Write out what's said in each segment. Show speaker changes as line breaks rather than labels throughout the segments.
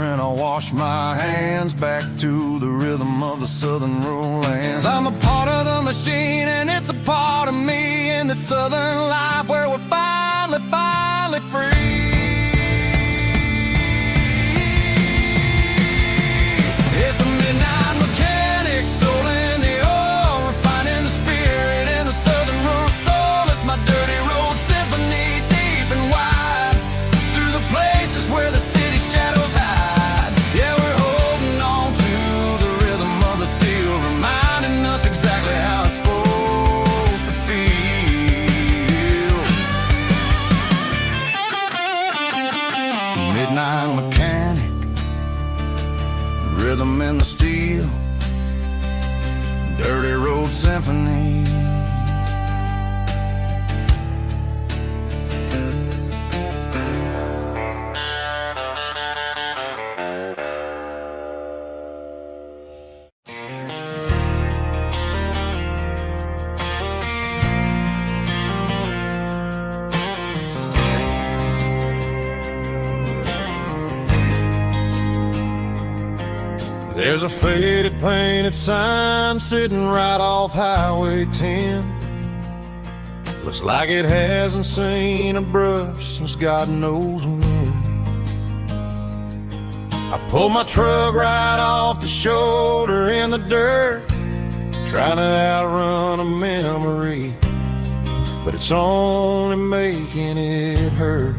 and I wash my hands back to the rhythm of the southern rural lands. I'm a part of the machine and it's a part of me in the southern life where we're finally free. It's a midnight mechanic, soul in the oil, refining the spirit in the southern rural soul. It's my dirty road symphony, deep and wide, through the places where the city shadows hide. Yeah, we're holding on to the rhythm of the steel, reminding us exactly how it's supposed to feel. Midnight mechanic, rhythm in the steel, dirty road symphony. There's a faded painted sign sitting right off Highway 10. Looks like it hasn't seen a brush since God knows when. I pulled my truck right off the shoulder in the dirt, trying to outrun a memory, but it's only making it hurt.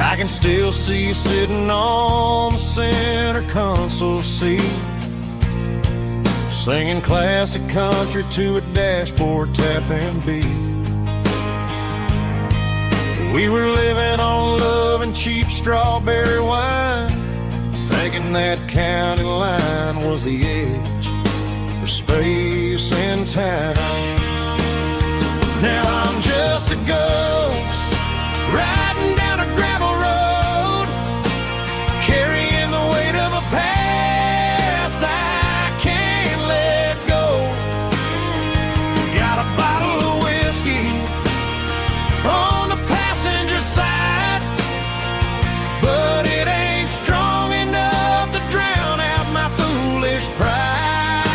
I can still see you sitting on the center console seat, singing classic country to a dashboard tapping beat. We were living on love and cheap strawberry wine, thinking that county line was the edge for space and time. Now I'm just a ghost riding down a gravel road, carrying the weight of a past I can't let go. Got a bottle of whiskey on the passenger side, but it ain't strong enough to drown out my foolish pride.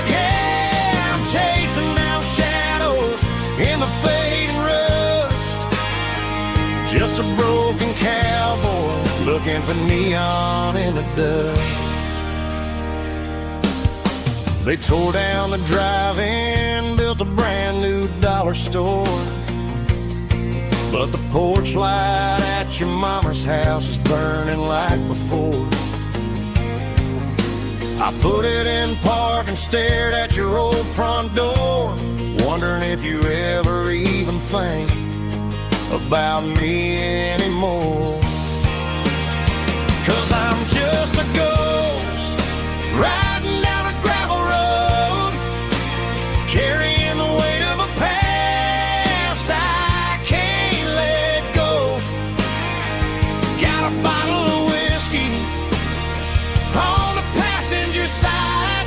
Yeah, I'm chasing down shadows in the fading rust, just a broken cowboy looking for neon in the dust. They tore down the drive-in, built a brand new dollar store, but the porch light at your mama's house is burning like before. I put it in park and stared at your old front door, wondering if you ever even think about me anymore. 'Cause I'm just a ghost riding down a gravel road, carrying the weight of a past I can't let go. Got a bottle of whiskey on the passenger side,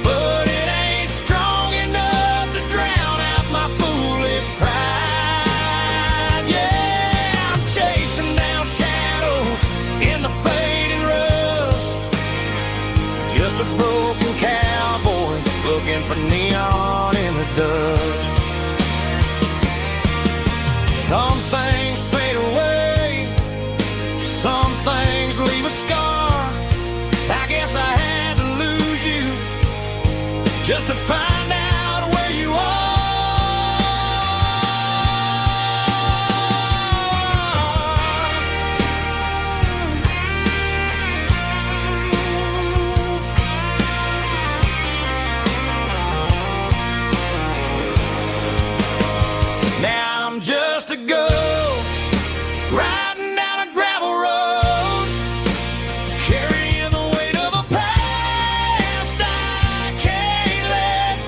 but it ain't strong enough to drown out my foolish pride. Yeah, I'm chasing down shadows in the fading rust, just a broken cowboy looking for neon in the dust. Some things fade away, some things leave a scar. I guess I had to lose you just to find out where you are. Now I'm just a ghost riding down a gravel road, carrying the weight of a past I can't let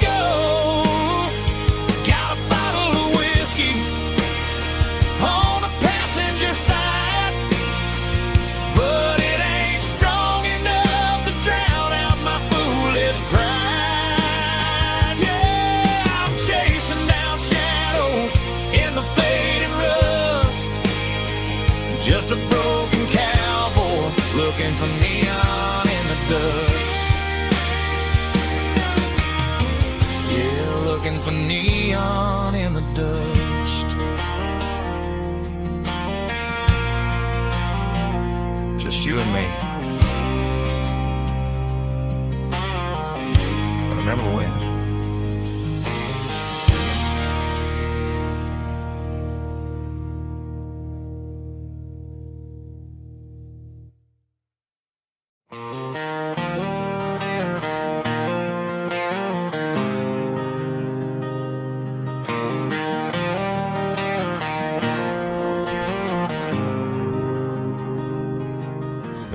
Just a broken cowboy looking for neon in the dust. Yeah, looking for neon in the dust. Just you and me. I remember when.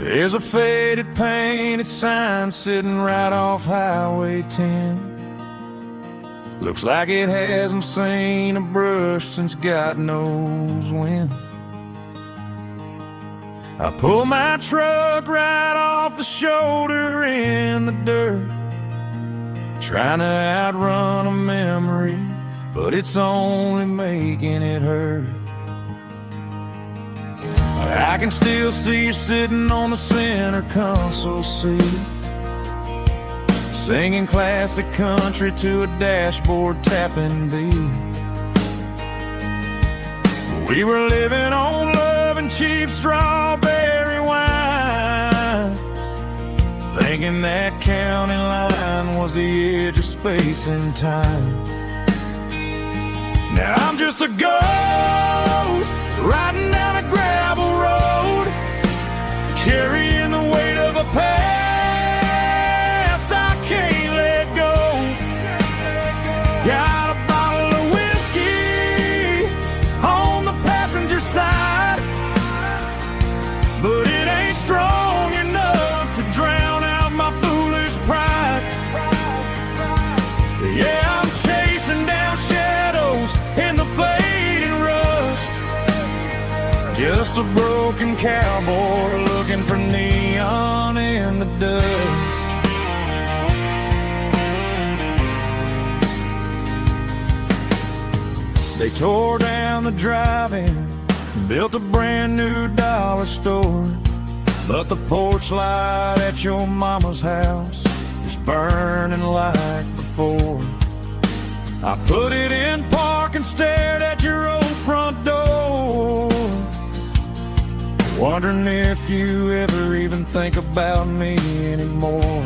There's a faded painted sign sitting right off Highway 10. Looks like it hasn't seen a brush since God knows when. I pull my truck right off the shoulder in the dirt, trying to outrun a memory, but it's only making it hurt. I can still see you sitting on the center console seat, singing classic country to a dashboard tapping beat. We were living on love and cheap strawberry wine, thinking that county line was the edge of space and time. Now I'm just a ghost riding down a gravel road, carrying the weight of a past I can't let go. Got a bottle of whiskey on the passenger side, but it ain't strong enough to drown out my foolish pride. Yeah, I'm chasing down shadows in the fading rust, just a broken cowboy looking for neon in the dust. They tore down the drive-in, built a brand new dollar store, but the porch light at your mama's house is burning like before. I put it in park and stared at your old front door, wondering if you ever even think about me anymore.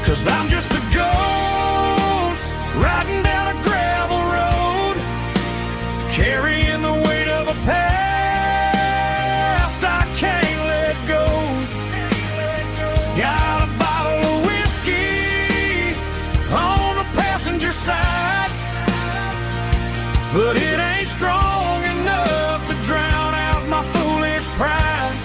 'Cause I'm just a ghost riding down a gravel road, carrying the weight of a past I can't let go. Got a bottle of whiskey on the passenger side, but it ain't strong enough to drown out my foolish pride.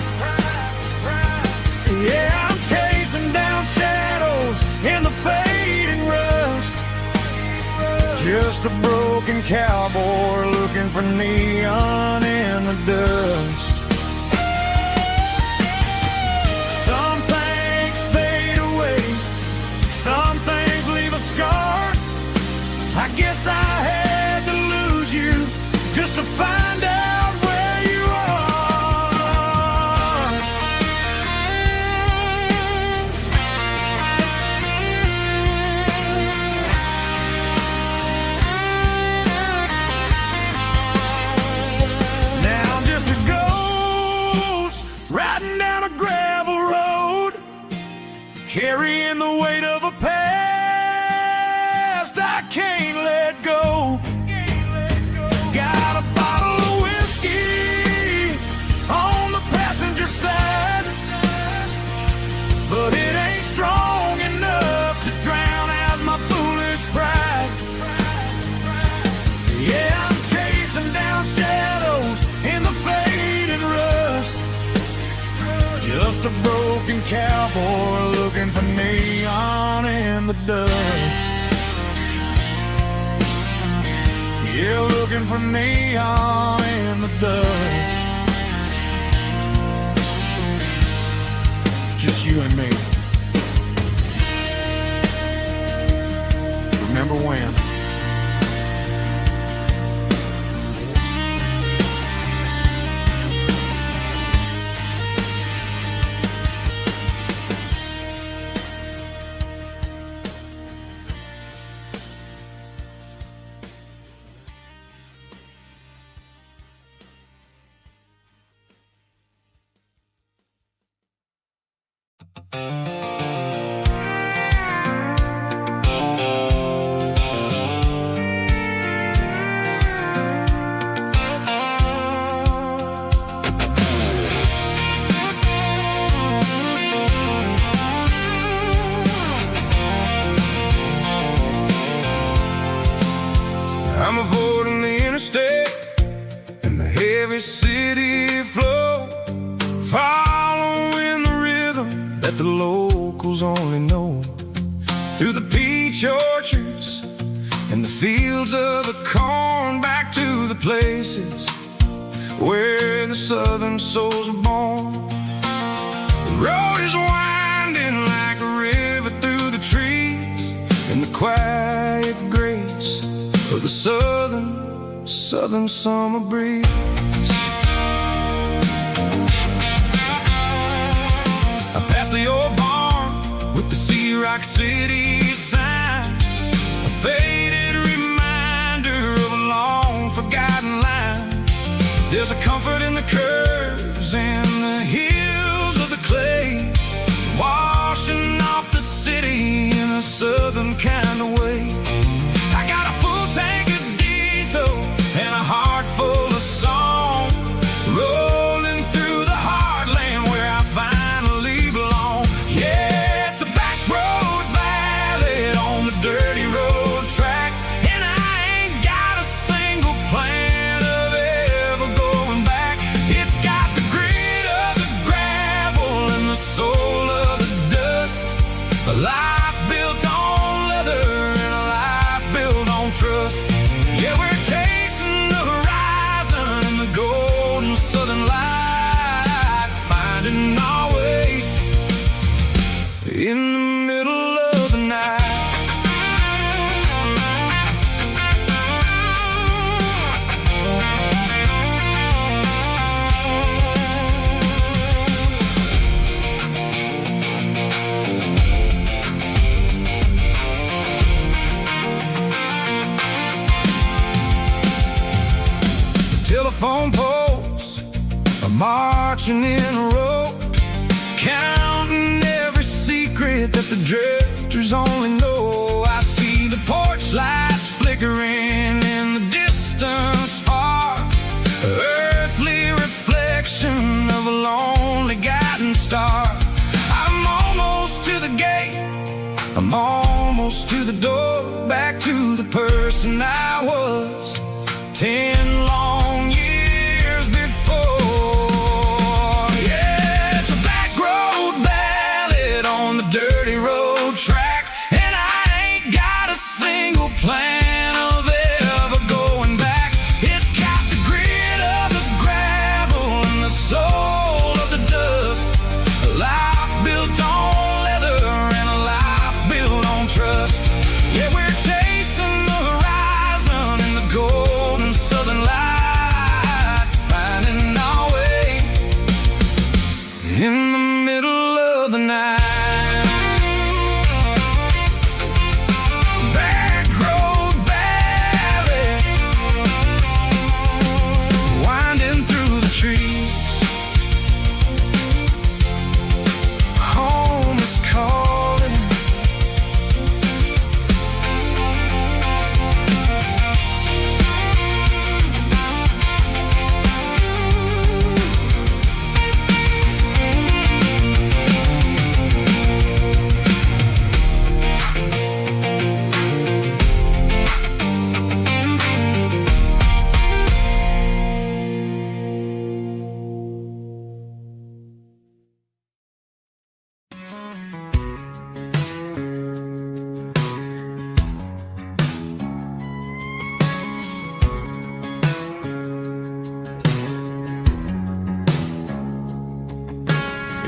Yeah, I'm chasing down shadows in the fading rust, just a broken cowboy looking for neon in the dust. Some things fade away, some things leave a scar. I guess I had to lose you just to find out where you are. Now I'm just a ghost riding down a gravel road, carrying the weight of a past I can't let go. Got a bottle of whiskey on the passenger side, but it ain't strong enough to drown out my foolish pride. Yeah, I'm chasing down shadows in the fading rust, just a broken cowboy looking for neon in the dust. Yeah, looking for neon in the dust. Just you and me. Remember when? the locals only know. Through the peach orchards and the fields of the corn, back to the places where the southern souls were born. The road is winding like a river through the trees, in the quiet grace of the southern summer breeze. I passed the old barn with the Rock City sign, a faded reminder of a long forgotten line. There's a comfort in the curves and the hills of the clay, washing off the city in a southern kind of way. I got a full tank of diesel and a heart full of song, rolling through the heartland where I finally belong. Yeah, it's a back road ballad on the dirty road track, and I ain't got a single plan of ever going back. It's got the grit of the gravel and the soul of the dust, a life built on leather and a life built on trust. Yeah, we're chasing the horizon and the golden southern light, finding our way in the middle of the night. Telephone poles are marching in a row, counting every secret that the drifters only know. I see the porch lights flickering in the distance far, earthly reflection of a lonely guiding star. I'm almost to the gate, I'm almost to the door, back to the person I was 10 long years before. Yeah, it's a back road ballad on the dirty road track, and I ain't got a single plan of ever going back. It's got the grit of the gravel and the soul of the dust, a life built on leather and a life built on trust. Yeah, we're chasing the horizon and the golden southern light, finding our way in the middle of the night. Back road ballad, winding through the trees. Home is calling.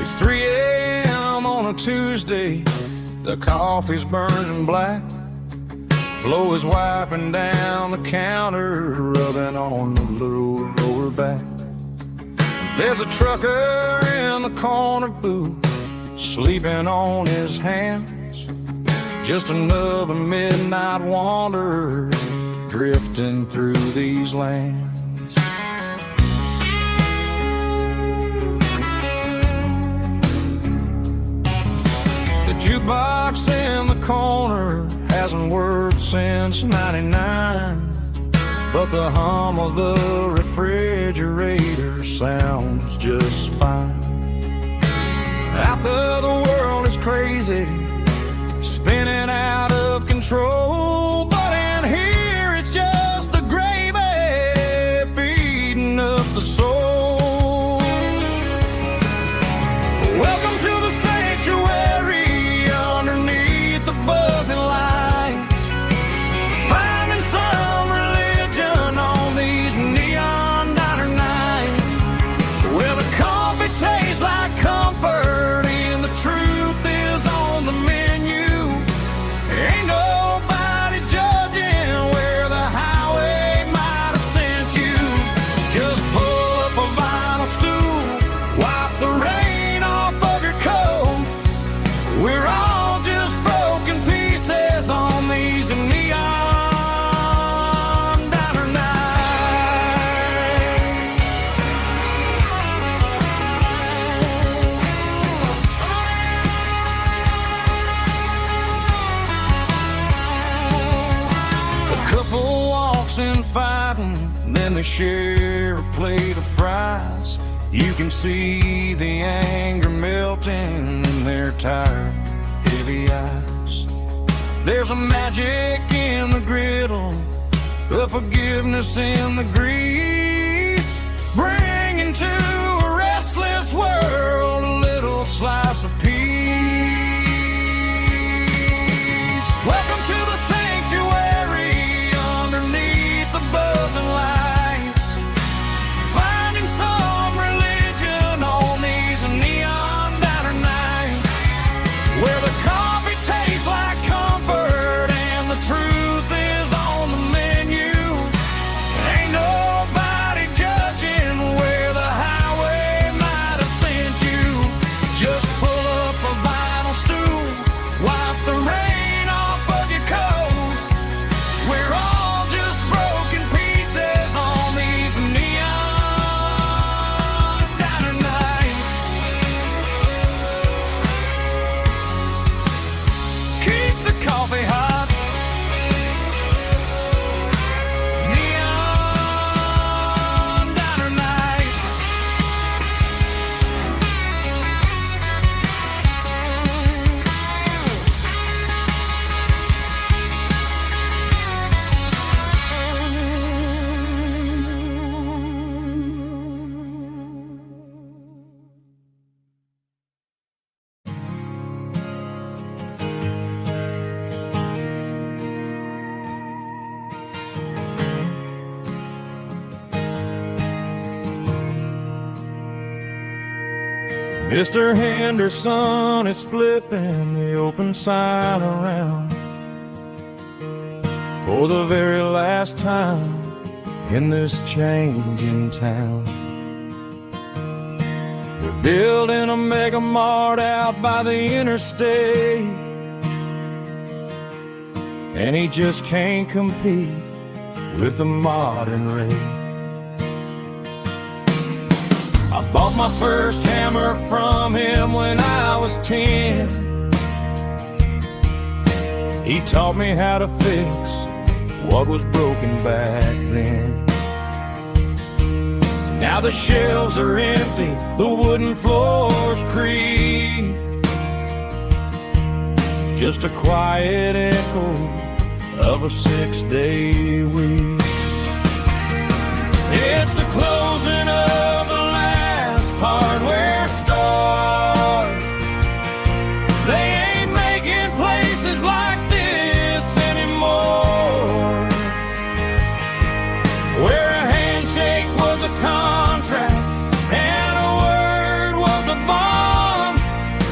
It's 3 a.m. on a Tuesday, the coffee's burning black, Flo is wiping down the counter, rubbing on the little lower back. There's a trucker in the corner booth, sleeping on his hands, just another midnight wanderer drifting through these lands. The jukebox in the corner hasn't worked since '99, but the hum of the refrigerator sounds just fine. Out there the world is crazy, spinning out of control, but in here it's just the gravy feeding up the soul. Welcome to the sanctuary, they share a plate of fries, you can see the anger melting in their tired, heavy eyes. There's a magic in the griddle, a forgiveness in the grease, bringing to a restless world a little slice of peace. Welcome to the sanctuary underneath the buzzing lights, finding some religion on these neon diner nights, where the coffee tastes like comfort and the truth is on the menu. Ain't nobody judging where the highway might have sent you. Just pull up a vinyl stool, wipe the rain off of your coat. We're all just broken pieces on these neon diner nights. Keep the coffee hot. Neon diner night. Mr. Henderson is flipping the open sign around for the very last time in this changing town. They're building a mega mart out by the interstate, and he just can't compete with the modern rate. I bought my first hammer from him when I was 10. He taught me how to fix what was broken back then. Now the shelves are empty, the wooden floors creak, just a quiet echo of a 6-day week. It's the closing of the last hardware store. They ain't making places like this anymore, where a handshake was a contract and a word was a bond.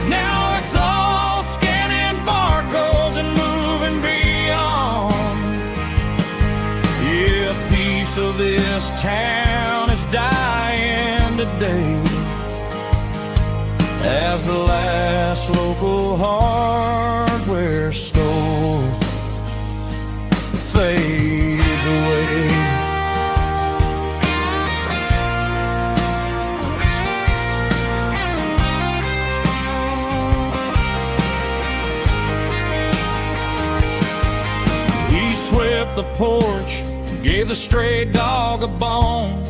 Now it's all scanning barcodes and moving beyond. Yeah, a piece of this town is dying today as the last local hardware store fades away. He swept the porch, gave the stray dog a bone,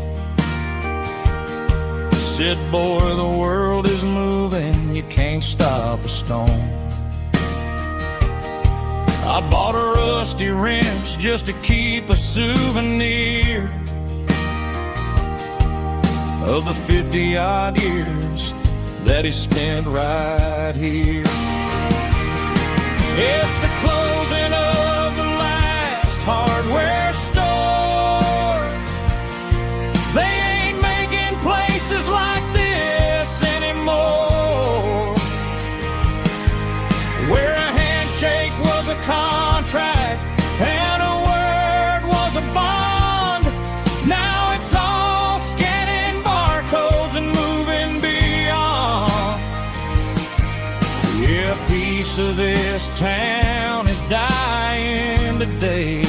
said, boy, the world is moving, you can't stop a stone. I bought a rusty wrench just to keep a souvenir of the 50-odd years that he spent right here. It's the closing of the last hardware store. They ain't making places like this anymore, where a handshake was a contract and a word was a bond. Now it's all scanning barcodes and moving beyond. Yeah, a piece of this town is dying today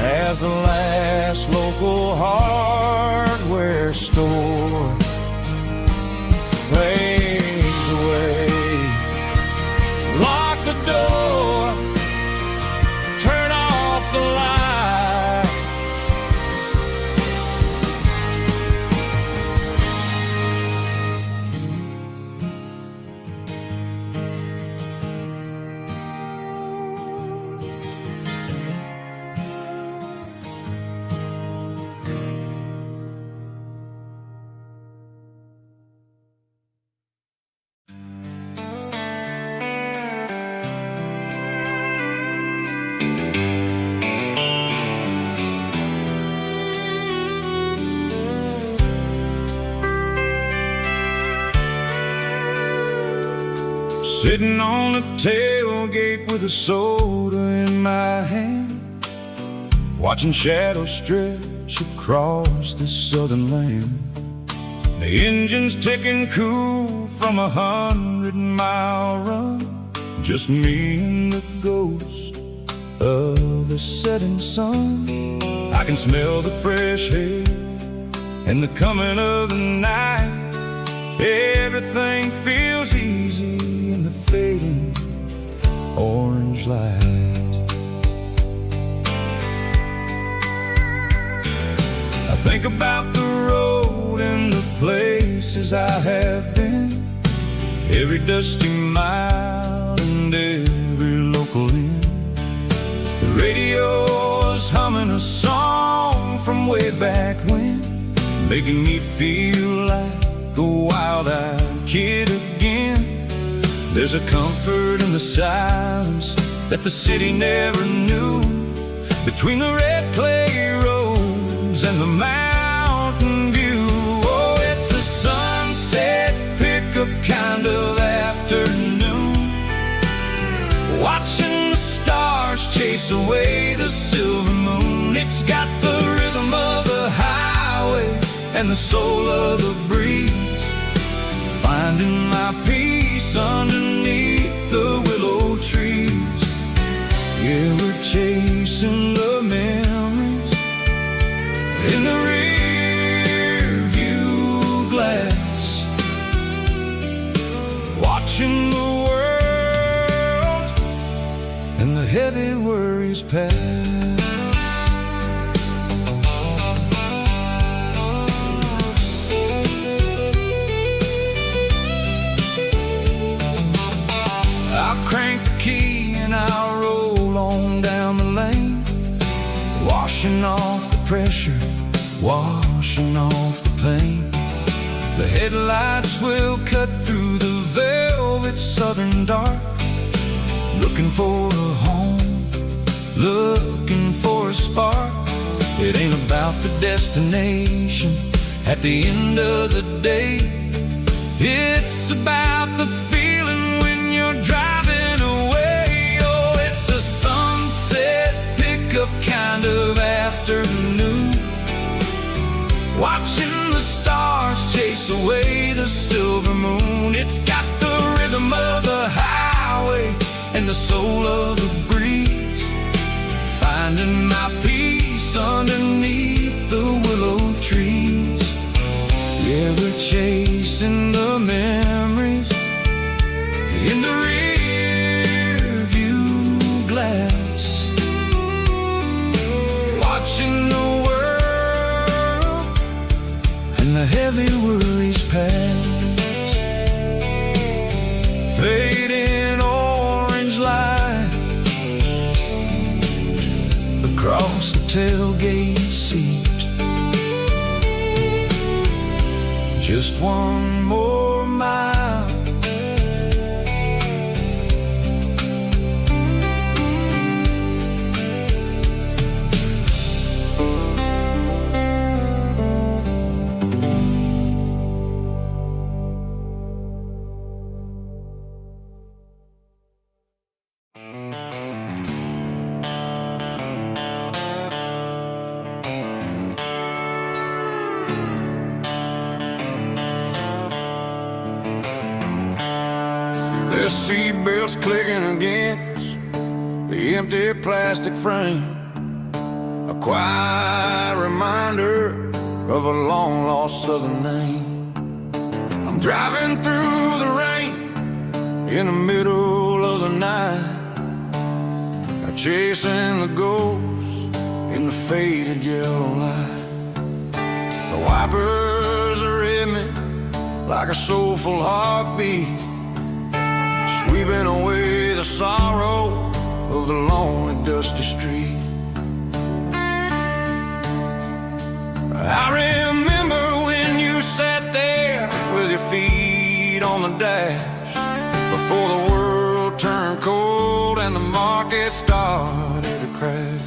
as the last local hardware store fades away. Lock the door, turn off the light, Sitting on the tailgate with a soda in my hand, watching shadows stretch across this southern land. The engine's ticking cool from 100-mile run, just me and the ghost of the setting sun. I can smell the fresh air and the coming of the night. Everything feels easy in the fading orange light. I think about the road and the places I have been, every dusty mile and every local inn. The radio is humming a song from way back when, making me feel like a wild-eyed kid again. There's a comfort in the silence that the city never knew, between the red clay roads and the mountain view. Oh, it's a sunset pickup kind of afternoon, watching the stars chase away the silver moon. It's got the rhythm of the highway and the soul of the breeze, finding my peace underneath the willow trees. Yeah, we're chasing the memories in the rear view glass, watching the world and the heavy worries pass. Crank the key and I'll roll on down the lane, washing off the pressure, washing off the pain. The headlights will cut through the velvet southern dark, looking for a home, looking for a spark. It ain't about the destination at the end of the day, it's about the feeling when you're driving away. Oh, it's a sunset pickup kind of afternoon, watching the stars chase away the silver moon. It's got the rhythm of the highway and the soul of the breeze, finding my peace underneath the willow trees. Yeah, we're chasing the memories in the rear view glass, watching the world and the heavy worries pass. Fading orange light across the tailgate seat, just one more mile. The seatbelt's clicking against the empty plastic frame, a quiet reminder of a long-lost southern name. I'm driving through the rain in the middle of the night, chasing the ghosts in the faded yellow light. The wipers are in me like a soulful heartbeat, sweeping away the sorrow of the lonely, dusty street. I remember when you sat there with your feet on the dash, before the world turned cold and the market started to crash.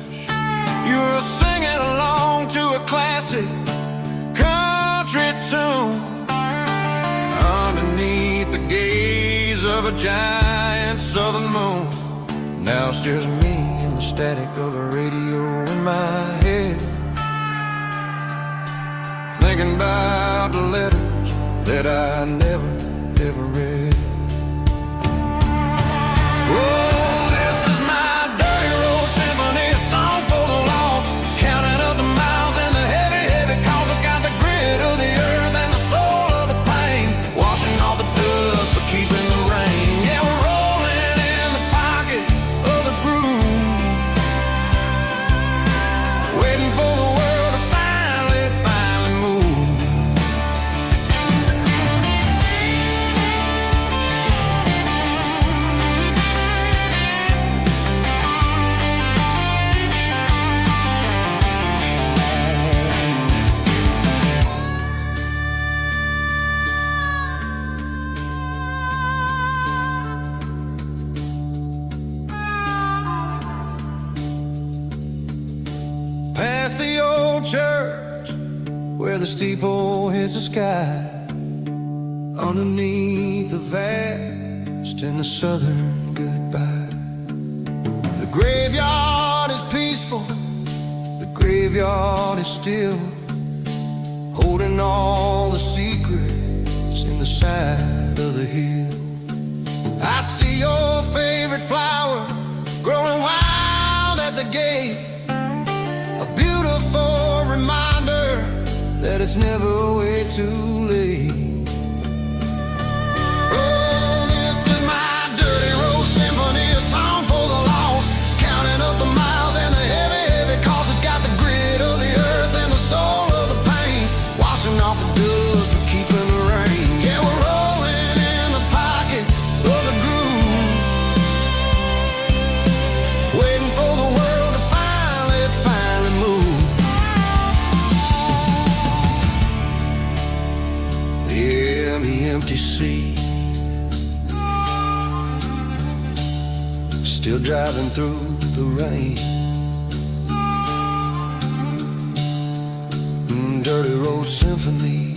You were singing along to a classic country tune underneath the gaze of a a giant southern moon. Now it's just me and the static of the radio in my head, thinking about the letters that I never, ever read. Oh, this is my dirty road symphony, a song for the lost, counting up the miles and the heavy, heavy calls. It's got the grit of the earth and the soul of the pain, washing off the dust but keeping the rain. Yeah, we're rolling in the pocket of the groove, waiting for the world to finally, finally move. Past the old church where the steeple hits the sky, underneath the vast and the southern goodbye. The graveyard is peaceful, the graveyard is still, holding all the secrets in the side of the hill. I see your favorite flower growing wild at the gate, a beautiful reminder that it's never way too late. Oh, this is my dirty road symphony, a song for the lost, counting up the miles and the heavy, heavy calls. It's got the grit of the earth and the soul of the pain, washing off the dust but keeping the rain. Yeah, we're rolling in the pocket of the groove, waiting for the world to finally, finally move. Yeah, the empty sea, still driving through the rain. Dirty road symphony.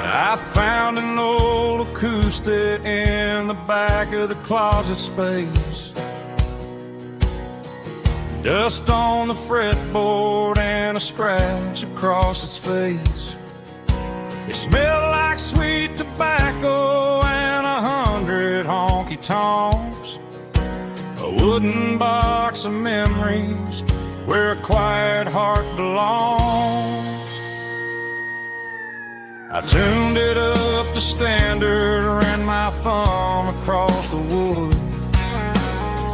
I found an old acoustic in the back of the closet space, dust on the fretboard and a scratch across its face. It smelled like sweet tobacco and 100 honky-tonks, a wooden box of memories where a quiet heart belongs. I tuned it up to standard, ran my thumb across the wood,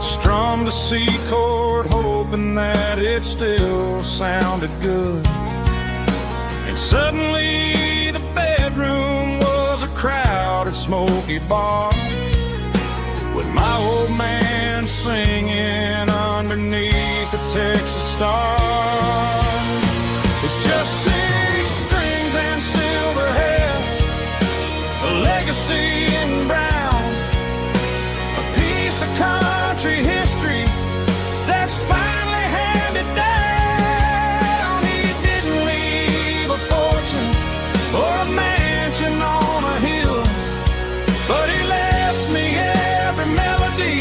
strummed a C chord hoping that it still sounded good. And suddenly the bedroom was a crowded smoky bar, with my old man singing underneath the Texas star. It's just 6 strings and silver hair, a legacy in brown, a piece of country history that's finally handed down. He didn't leave a fortune or a mansion on a hill, but he left me every melody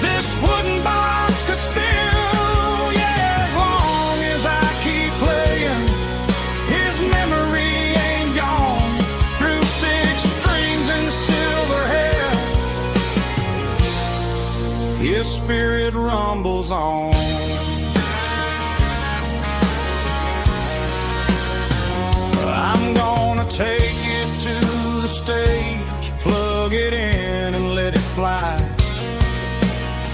this wooden box could spill. Yeah, as long as I keep playing, his memory ain't gone. Through 6 strings and silver hair, His spirit rumbles on. I'm gonna take it to the stage, plug it in and let it fly.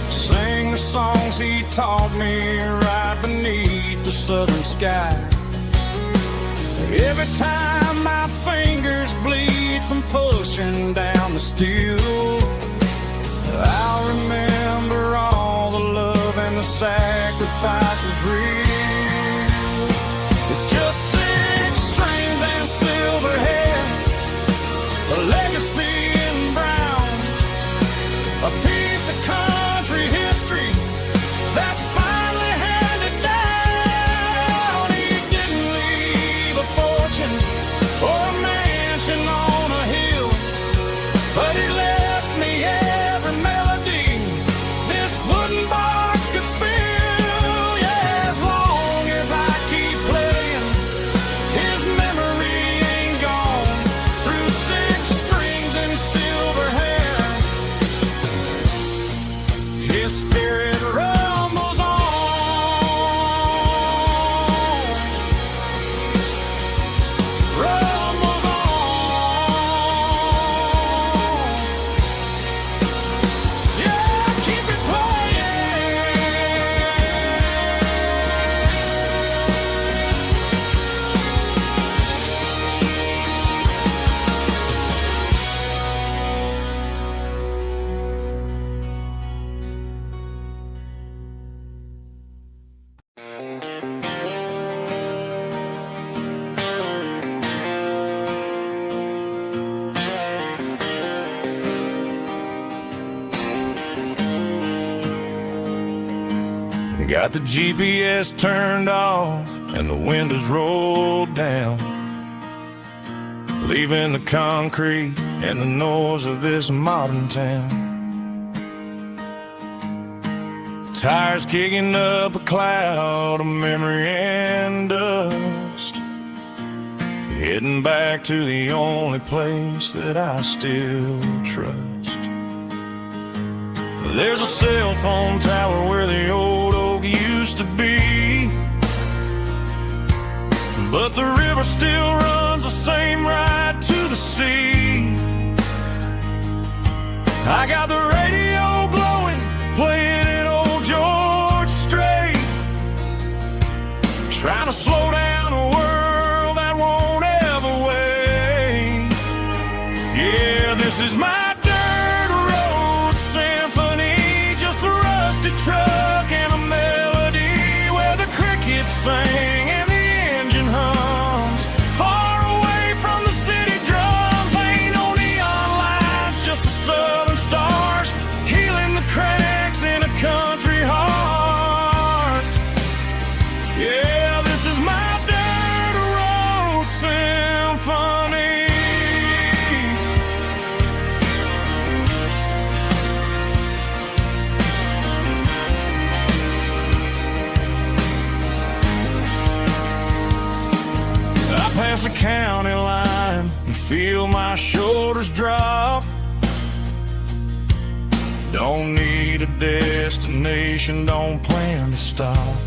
Sing the songs he taught me right beneath the southern sky. Every time my fingers bleed from pushing down the steel, I'll remember all the love and the sacrifices real. It's just 6 strings and silver hair, a legacy in brown, a piece of country history that's finally handed down. He didn't leave a fortune or a mansion on a hill, but he left me every melody this wooden box could spill. Yeah, as long as I keep playing, his memory ain't gone. Through 6 strings and silver hair, his spirit rumbles on. Rumbles on. Yeah, keep it Got the GPS turned off and the windows rolled down, leaving the concrete and the noise of this modern town. Tires kicking up a cloud of memory and dust, heading back to the only place that I still trust. There's a cell phone tower where the old oak used to be, but the river still runs the same right to the sea. I got the radio glowing, playing it old George Strait, trying to slow down a world that won't ever wait. Yeah, this is my truck and a melody where the crickets sing and the engine hums. Far away from the city drums, ain't no neon lights, just the southern stars healing the cracks in a country heart. Yeah, this is my dirt road symphony. Past the county line and feel my shoulders drop. Don't need a destination, don't plan to stop.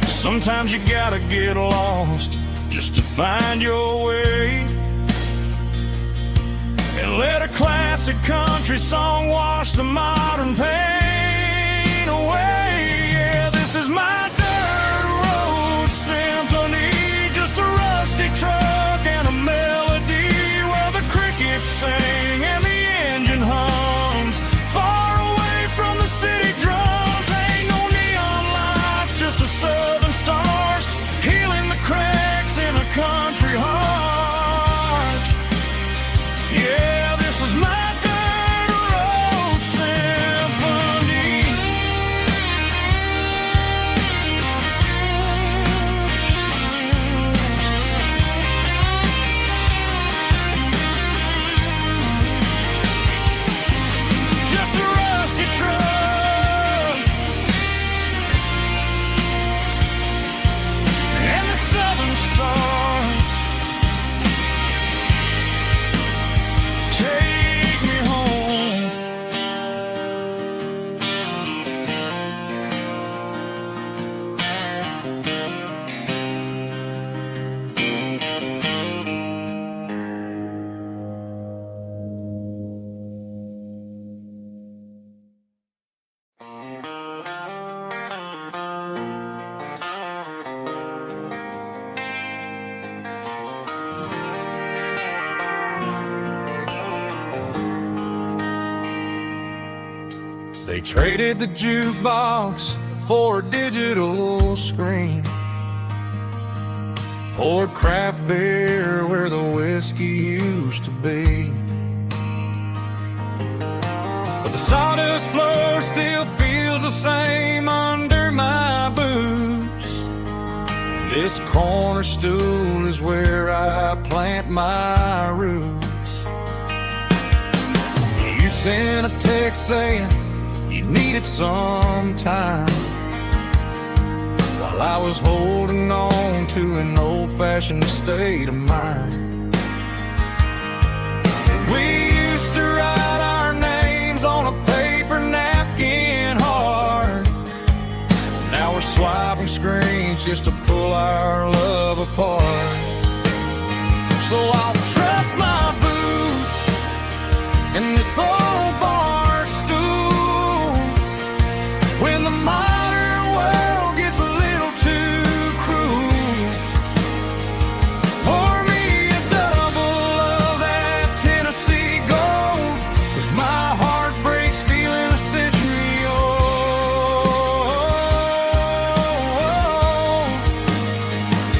Sometimes you gotta get lost just to find your way, and let a classic country song wash the modern pain away. Yeah, this is my symphony, just a rusty truck and a melody where the crickets sing and the engine hums. Far away from the city drums, ain't no neon lights, just the southern stars healing the cracks in a country heart. Yeah, this is my dirt They traded the jukebox for a digital screen, poured craft beer where the whiskey used to be. But the sawdust floor still feels the same under my boots. This corner stool is where I plant my roots. You sent a text saying you needed some time, while I was holding on to an old-fashioned state of mind. We used to write our names on a paper napkin hard. Now we're swiping screens just to pull our love apart. So I'll trust my boots in this old bar stool when the modern world gets a little too cruel. Pour me a double of that Tennessee gold, 'cause my heart breaks feeling a century old.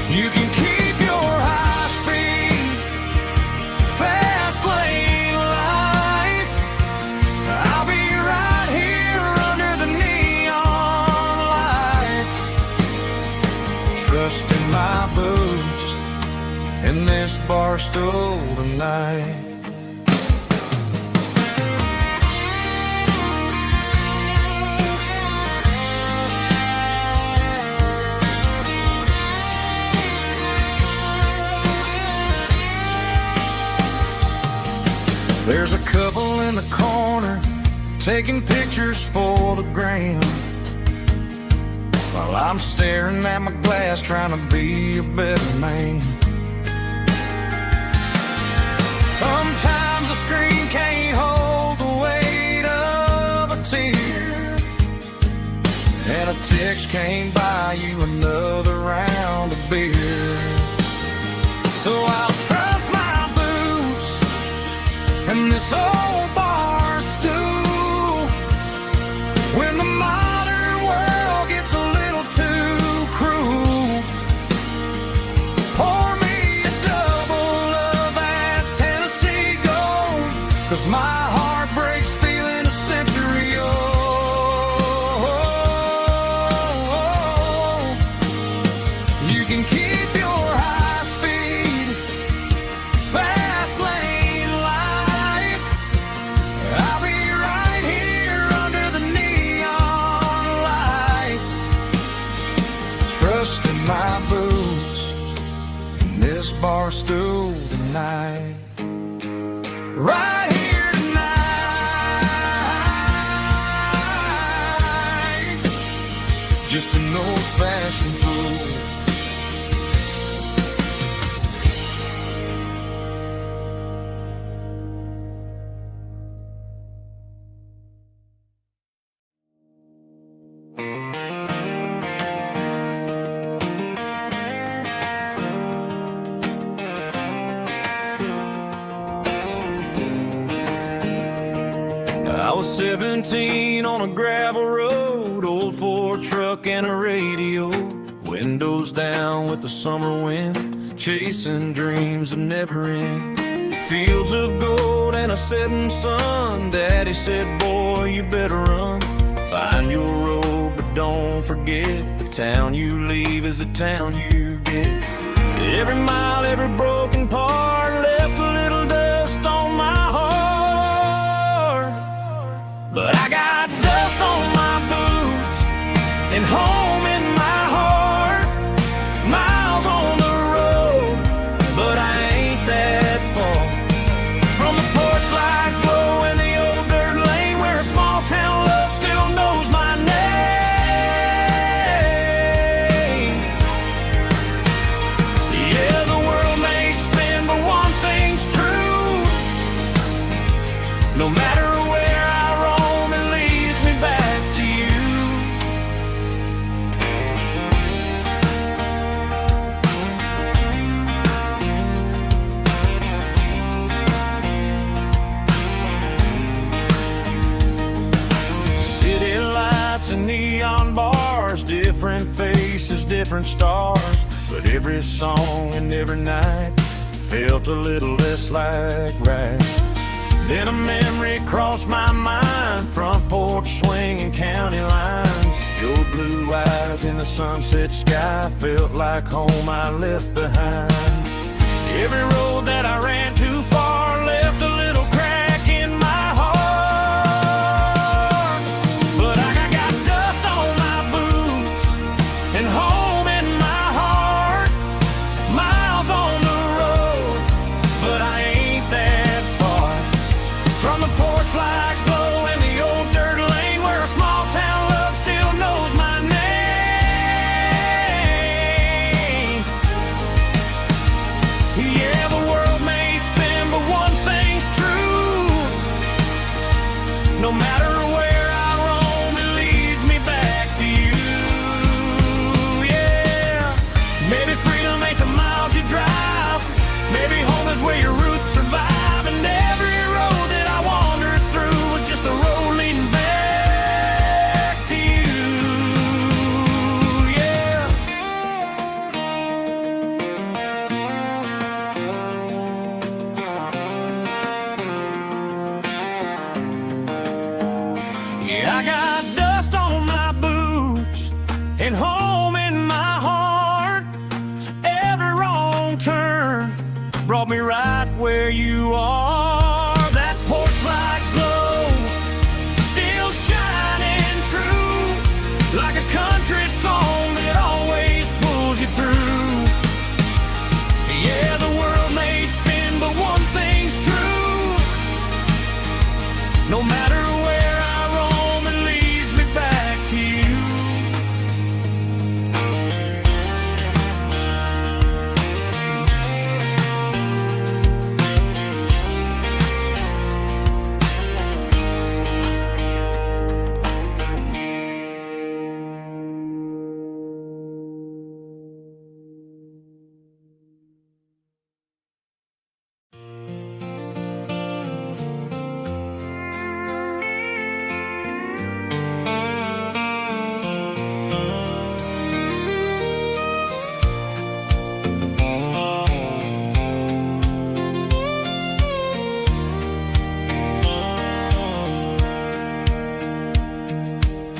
You can keep your high-speed, fast lane life. I'll be right here under the neon light, trusting my boots in this bar stool tonight. There's a couple in the corner taking pictures for the gram, while I'm staring at my glass trying to be a better man. Sometimes the screen can't hold the weight of a tear, and a text can't buy you another round of beer. So I'll trust my boots in this old bar stool when the modern world gets a little too cruel. Pour me a double of that Tennessee gold, 'cause my heart breaks feeling a century old. You can keep your high-speed, fast lane life. I'll be right here under the neon light, trusting my boots in this bar stool tonight. Right here tonight, just an old-fashioned fool. I was 17 on a gravel road, old Ford truck and a radio, windows down with the summer wind, chasing dreams that never end. Fields of gold and a setting sun. Daddy said, boy, you better run. Find your road, but don't forget, the town you leave is the town you get. Every mile, every broken part left a little dust on my heart. But I got dust on my boots and home in my heart. Miles on the road, but I ain't that far from the porch light glow and the old dirt lane where a small town love still knows my name. Yeah, the world may spin, but one different stars, but every song and every night felt a little less like right. Then a memory crossed my mind, front porch swinging county lines. Your blue eyes in the sunset sky felt like home I left behind. Every road that I ran too far left a little crack in my heart. But I got dust on my boots and home in my heart. Miles on the road, but I ain't that far from the porch light glow and the old dirt lane where a small town love still knows my name. Yeah, the world may spin, but one thing's true. No matter where I roam, it leads me back to you. Yeah, maybe freedom ain't the miles you drive. Maybe home is where your roots survive. And every road that I wandered through was just a road leading back to you. Yeah. Yeah, I got dust on my boots and home in my heart. Every wrong turn brought me right where you are. That porch light glow still shining true, like a country song that always pulls you through. Yeah, the world may spin, but one thing's true. No matter where I roam, it leads me back to you.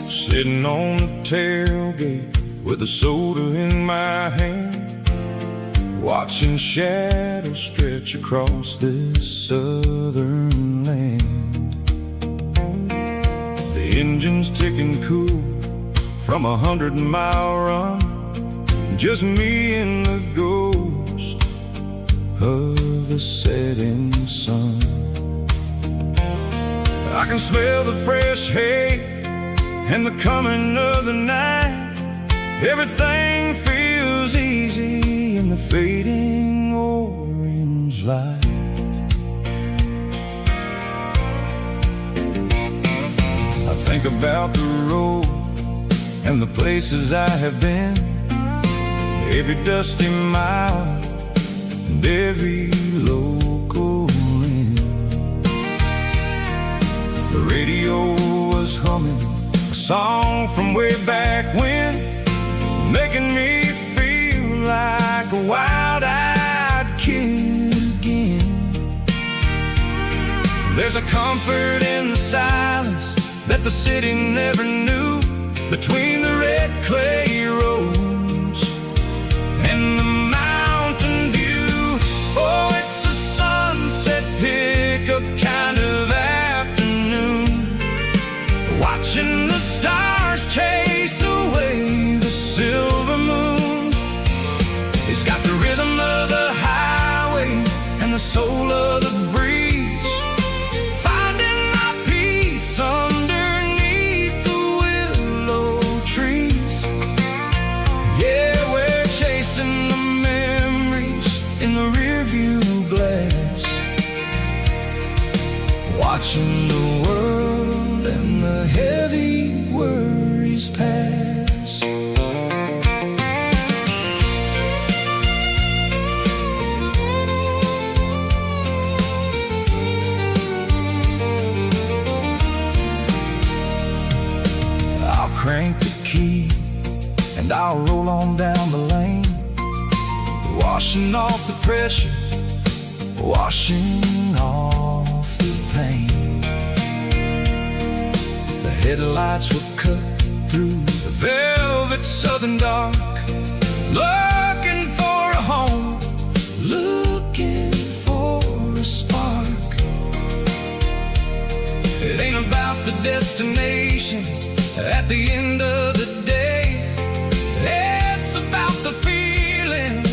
Sitting on the tailgate with a soda in my hand, watching shadows stretch across this southern land. The engine's ticking cool from 100-mile run, just me and the ghost of the setting sun. I can smell the fresh hay and the coming of the night. Everything feels easy in the fading orange light. I think about the road and the places I have been, every dusty mile and every local inn. The radio was humming a song from way back when, making me feel like a wild-eyed kid again. There's a comfort in the silence that the city never knew, between the red clay roads and the mountain view. Oh, it's a sunset pickup kind of afternoon, watching the stars chase away the silver moon. It's got the rhythm of the highway and the soul of the breeze, finding my peace underneath the willow trees. Yeah, we're chasing the memories in the rearview glass, watching the world and the heavy worries pass. I'll crank the key and I'll roll on down the lane, washing off the pressure, washing off the pain. The headlights will cut through the velvet southern dark, looking for a home, looking for a spark. It ain't about the destination at the end of the day, it's about the feeling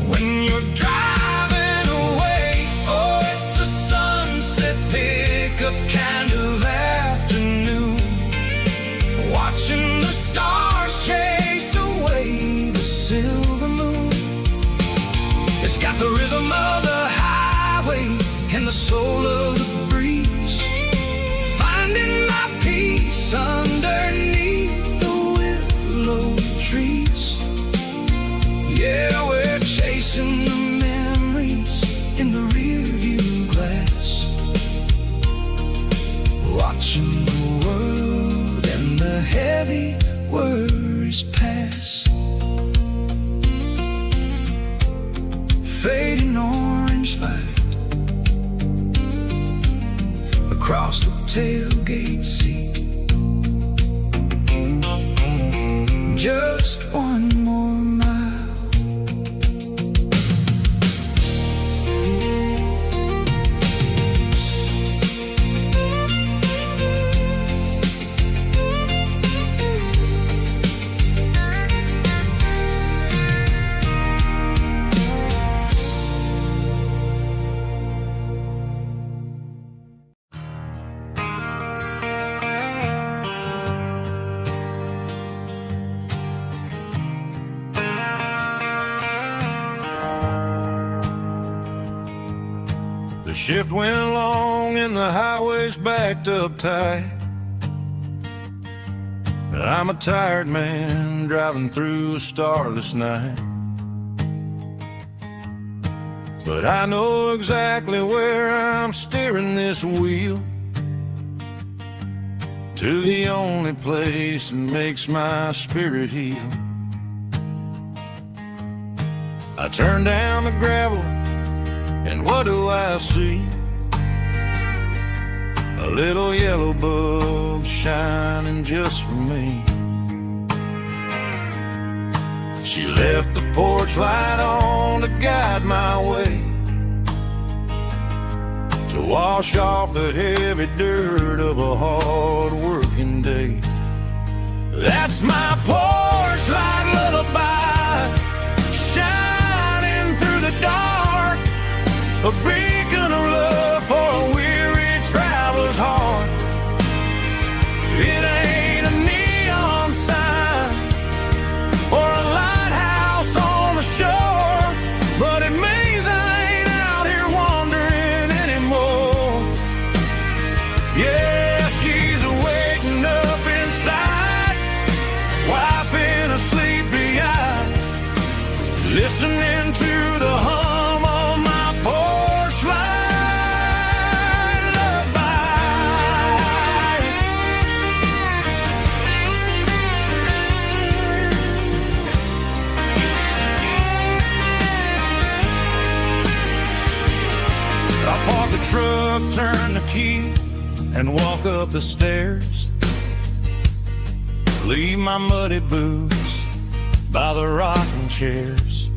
when you're driving away. Oh, it's a sunset pickup kind of afternoon, watching the stars chase away the silver moon. It's got the rhythm of the highway and the soul of the breeze, finding my peace underneath the willow trees. Yeah, we're chasing the memories in the rearview glass, watching the world and the heavy worries pass. Fading orange light across the tailgate seat. Just one more mile. The shift went along and the highway's backed up tight. I'm a tired man driving through a starless night, but I know exactly where I'm steering this wheel, to the only place that makes my spirit heal. I turn down the gravel, and what do I see? A little yellow bulb shining just for me. She left the porch light on to guide my way, to wash off the heavy dirt of a hard-working day. That's my porch light lullaby, shining through the dark, a beacon of love for a weary traveler's heart. It ain't a neon sign or a lighthouse on the shore, but it means I ain't out here wandering anymore. Yeah, she's waking up inside, wiping a sleepy eye, listening to the hum of my porch light lullaby. I park the truck, turn the key, and walk up the stairs. Leave my muddy boots by the rocking chairs.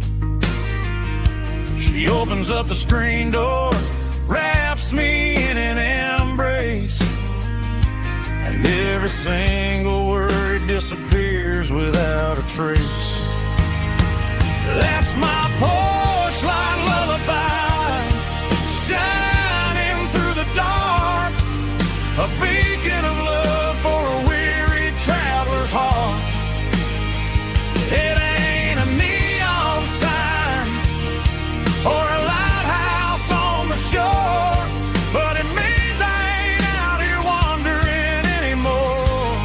She opens up the screen door, wraps me in an embrace, and every single word disappears without a trace. That's my porch light lullaby, shining through the dark, a beacon of love for a weary traveler's heart. It ain't a neon sign or a lighthouse on the shore, but it means I ain't out here wandering anymore.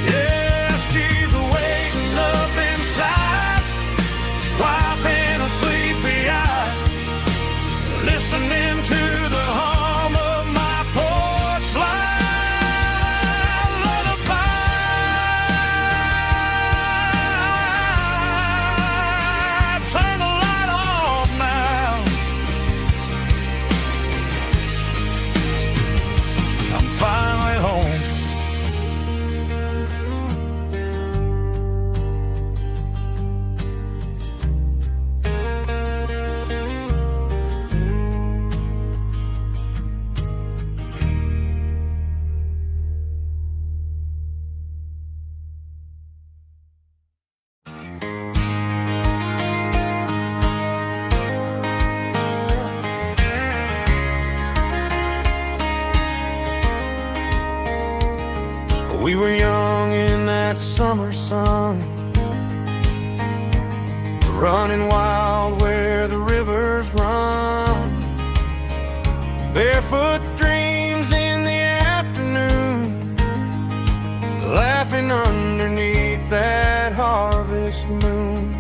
Yeah, she's waking up inside, wiping We were young in that summer sun, running wild where the rivers run, barefoot dreams in the afternoon, laughing underneath that harvest moon.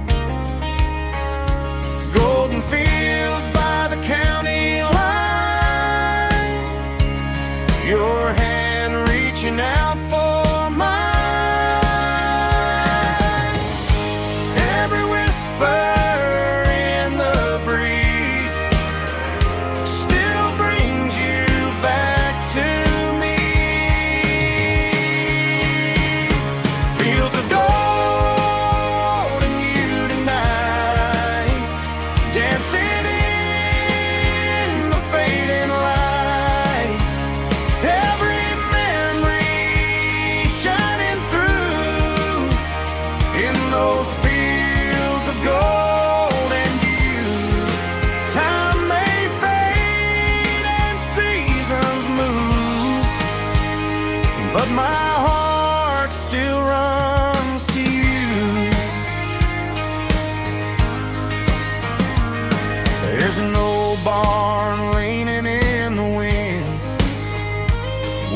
Golden fields by the county line, your hand reaching out for mine. Every whisper in the breeze still brings you back to me. Fields of gold and you tonight, dancing in the fading light. Every memory shining through in those fields of gold and you. Time may fade and seasons move, but my heart still runs to you. There's an old barn leaning in the wind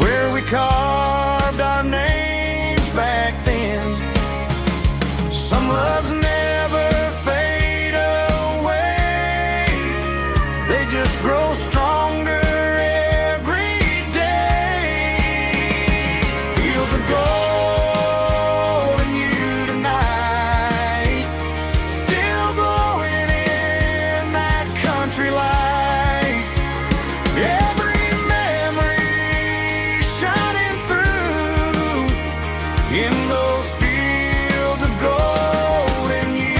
where we carved our names back then. Some loves never fade away, they just grow stronger every day. Fields of gold and you tonight, still glowing in that country light. Every memory shining through in those fields of gold and you.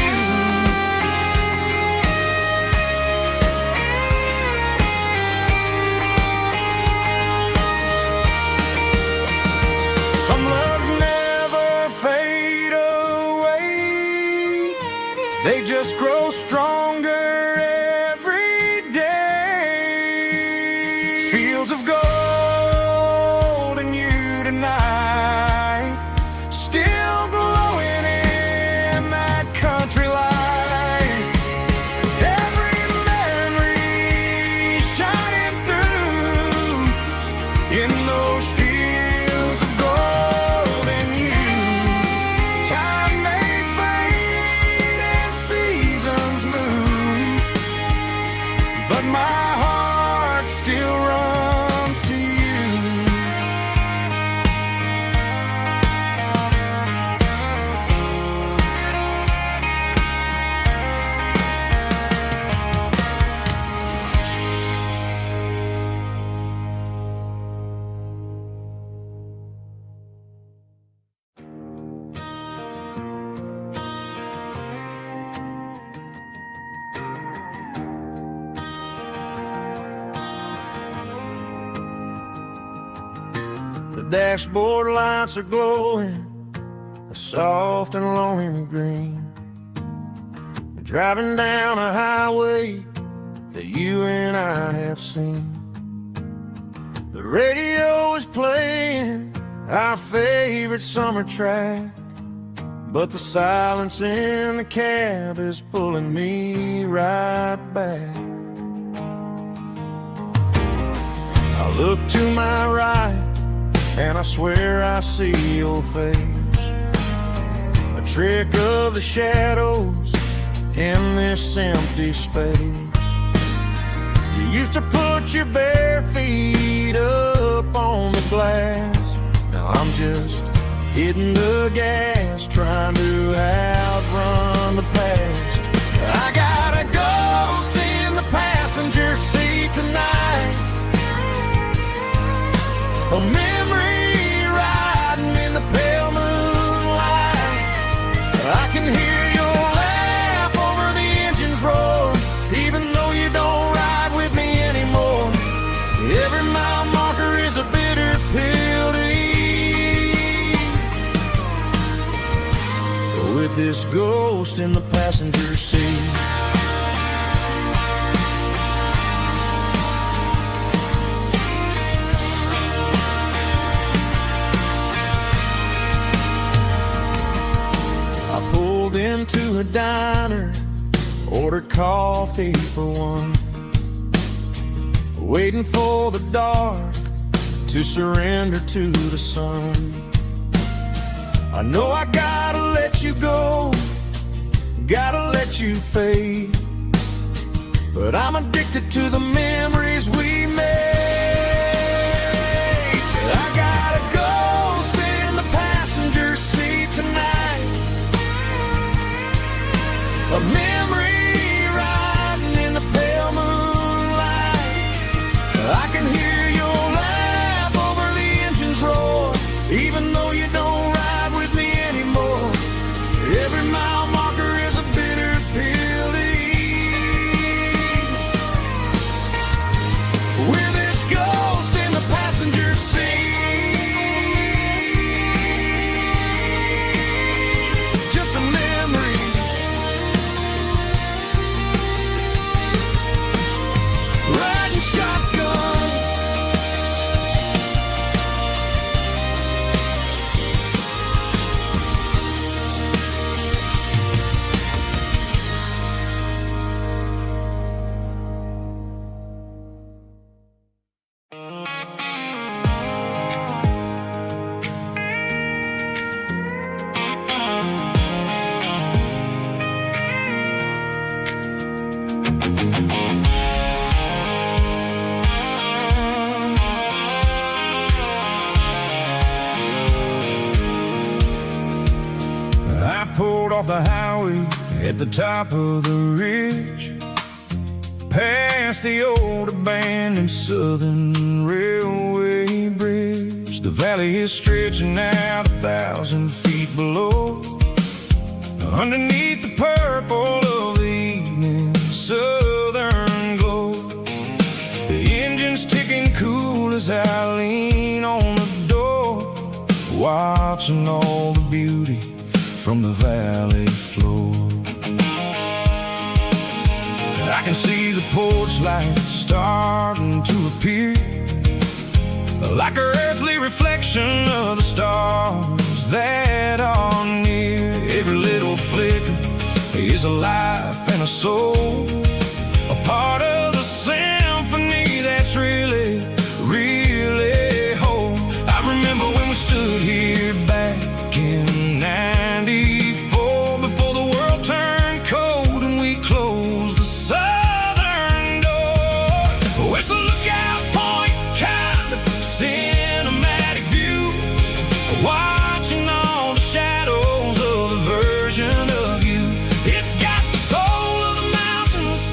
Some loves never fade away, they just grow stronger every day. Fields of gold and you tonight, still glowing in that country light. Every memory shining through in those fields of gold and you. Time may fade and seasons move, but my heart still runs to you. The dashboard lights are glowing a soft and lonely green. We're driving down a highway that you and I have seen. The radio is playing our favorite summer track, but the silence in the cab is pulling me right back. I look to my right and I swear I see your face, a trick of the shadows in this empty space. You used to put your bare feet up on the glass, now I'm just hitting the gas, trying to outrun the past. I got a ghost in the passenger seat tonight, a memory riding in the pale moonlight. I can hear your laugh over the engine's roar, even though you don't ride with me anymore. Every mile marker is a bitter pill to eat, with this ghost in the passenger seat. the diner, ordered coffee for one, waiting for the dark to surrender to the sun. I know I gotta let you go, gotta let you fade, but I'm addicted to the memories we made. I gotta go sit in the passenger seat tonight, a memory riding in the pale moonlight. I can hear your laugh over the engine's roar, even though you don't ride with me anymore. Every mile marker is a bitter pill to eat. With this ghost in the passenger seat, just a memory. Riding shotgun, I pulled off the highway at the top of the ridge, past the old abandoned Southern Railway bridge. The valley is stretching out 1,000 feet below, underneath the purple of the evening southern glow. The engine's ticking cool as I lean on the door, watching all the beauty from the valley floor. I can see the porch lights starting to appear, like an earthly reflection of the stars that are near. Every little flicker is a life and a soul, a part of the symphony that's really, really whole. I remember when we stood here back in '94, before the world turned cold and we closed the southern door. Oh, it's a lookout point, kind of cinematic view, watching all the shadows of the version of you. It's got the soul of the mountains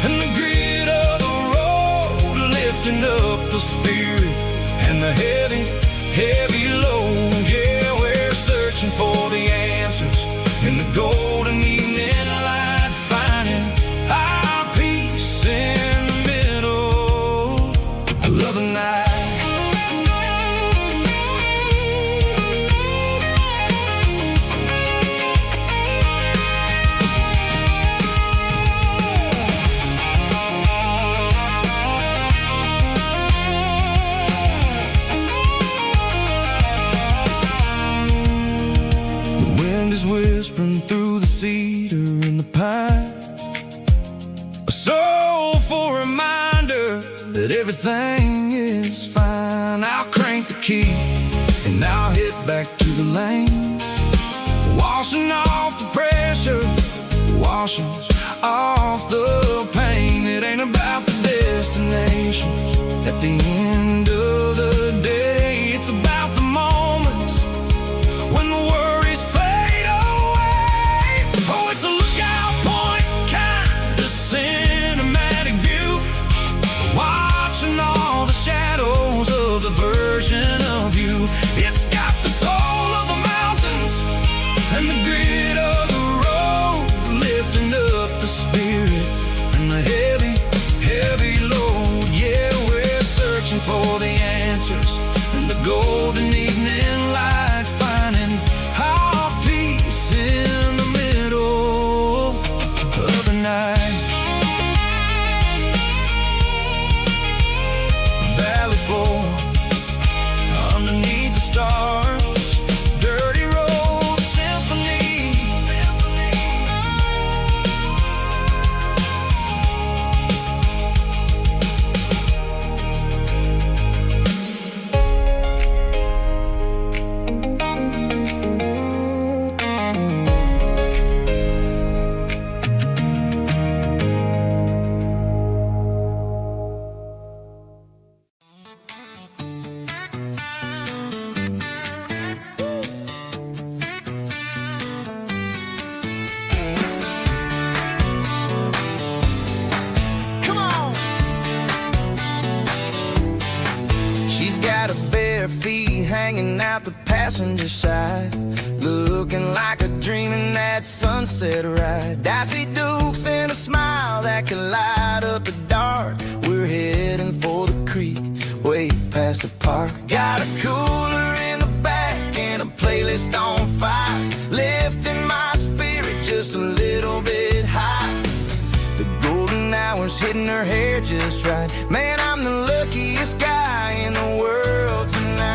and the grit of the road, lifting up the spirit and the heavy, heavy load. Yeah, we're searching for the answers in the golden evening light, finding our peace in the middle of the night. The wind is whispering through the cedar and the pine, a soulful reminder that everything is fine. I'll crank the key and I'll hit back to the lane, washing off the pressure, washing off the pain. It ain't about the destinations at the end of the day, it's about the moments when the worries fade away. Oh, it's a lookout point, kind of cinematic view, watching all the shadows of the version of you. It's got the soul of the mountains and the grit of the road, lifting up the spirit and the heavy, heavy load. Yeah, we're searching for the answers got her bare feet hanging out the passenger side, looking like a dream in that sunset ride. I see Dukes and a smile that can light up the dark. We're heading for the creek, way past the park. Got a cooler in the back and a playlist on fire, lifting my spirit just a little bit high. The golden hours hitting her hair just right. Man, I'm the luckiest guy in the world tonight.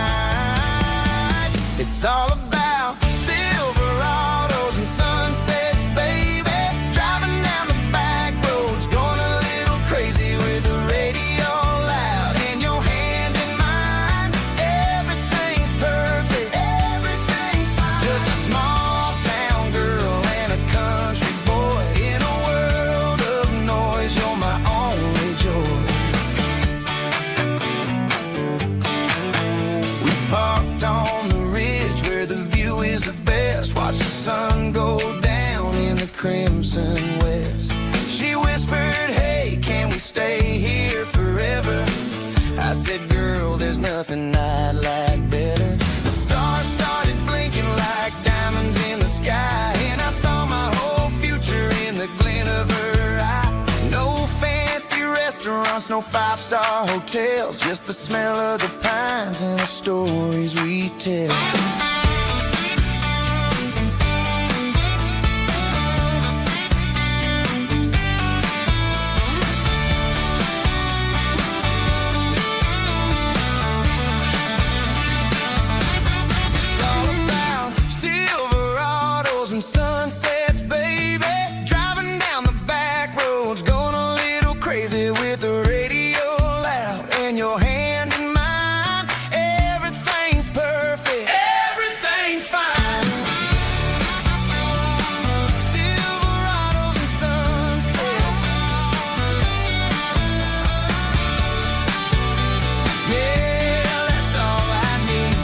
It's all about Silverados and sunsets, baby. Driving down the back roads, going a little crazy with the radio loud and your hand in mine. Everything's perfect, everything's fine. Just a small town girl and a country boy in a world of noise. You're my only joy. We parked on the ridge where the view is the best. Watch the sun go down in the crimson west. She whispered, hey, can we stay here forever? I said, girl, there's nothing I'd like better. The stars started blinking like diamonds in the sky, and I saw my whole future in the glint of her eye. No fancy restaurants, no five-star hotels, just the smell of the pines and the stories we tell. It's all about Silverados and sunsets, baby. Driving down the back roads, going a little crazy with the radio loud and your hand in mine. Everything's perfect, everything's fine. Silverados and sunsets, yeah, that's all I need.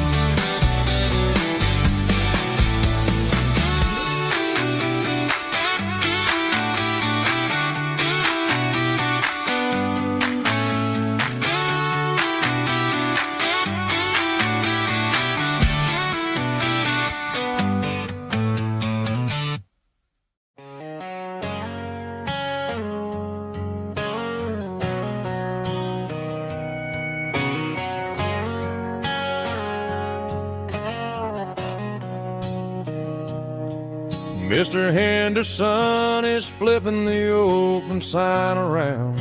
Mr. Henderson is flipping the open sign around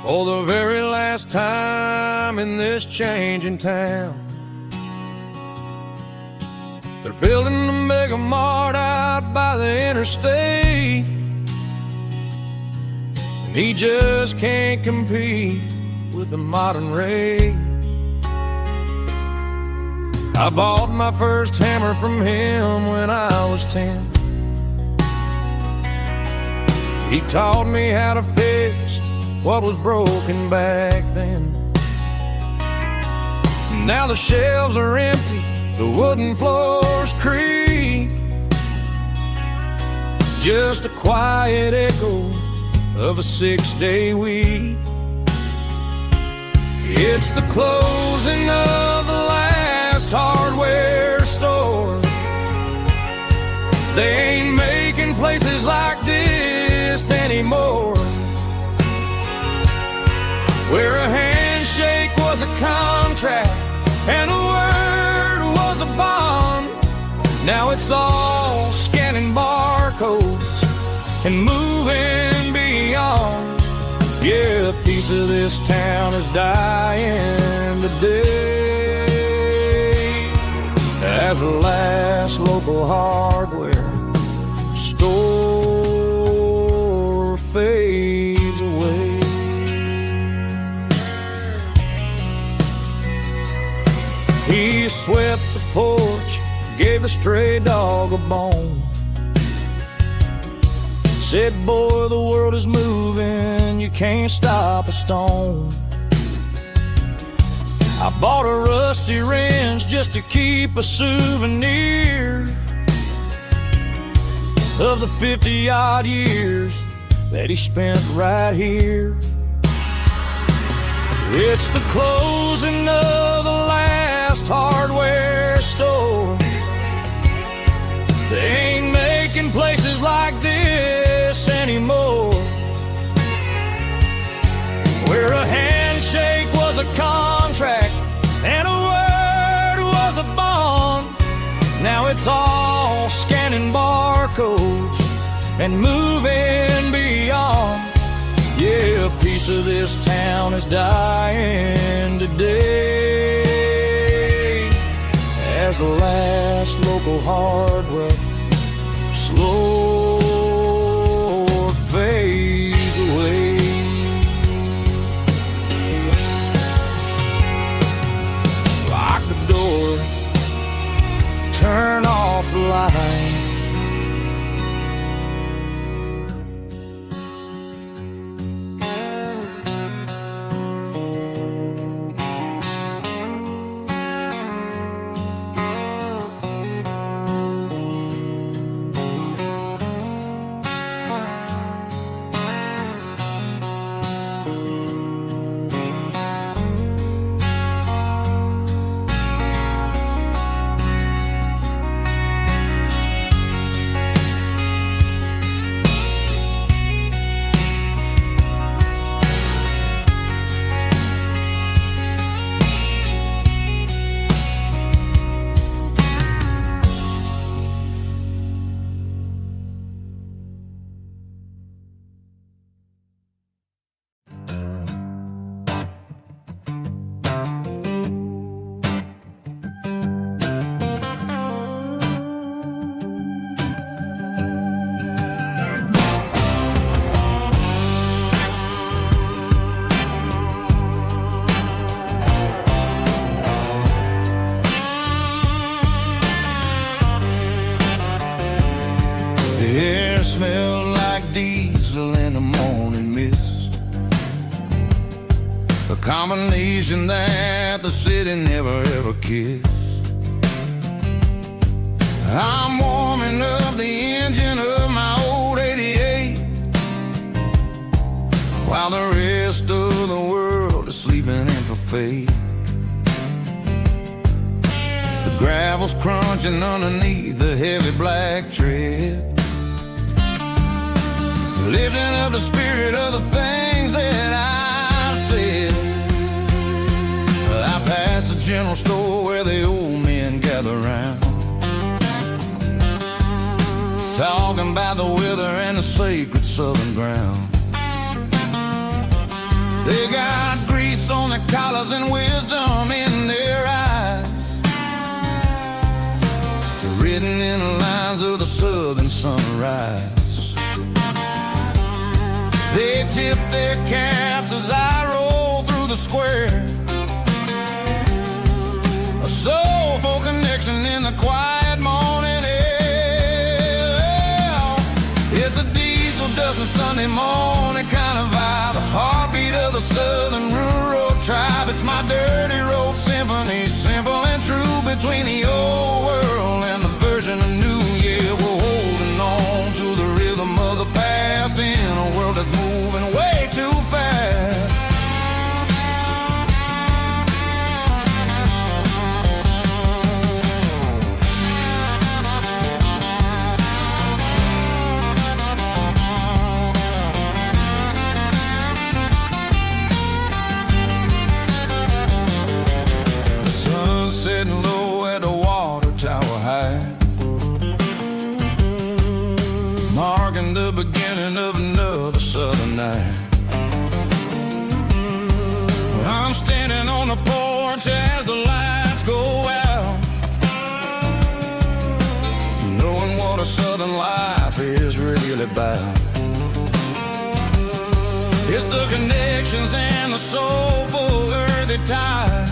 for the very last time in this changing town. They're building a mega mart out by the interstate, and he just can't compete with the modern rate. I bought my first hammer from him when I was 10. He taught me how to fix what was broken back then. Now the shelves are empty, the wooden floors creak, just a quiet echo of a 6-day week. It's the closing of the last hardware store. They ain't making places like this anymore, where a handshake was a contract and a word was a bond. Now it's all scanning barcodes and moving beyond. Yeah, a piece of this town is dying today as the last local hardware store fades away. He swept the porch, gave the stray dog a bone, said, boy, the world is moving, you can't stop a stone. I bought a rusty wrench just to keep a souvenir of the 50-odd years that he spent right here. It's the closing of the last hardware store. They ain't making places like this anymore, where a handshake was a contract and a word was a bond. Now it's all scanning barcodes and moving beyond. Yeah, a piece of this town is dying today as the last local hardware slow fades away. Lock the door, turn off the light.
The air smelled like diesel in the morning mist, a combination that the city never ever kissed. I'm warming up the engine of my old 88, while the rest of the world is sleeping in for fate. The gravel's crunching underneath the heavy black tread, lifting up the spirit of the things that I've said. I pass the general store where the old men gather round, talking about the weather and the sacred southern ground. They got grease on their collars and wisdom in their eyes, written in the lines of the southern sunrise. They tip their caps as I roll through the square, a soulful connection in the quiet morning air. It's a diesel dusting Sunday morning kind of vibe, a heartbeat of the southern rural tribe. It's my dirty road symphony, simple and true, between the old world and the version of new. Yeah, we're holding on to the rhythm of the past in a world that's moving way too fast. The sun's setting low at the water tower high, marking the beginning of another southern night. I'm standing on the porch as the lights go out, knowing what a southern life is really about. It's the connections and the soulful earthy tide,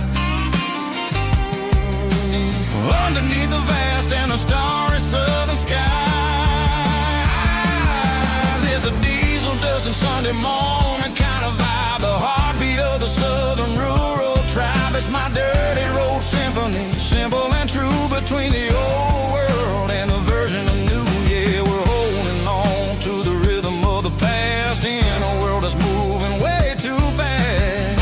underneath the vast and the starry southern skies. It's a diesel dusting Sunday morning kind of vibe, the heartbeat of the southern rural tribe. It's my dirty road symphony, simple and true, between the old world and the version of new. Yeah, we're holding on to the rhythm of the past in a world that's moving way too fast.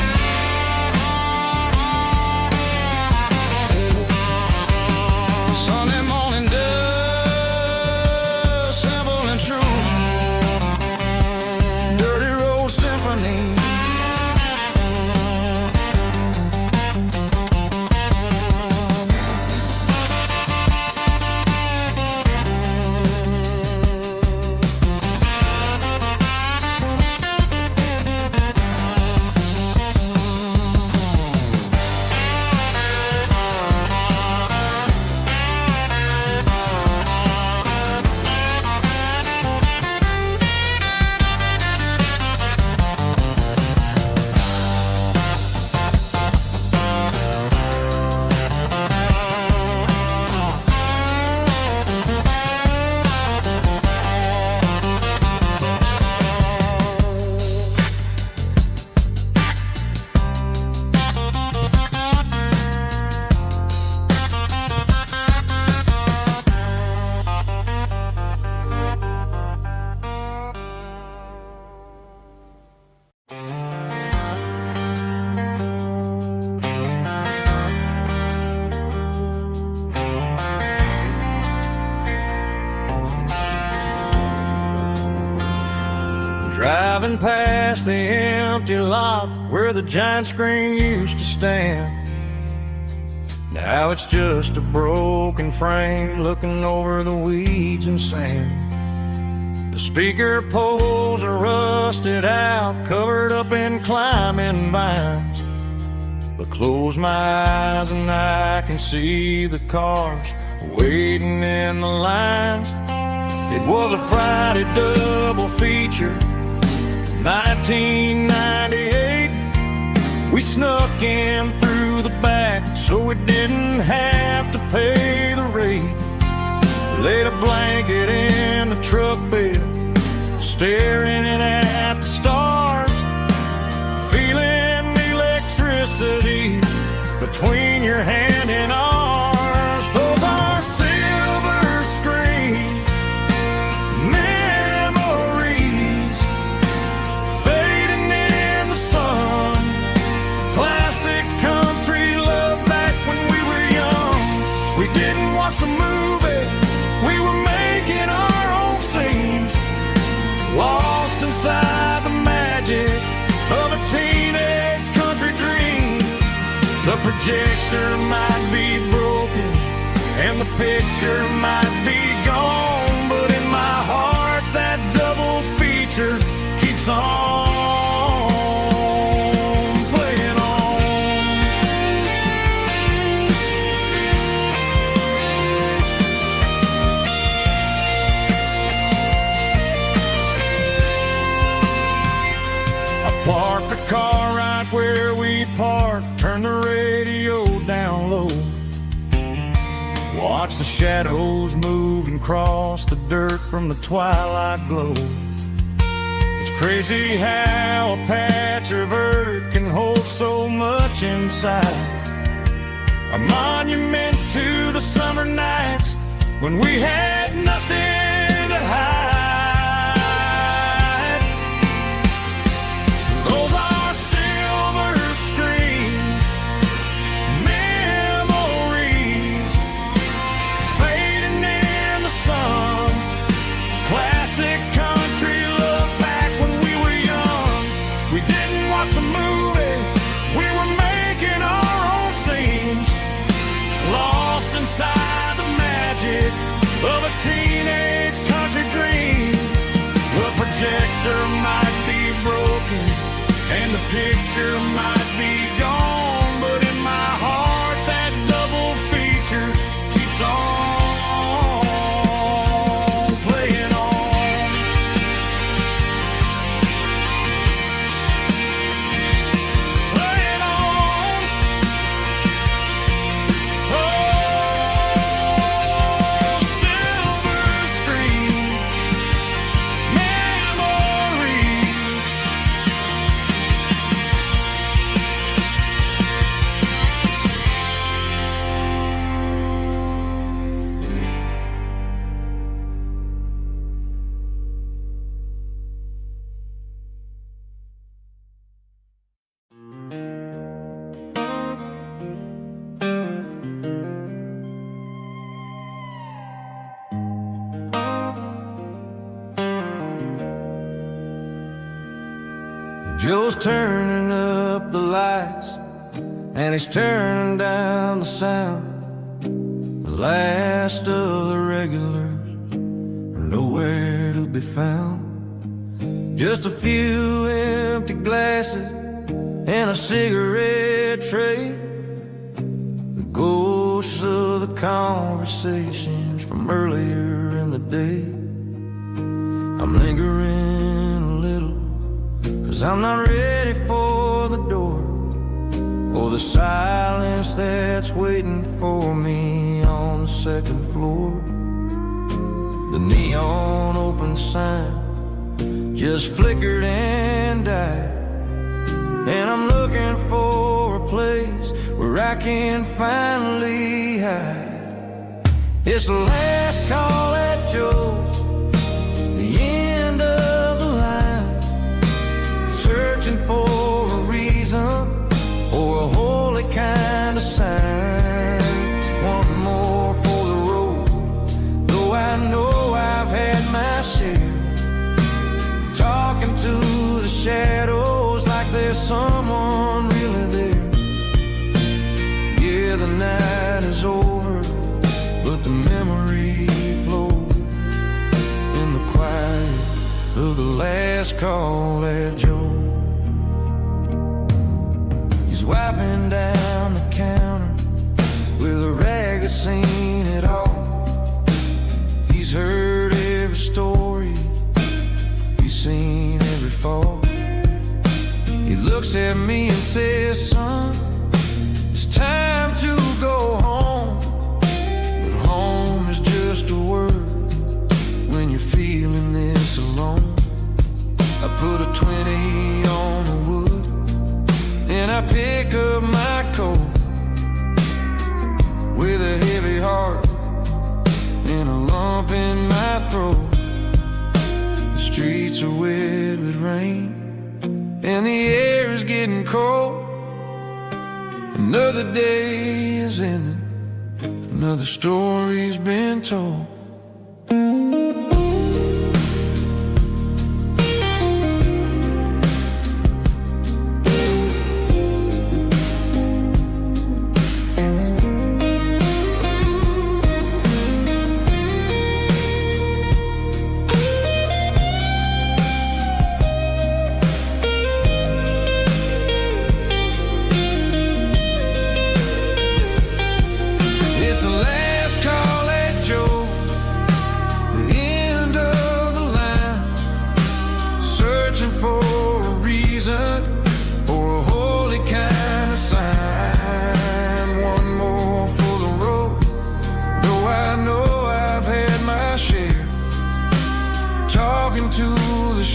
Driving past the empty lot where the giant screen used to stand. Now it's just a broken frame looking over the weeds and sand. The speaker poles are rusted out, covered up in climbing vines. But close my eyes and I can see the cars waiting in the lines. It was a Friday double feature, 1998. We snuck in through the back so we didn't have to pay the rate. Laid a blanket in the truck bed, staring at the stars, feeling the electricity between your hand and ours. Those are silver screen memories fading in the sun. Classic country love back when we were young. We didn't watch the movie, we were making our own scenes, lost inside the magic of a teenage country dream. The projector might be broken and the picture might be gone, but in my heart that double feature keeps on playing on. I parked the car right where we parked, turned the radio down low, watch the shadows move and cross the dirt from the twilight glow. It's crazy how a patch of earth can hold so much inside. A monument to the summer nights when we had nothing to hide. Those are silver screen memories fading in the sun. Classic country love back when we were young. We didn't watch the movie, we were making our own scenes, lost inside the magic of a teenage country dream. The projector might be broken and the picture might be gone, but in my heart that double feature keeps on playing on. Playing on. Oh, silver screen memories. Joe's turning up the lights and he's turning down the sound. The last of the regulars are nowhere to be found. Just a few empty glasses and a cigarette tray, the ghosts of the conversations from earlier in the day. I'm lingering a little, 'cause I'm not ready for the door, or the silence that's waiting for me on the second floor. The neon open sign just flickered and died, and I'm looking for a place where I can finally hide. It's the last call at Joe's, the end of the line, searching for a reason or a holy kind of sign. One more for the road, though I know I've had my share, talking to the
last call at Joe. He's wiping down the counter with a rag that's seen it all. He's heard every story, he's seen every fall. He looks at me and says, son, it's time to go home. But home is just a word when you're feeling this alone. I put a 20 on the wood and I pick up my coat with a heavy heart and a lump in my throat. The streets are wet with rain and the air is getting cold. Another day is ending, another story's been told.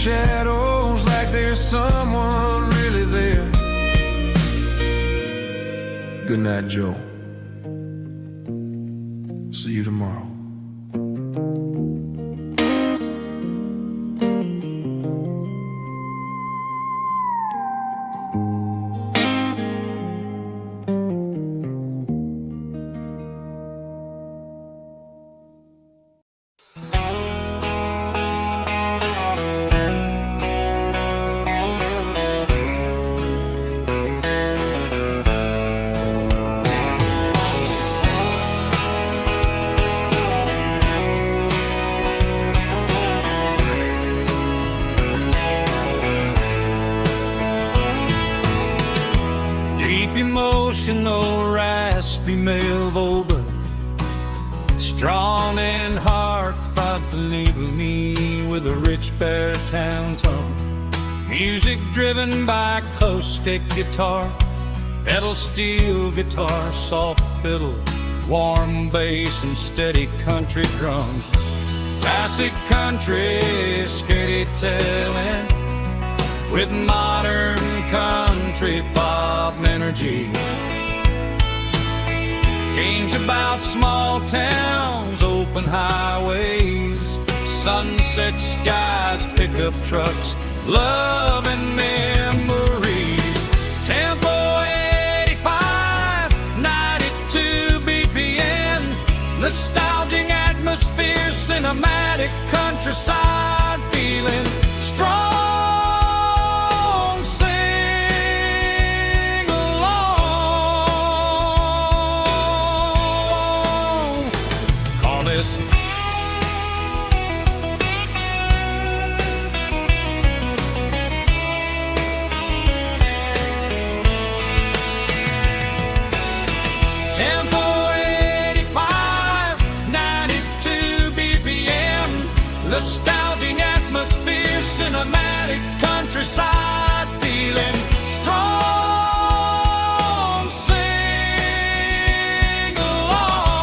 Shadows like there's someone really there. Good night, Joe. See you tomorrow.
Emotional, raspy male vocal, strong and heartfelt, deliver me with a rich baritone tone. Music driven by acoustic guitar, pedal steel guitar, soft fiddle, warm bass and steady country drum. Classic country storytelling with modern country pop energy. Games about small towns, open highways, sunset skies, pickup trucks, love and memories. Tempo 85, 92 BPM, nostalgic atmosphere, cinematic countryside feeling strong.
Tempo 85, 92 BPM, nostalgic atmosphere, cinematic countryside feeling strong. Sing along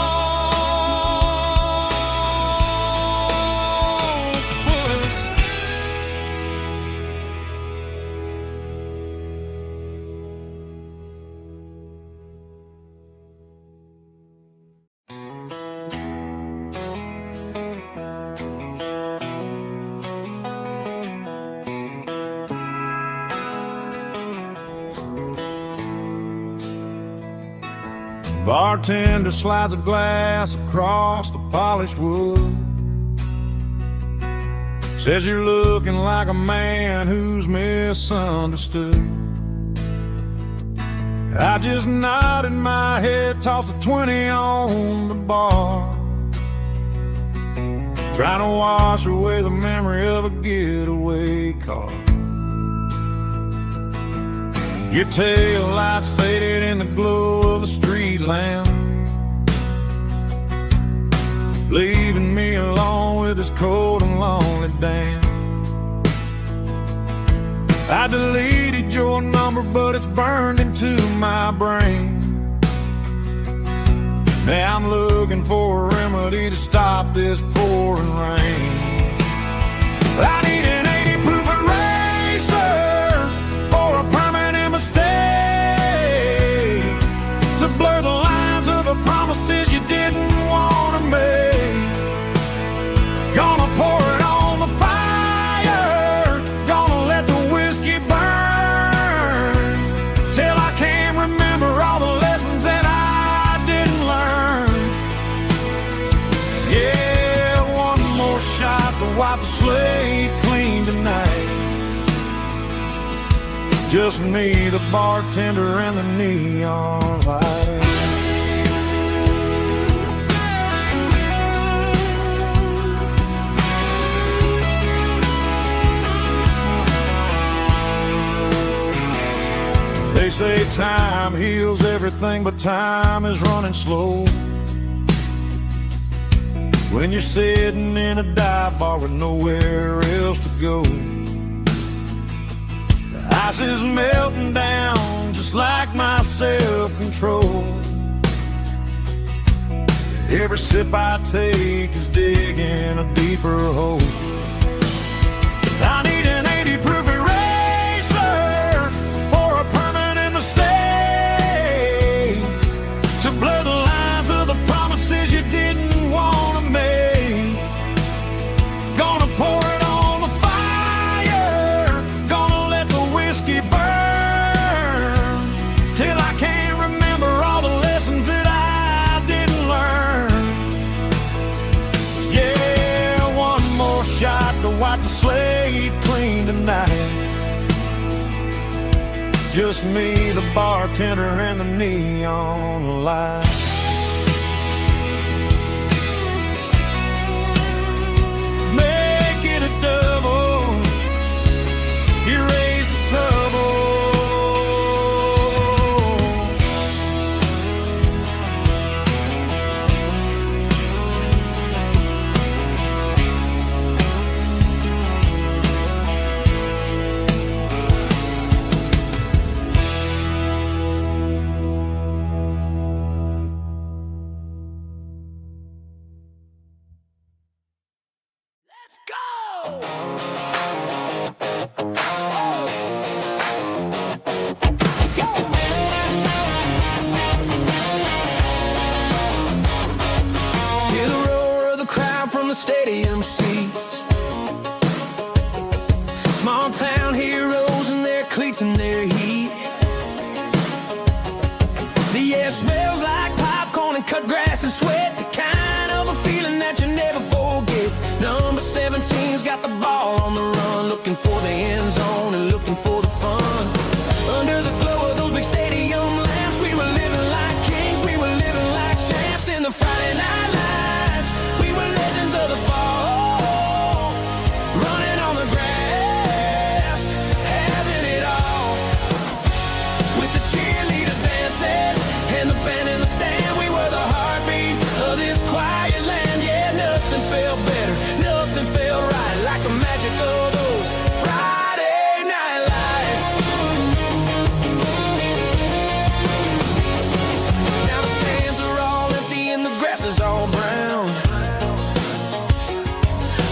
with us.
Bartender slides a glass across the polished wood. Says you're looking like a man who's misunderstood. I just nodded my head, tossed a 20 on the bar. trying to wash away the memory of a getaway car. Your tail lights faded in the glow of a street lamp, leaving me alone with this cold and lonely damn. I deleted your number, but it's burned into my brain. Now I'm looking for a remedy to stop this pouring rain. I need an 80 proof eraser for a permanent mistake, to blur the lines of the promises you didn't want to make. Gonna pour it on the fire, gonna let the whiskey burn, till I can't remember all the lessons that I didn't learn. Yeah, one more shot to wipe the slate clean tonight. Just me, the bartender, and the neon light. They say time heals everything, but time is running slow when you're sitting in a dive bar with nowhere else to go. The ice is melting down just like my self-control. Every sip I take is digging a deeper hole. I need an 80 proof eraser for a permanent mistake, to blur the lines of the promises you didn't want to make. Gonna pour it on the fire, gonna let the whiskey burn, till I can't remember all the lessons that I didn't learn. Yeah, one more shot to wipe the slate clean tonight. Just me, the bartender, and the neon light. Make it a double, erase the trouble. Let's go! Hear the roar of the crowd from the stadium seats. Small town heroes in their cleats and their heat. The air smells like popcorn and cut grass and sweat, the kind of a feeling that you never forget. Number 17's got the ball on the run, looking for the end zone and looking for the fun. Under the glow of those big stadium lamps, we were living like kings, we were living like champs in the Friday night lights. We were legends of the fall, running on the grass, having it all, with the cheerleaders dancing and the band in the stand. We were the heartbeat of this quiet land. Yeah, nothing felt better, nothing felt right like the magic of those Friday night lights. Now the stands are all empty and the grass is all brown,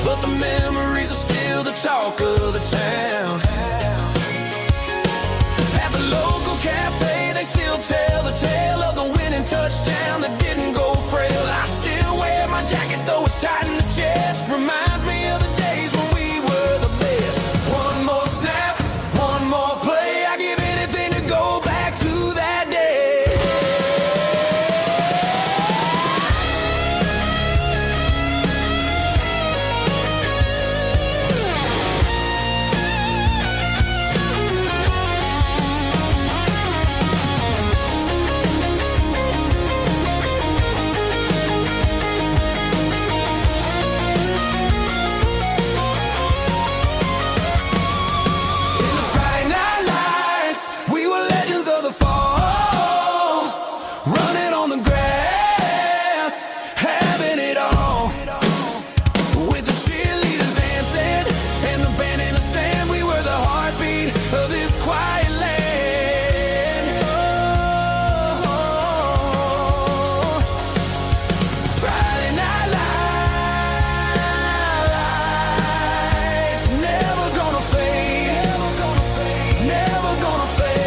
but the memories are still the talk of the town. At the local cafe, they still tell the tale of the winning touchdown that didn't go frail. I still wear my jacket, though it's tight in the chest. Reminds me of the days when we were the best. One more snap, one more play. I give anything to go back to that day. running on the grass, having it all. With the cheerleaders dancing and the band in the stand, we were the heartbeat of this quiet land. Oh, Friday night lights, never gonna fade, never gonna fade, never gonna fade.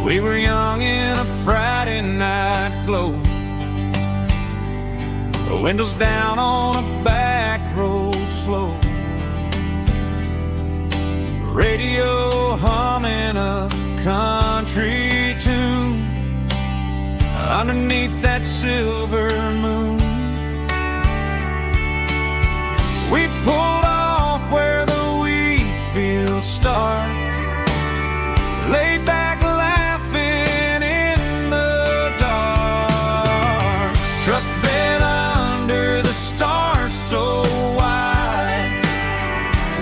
We were young in a Friday night glow, the windows down on a back road slow, radio humming a country tune underneath that silver moon. We pulled off where the wheat fields start, laid back laughing in the dark. Truck bed under the stars so wide,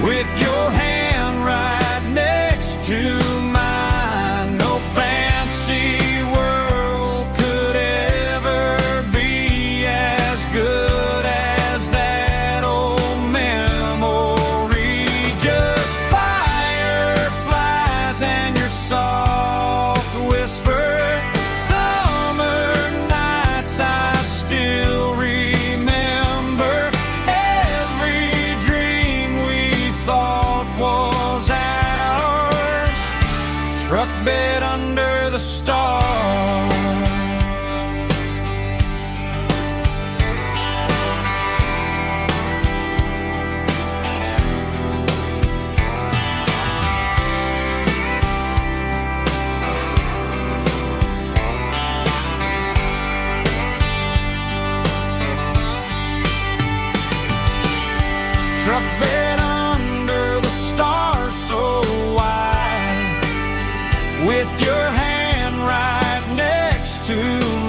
with your hand right next to mine. No fancy world could ever be as good as that old memory. Just fireflies and your soft whisper. Summer nights I still remember. Every dream we thought was ours. Truck bed under the stars. Truck bed under the stars so wide, with your hand right next to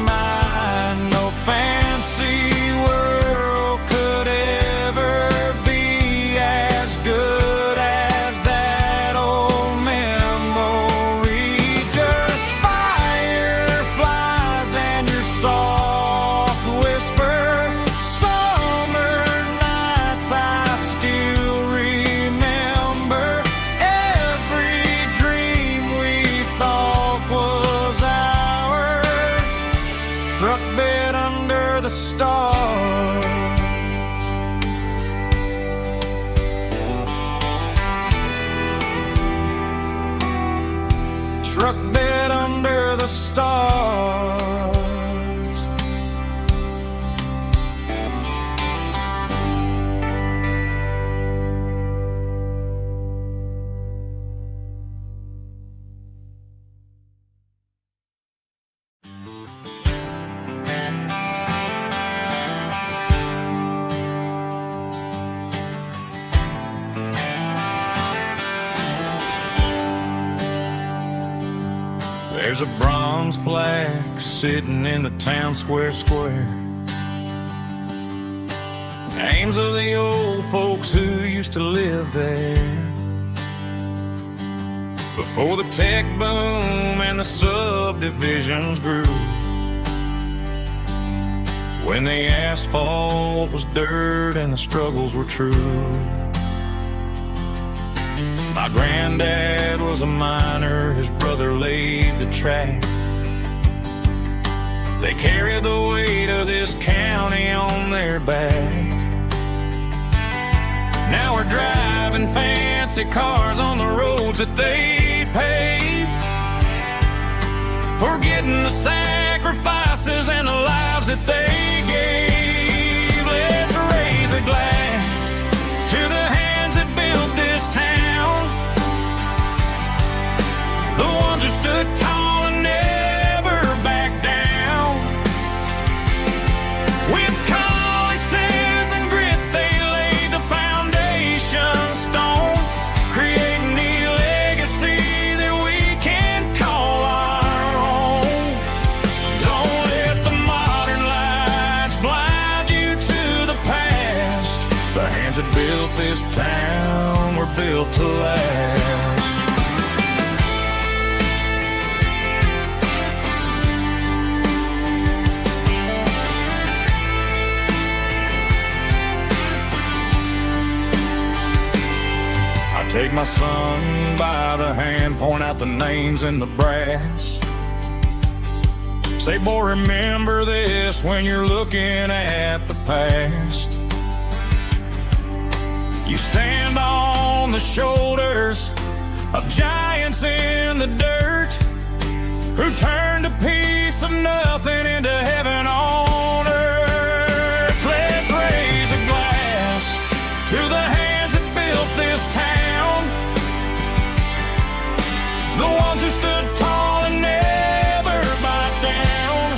mine. No fancy world could ever be as good as that old memory. Just fireflies and your soft whisper. Summer nights I still remember. Every dream we thought was ours. Truck bed under the stars. Truck bed under the stars. There's a bronze plaque sitting in the town square. Names of the old folks who used to live there before the tech boom and the subdivisions grew. When the asphalt was dirt and the struggles were true. My granddad was a miner, his brother laid the track. They carried the weight of this county on their back. Now we're driving fancy cars on the roads that they paved, forgetting the sacrifices and the lives that they gave. Let's raise a glass to the hands that built this town, the ones who stood tall and never backed down. With calluses and grit they laid the foundation stone, creating the legacy that we can call our own. Don't let the modern lights blind you to the past. The hands that built this town were built to last. Take my son by the hand, point out the names in the brass. Say, boy, remember this when you're looking at the past. You stand on the shoulders of giants in the dirt, who turned a piece of nothing into heaven on earth. Let's raise a glass to the hands that built this town, the ones who stood tall and never backed down.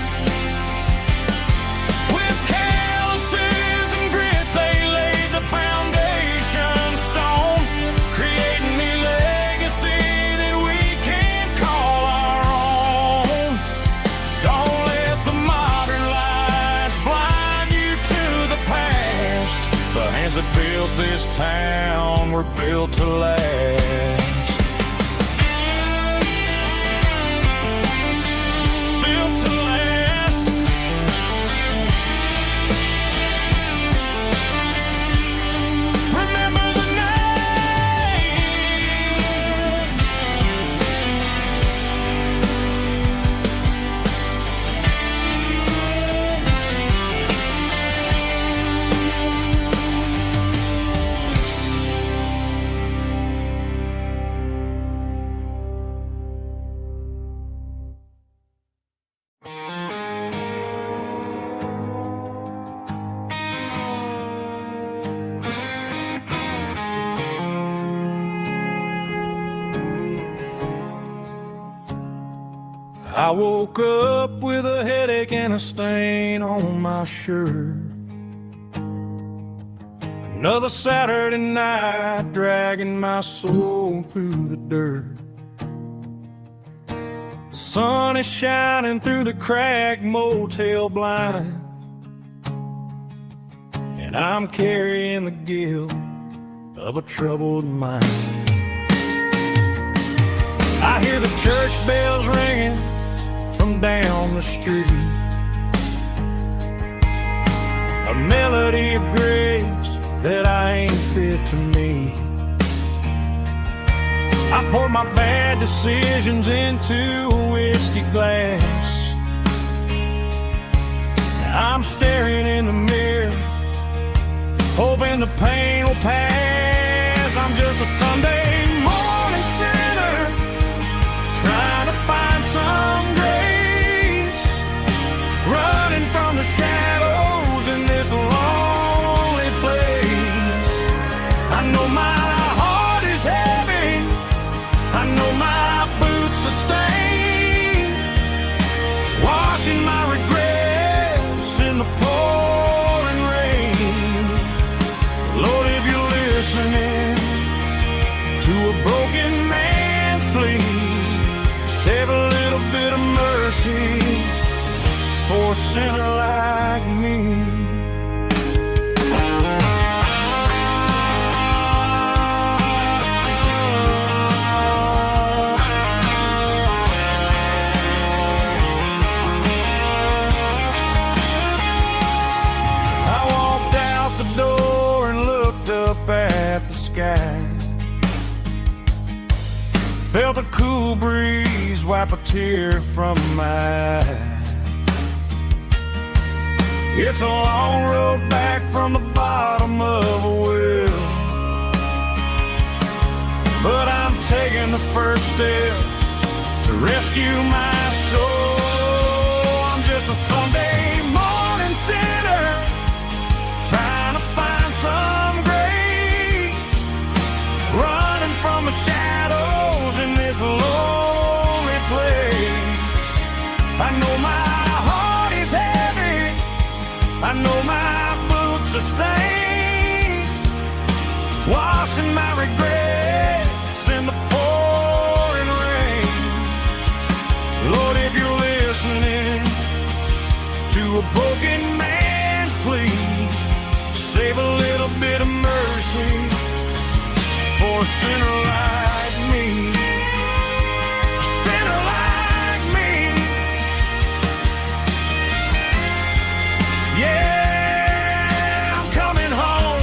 With calluses and grit they laid the foundation stone, creating the legacy that we can call our own. Don't let the modern lights blind you to the past. The hands that built this town were built to last. I woke up with a headache and a stain on my shirt. Another Saturday night dragging my soul through the dirt. The sun is shining through the cracked motel blind, and I'm carrying the guilt of a troubled mind. I hear the church bells ringing from down the street, a melody of grace that I ain't fit to meet. I poured my bad decisions into a whiskey glass. Now I'm staring in the mirror, hoping the pain will pass. I'm just a Sunday morning sinner, trying to find some grace, running from the shadows in this lonely place. I know my heart is heavy, I know my boots are stained, washing my regrets in the pouring rain. Lord, if you're listening to a broken man's plea, save a little bit of mercy for a sinner like me. I walked out the door and looked up at the sky, felt a cool breeze wipe a tear from my eye. It's a long road back from the bottom of a well,
taking the first step to rescue my soul. I'm just a Sunday morning sinner trying to find some grace, running from the shadows in this lonely place. I know my heart is heavy, I know my boots are stained, washing my regrets in the pouring rain. Lord, if you're listening to a broken man's plea, save a little bit of mercy for a sinner like me. A sinner like me. Yeah, I'm coming home.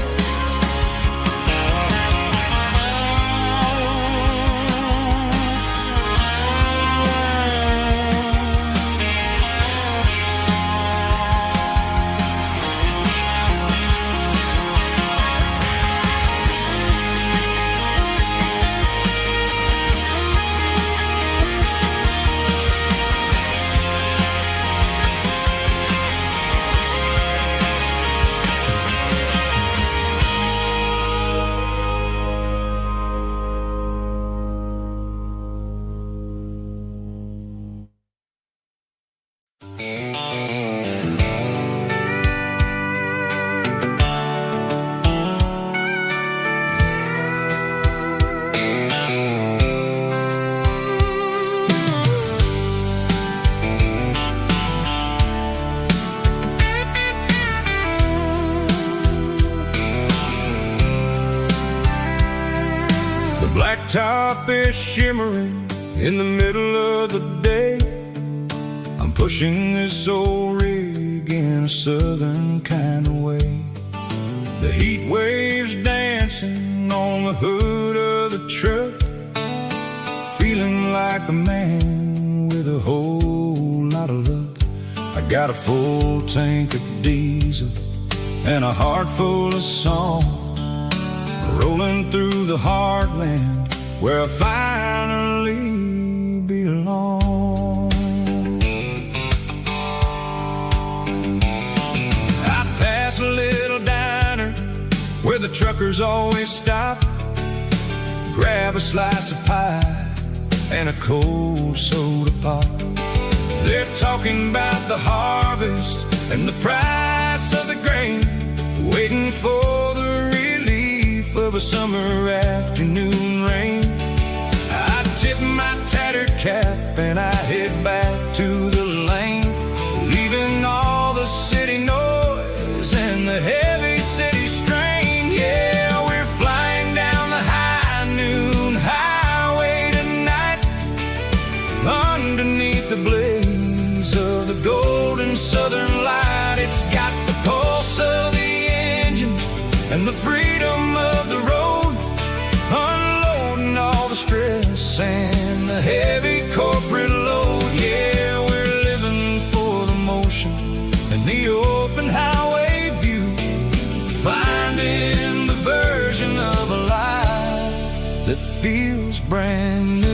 Blacktop is shimmering in the middle of the day. I'm pushing this old rig in a southern kind of way. The heat waves dancing on the hood of the truck, feeling like a man with a whole lot of luck. I got a full tank of diesel and a heart full of song, rolling through the heartland where I finally belong. I pass a little diner where the truckers always stop, grab a slice of pie and a cold soda pop. They're talking about the harvest and the price of the grain, waiting for the relief of a summer afternoon rain. I tip my tattered cap and I head back to the lane, leaving all the city noise and the heavy city strain. Yeah, we're flying down the high noon highway tonight, underneath the blaze of the golden southern light. It's got the pulse of the engine and the freedom of the road, unloading all the stress and the heavy corporate load. Yeah, we're living for the motion and the open highway view, finding the version of a life that feels brand new.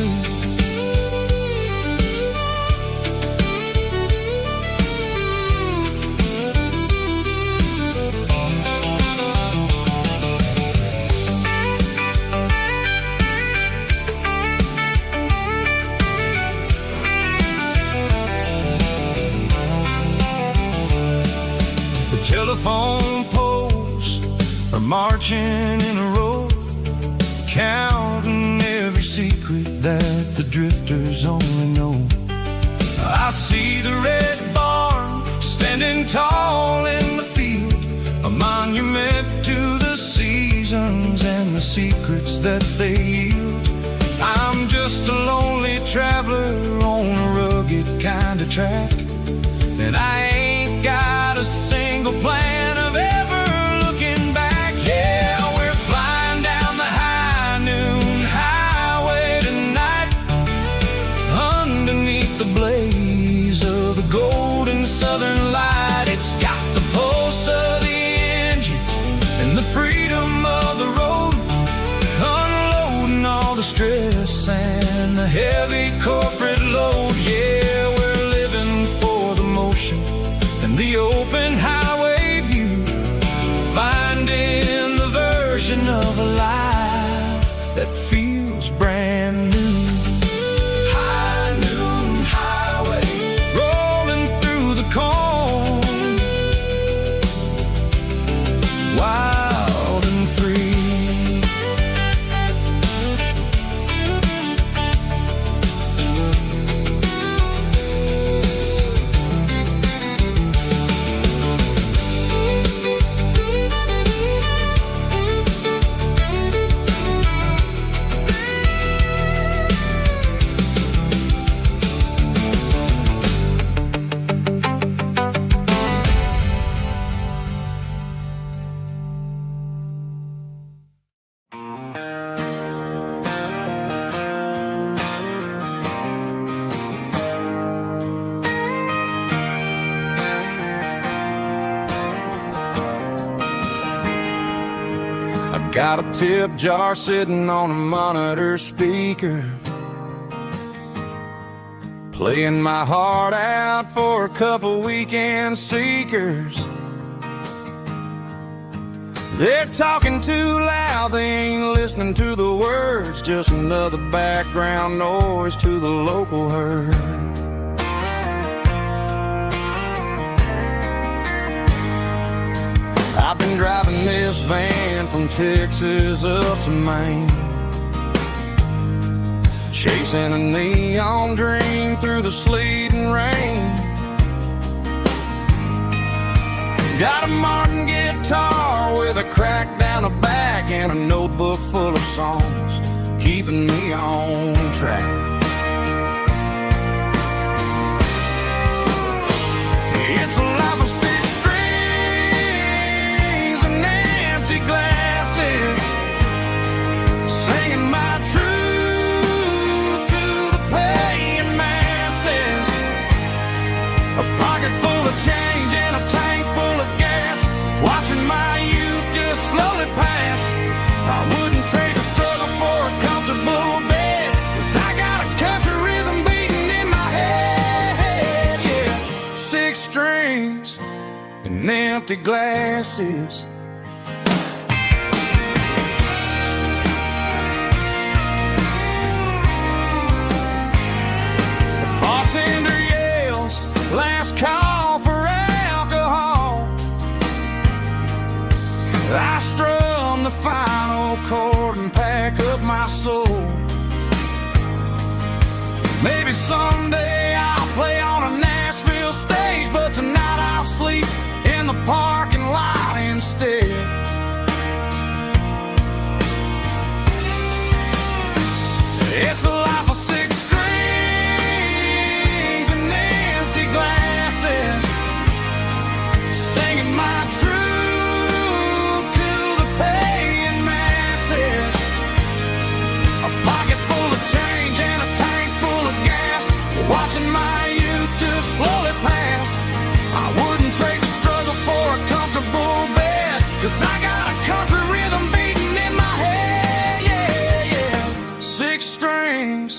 Telephone poles are marching in a row, counting every secret that the drifters only know. I see the red barn standing tall in the field, a monument to the seasons and the secrets that they yield. I'm just a lonely traveler on a rugged kind of track, and I ain't got a single plan of ever looking back. Yeah, we're flying down the high noon highway tonight, underneath the blaze of the golden southern light. It's got the pulse of the engine and the freedom of the road, unloading all the stress and
heavy corporate load. Yeah, we're living for the motion and the open highway view, finding the version of a life that feels brand new. High noon highway, rolling through the corn, wild and free. Got a tip jar sitting on a monitor speaker, playing my heart out for a couple weekend seekers. They're talking too loud, they ain't listening to the words, just another background noise to the local herd. I've been driving this van from Texas up to Maine, chasing a neon dream through the sleet and rain. Got a Martin guitar with a crack down the back and a notebook full of songs, keeping me on track. It's a life of six strings and empty glasses, singing my truth to the paying masses. A pocket full of change and a tank full of gas, watching my youth just slowly pass. I wouldn't trade the struggle for a comfortable bed, 'cause I got a country rhythm beating in my head. Yeah, six strings and empty glasses. The bartender yells, last call for alcohol. I strum the final chord and pack up my soul. Maybe someday I'll play on a Nashville stage, but tonight I'll sleep in the parking lot instead. It's a life of six strings and empty glasses, singing my truth to the paying masses. A pocket full of change and a tank full of gas, watching my youth just slowly pass. I wouldn't trade the struggle for a comfortable bed, 'cause I got a country rhythm beating in my head. Yeah, yeah. Six strings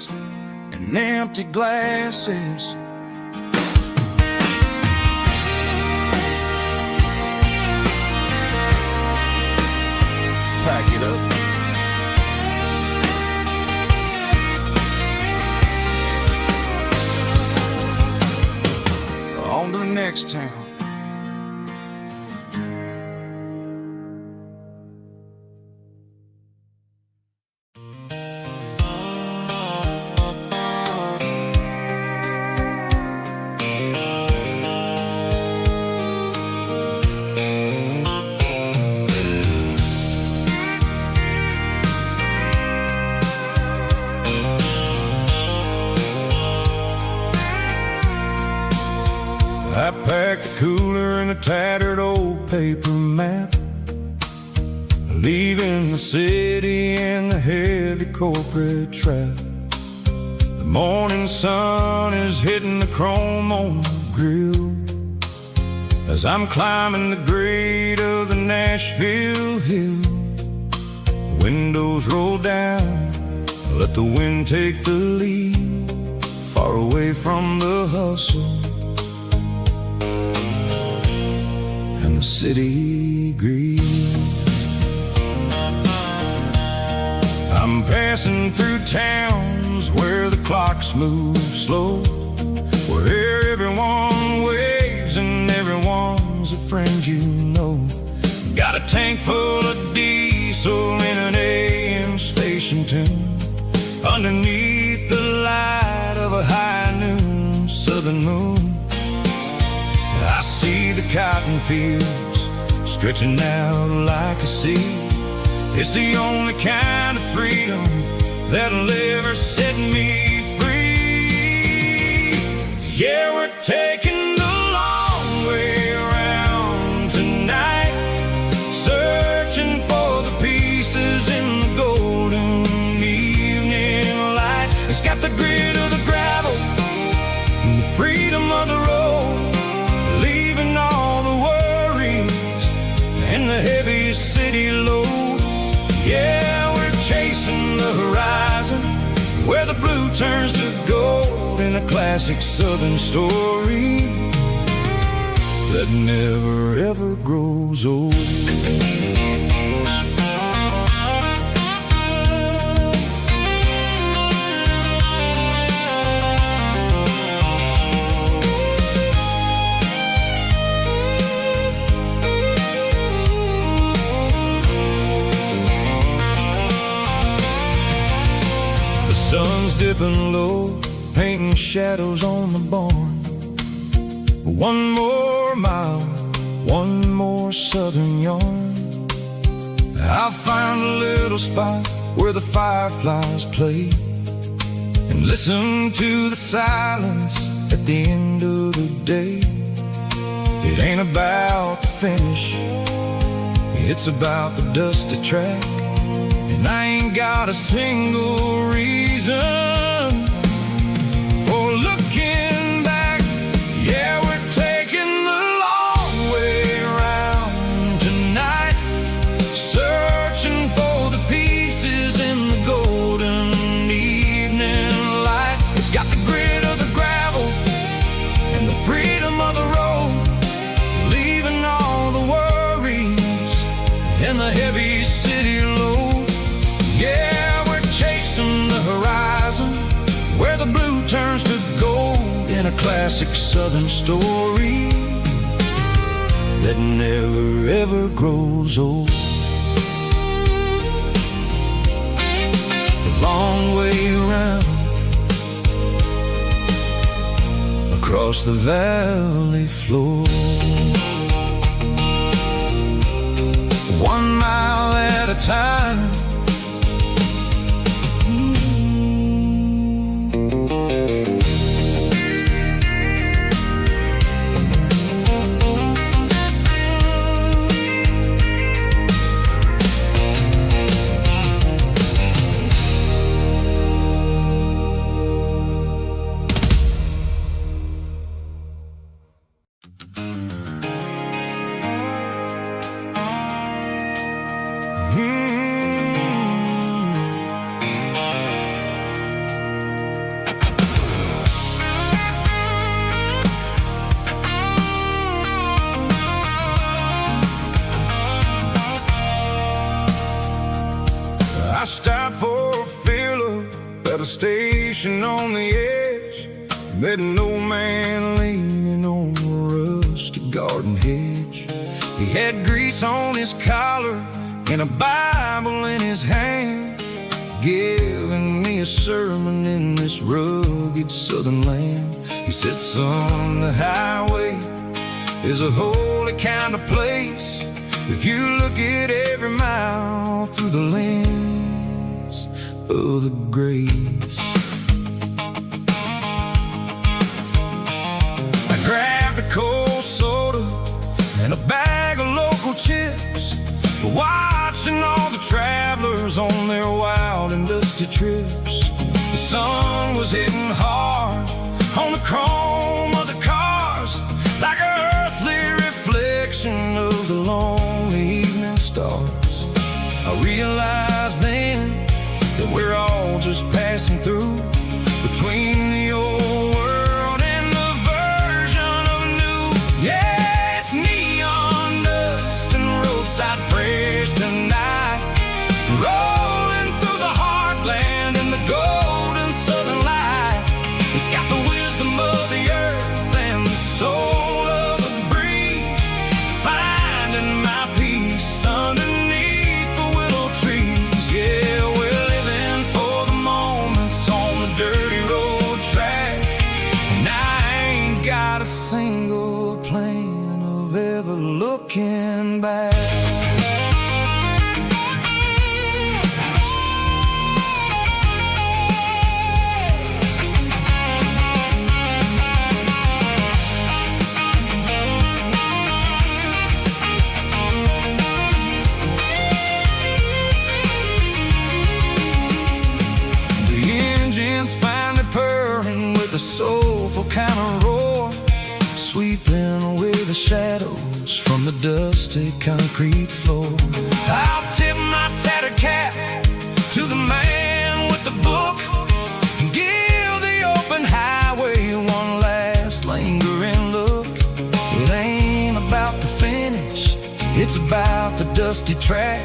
and empty glasses. Pack it up. On to the next town. I packed the cooler and a tattered old paper map, leaving the city and the heavy corporate trap. The morning sun is hitting the chrome on the grill as I'm climbing the grade of the Nashville hill. The windows roll down,
Let the wind take the lead, far away from the hustle and the city greed. I'm passing through towns where the clocks move slow, where everyone waves and everyone's a friend you know. Got a tank full of diesel in an AM station tune, underneath the light of a high noon southern moon. I see the cotton fields stretching out like a sea. It's the only kind of freedom that'll ever set me free. Yeah, we're taking the long way around tonight, searching for the pieces in the golden evening light. It's got the grit of the gravel and the freedom of the road, leaving all the worries and the heavy city load. Yeah, we're chasing the horizon, where the blue turns to gold, in a classic southern story that never ever grows old. Sun's dipping low, painting shadows on the barn. One more mile, one more southern yarn. I'll find a little spot where the fireflies play, and listen to the silence at the end of the day. It ain't about the finish, it's about the dusty track. And I ain't got a single reason for looking back. Yeah, we're taking the long way around tonight, searching for the pieces in the golden evening light. It's got the grit of the gravel and the freedom of the road, leaving all the worries and the heavy city load. Yeah, we're chasing the horizon, where the blue turns to gold, in a classic southern story that never ever grows old. The long way around, across the valley floor, 1 mile at a time. I stopped for a fill-up at a station on the edge, met an old man leaning on a rusty garden hedge. He had grease on his collar and a Bible in his hand, giving me a sermon in this rugged southern land. He said, son, the highway is a holy kind of place if you look at every mile through the lens of the grace. I grabbed a cold soda and a bag of local chips, watching all the travelers on their wild and dusty trips. The sun was hitting hard on the chrome of the cars, like an earthly reflection of the lonely evening stars. I realized then that we're all just
the dusty concrete floor. I'll tip my tattered cap to the man with the book and give the open highway one last lingering look. It ain't about the finish, it's about the dusty track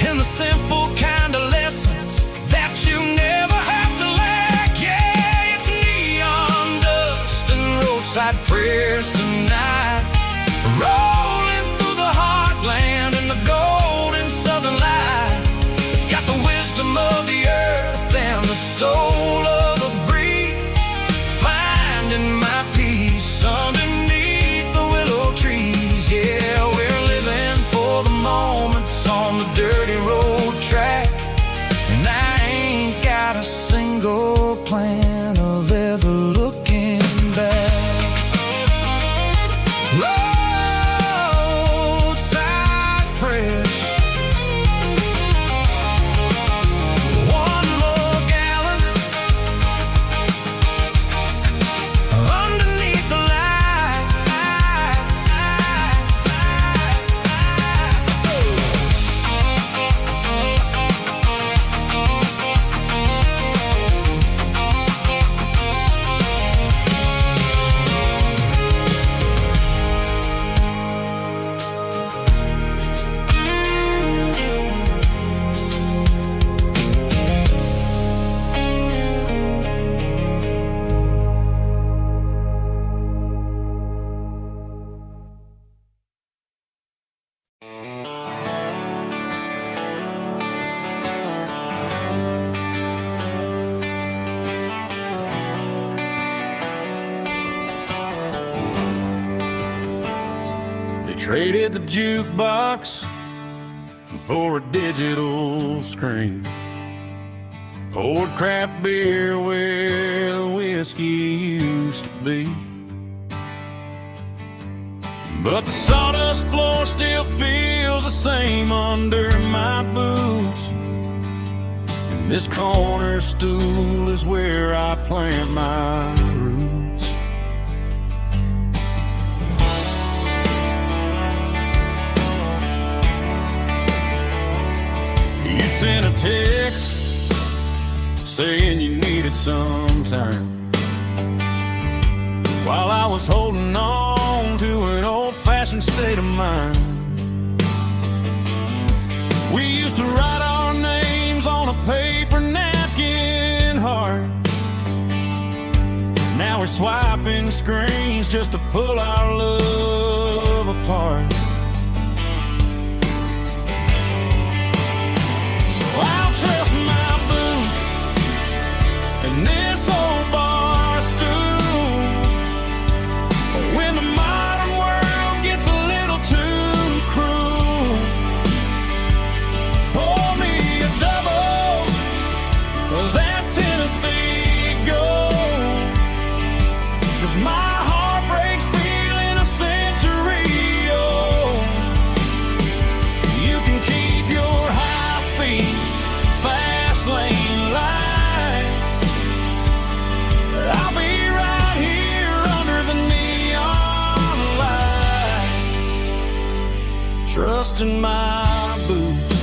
and the simple kind of lessons that you never have to lack. Yeah, it's neon dust and roadside prayers tonight, rolling through the heartland in the golden southern light. It's got the wisdom of the earth and the soul of the breeze, finding my peace underneath the willow trees. Yeah, we're living for the moments on the dirty road track, and I ain't got a single plan of ever looking back. Roadside prayers, one more gallon underneath the light.
They traded the jukebox for a digital screen, poured craft beer where the whiskey used to be. But the sawdust floor still feels the same under my boots, and this corner stool is where I plant my roots. You sent a text saying you needed some time, while I was holding on to an old-fashioned state of mind. We used to write our names on a paper napkin heart. Now we're swiping screens just to pull our love apart. I'll trust my boots and this old bar stool when the modern world gets a little too cruel. Pour me a double of that Tennessee Gold, 'cause my heart breaks feeling a century old. You can keep your high-speed fast lane light, I'll be right here under the neon light, trusting my boots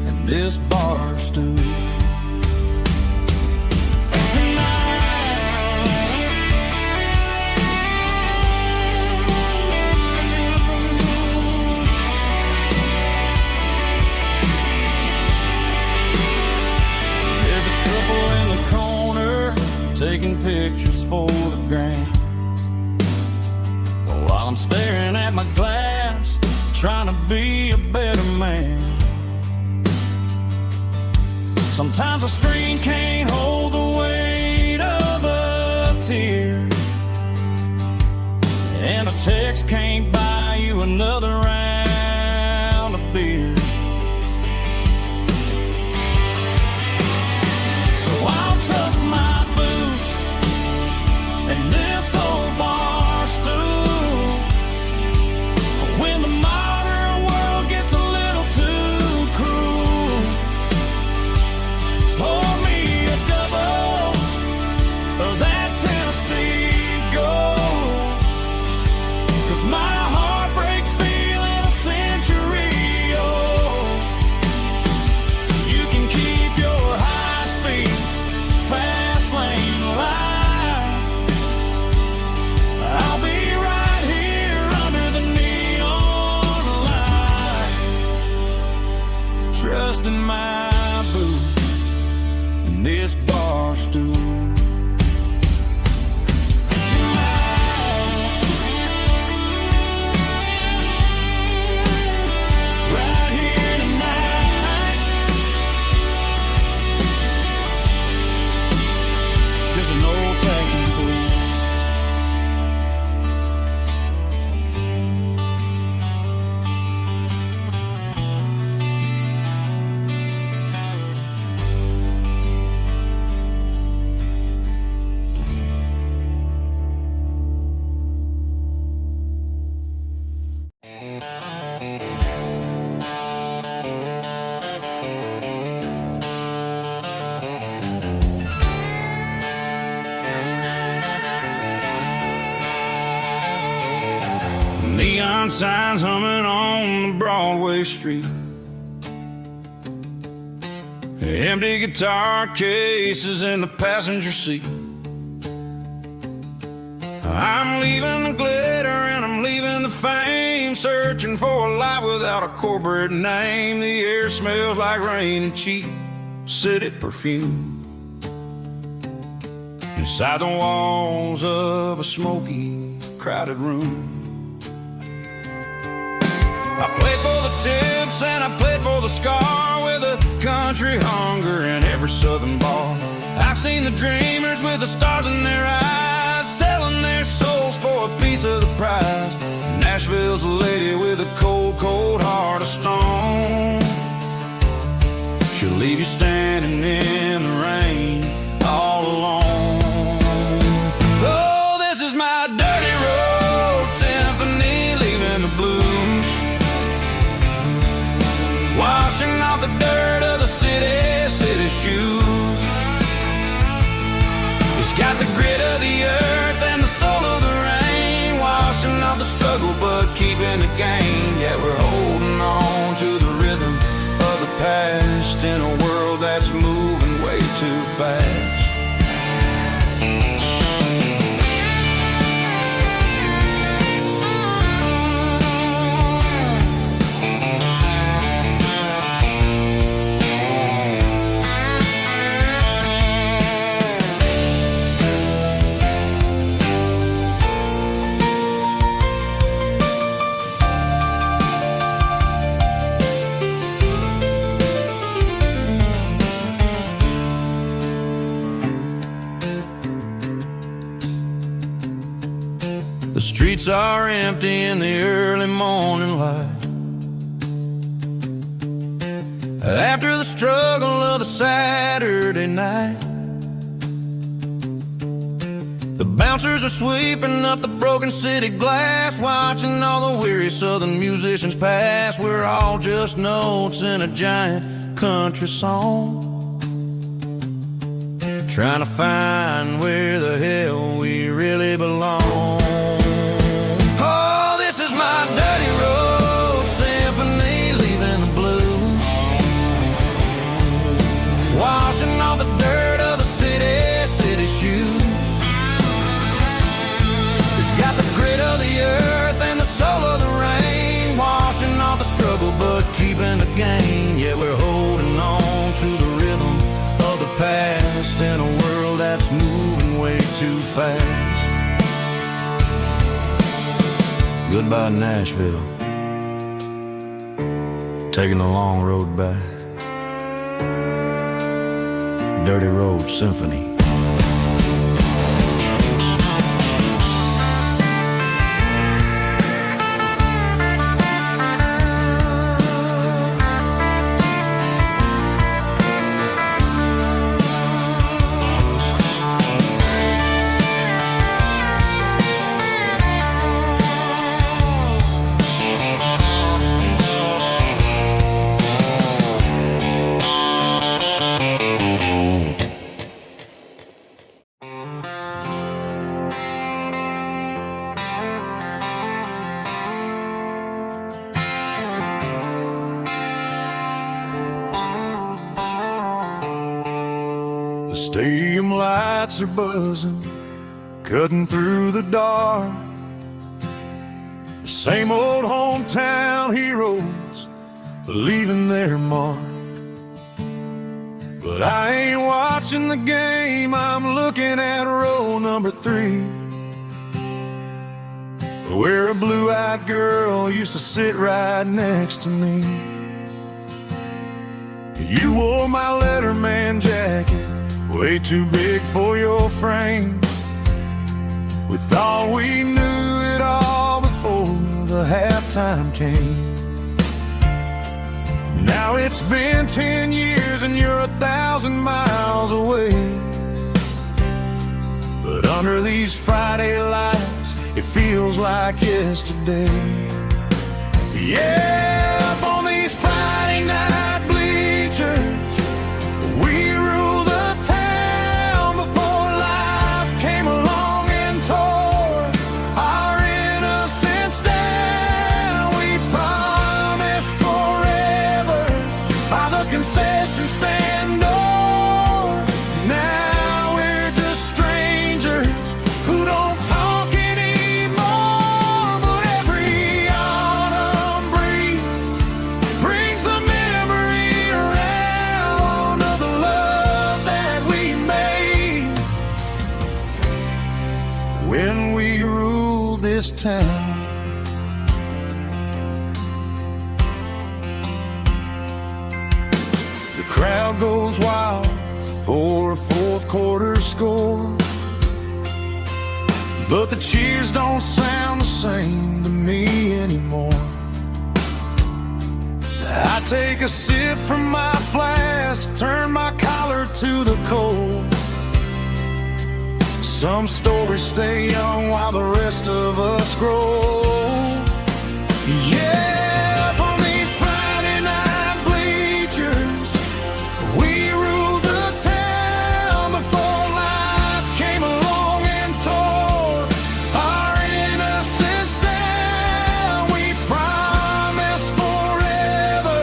and this bar stool. Taking pictures for the gram, while I'm staring at my glass, trying to be a better man. Sometimes a screen can't hold the weight of a tear, and a text can't buy you another round of beer. So I'll trust my and this old bar stool when the modern world gets a little too cruel. Pour me a double of that Tennessee Gold, 'cause my
this bar stool. Right here tonight, just an old-fashioned fool. Neon signs humming on the Broadway street. Empty guitar cases in the passenger seat. I'm leaving the glitter and I'm leaving the fame, searching for a life without a corporate name. The air smells like rain and cheap city perfume. Inside the walls of a smoky, crowded room. I played for the tips and I played for the scar, with a country hunger in every southern bar. I've seen the dreamers with the stars in their eyes, selling their souls for a piece of the prize. Nashville's a lady with a cold, cold heart of stone. She'll leave you standing in the rain all alone. Oh, this is my dirty road symphony, leaving the blues, washing off the dirt of the city shoes. It's got the grit of the earth and the soul of the rain, washing off the struggle but keeping the gain. Yeah, we're holding on to the rhythm of the past in a world that's moving way too fast. The streets are empty in the early morning light, after the struggle of the Saturday night. The bouncers are sweeping up the broken city glass, watching all the weary southern musicians pass. We're all just notes in a giant country song, trying to find where the hell we really belong. Dirty road symphony, leaving the blues, washing off the dirt of the city shoes. It's got the grit of the earth and the soul of the rain, washing off the struggle but keeping the gain. Yeah, we're holding on to the rhythm of the past in a world that's moving way too fast. Goodbye, Nashville, taking the long road back. Dirty Road Symphony. The stadium lights are buzzing, cutting through the dark. The same old hometown heroes leaving their mark. But I ain't watching the game, I'm looking at row number 3, where a blue-eyed girl used to sit right next to me. You wore my Letterman jacket, way too big for your frame. We thought we knew it all before the halftime came. Now it's been 10 years and you're 1,000 miles away. But under these Friday lights, it feels like yesterday. Yeah, up on these Friday night bleachers, we rule the town before life came along and tore our innocence down. We promised forever by the concession stand door. Now we're just strangers who don't talk anymore. But every autumn breeze brings the memory around of the love that we made when we ruled this town. The crowd goes wild for a fourth quarter score, but the cheers don't sound the same to me anymore. I take a sip from my flask, turn my collar to the cold. Some stories stay young while the rest of us grow. Yeah, up on these Friday night bleachers, we ruled the town before life came along and tore our innocence down. We promised forever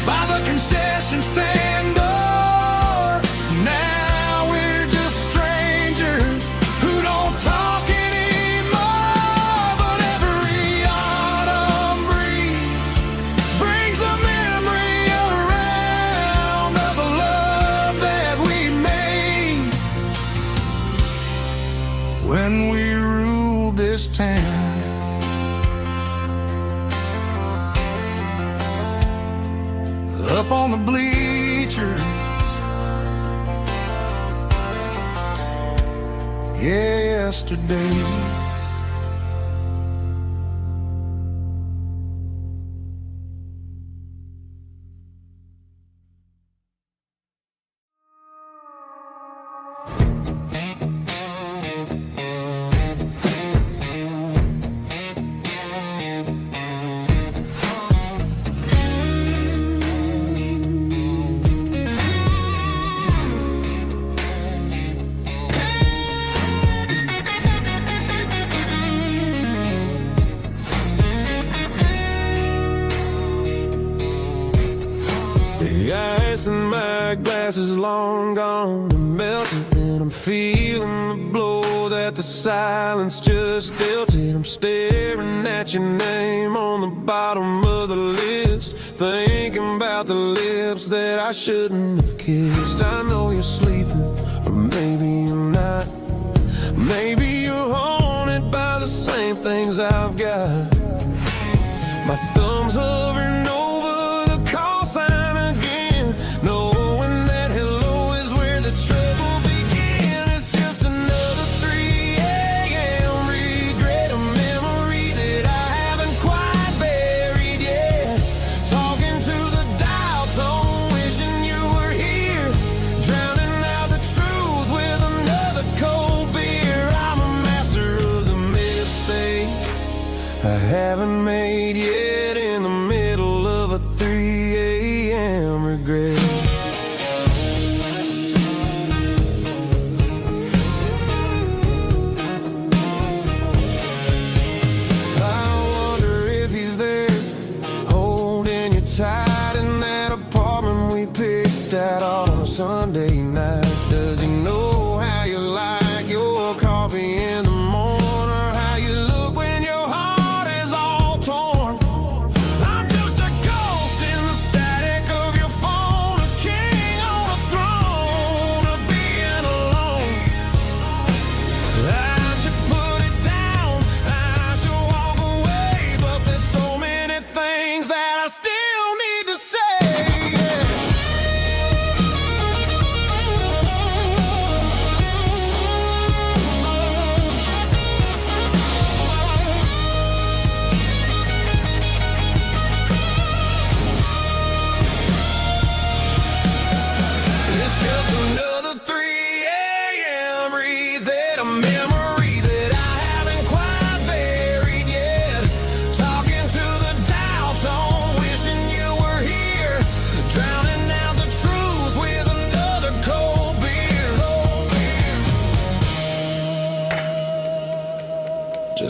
by the concession stand door. Now we're just strangers who don't talk anymore. But every autumn breeze brings a memory around of the love that we made when we ruled this town. Up on the bleachers, yesterday.
The ice in my glass is long gone and melted, and I'm feeling the blow that the silence just dealt it. I'm staring at your name on the bottom of the list, thinking about the lips that I shouldn't have kissed. I know you're sleeping, or maybe you're not. Maybe you're haunted by the same things I've got. My thumb's hovering over the call sign again, knowing that hello is where the trouble began. It's just another 3 a.m. regret, a memory that I haven't quite buried yet. Talking to the dial tone, wishing you were here, drowning out the truth with another cold beer. I'm a master of the mistakes I haven't made yet, in the middle of a 3 a.m. regret. I wonder if he's there, holding you tight in that apartment we picked out on a Sunday night. Does he know how you like your coffee in the morning, or how you look when your heart is all torn? I'm just a ghost in the static of your phone, a king on a throne.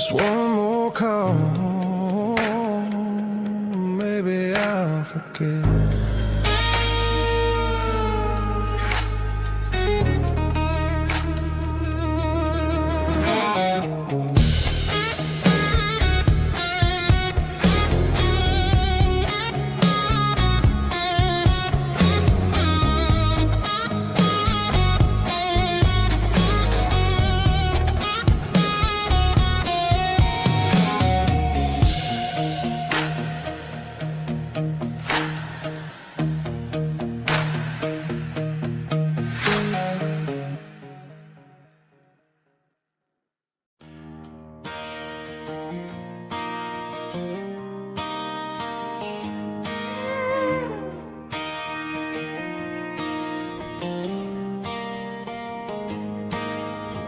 Just one more call, maybe I'll forget.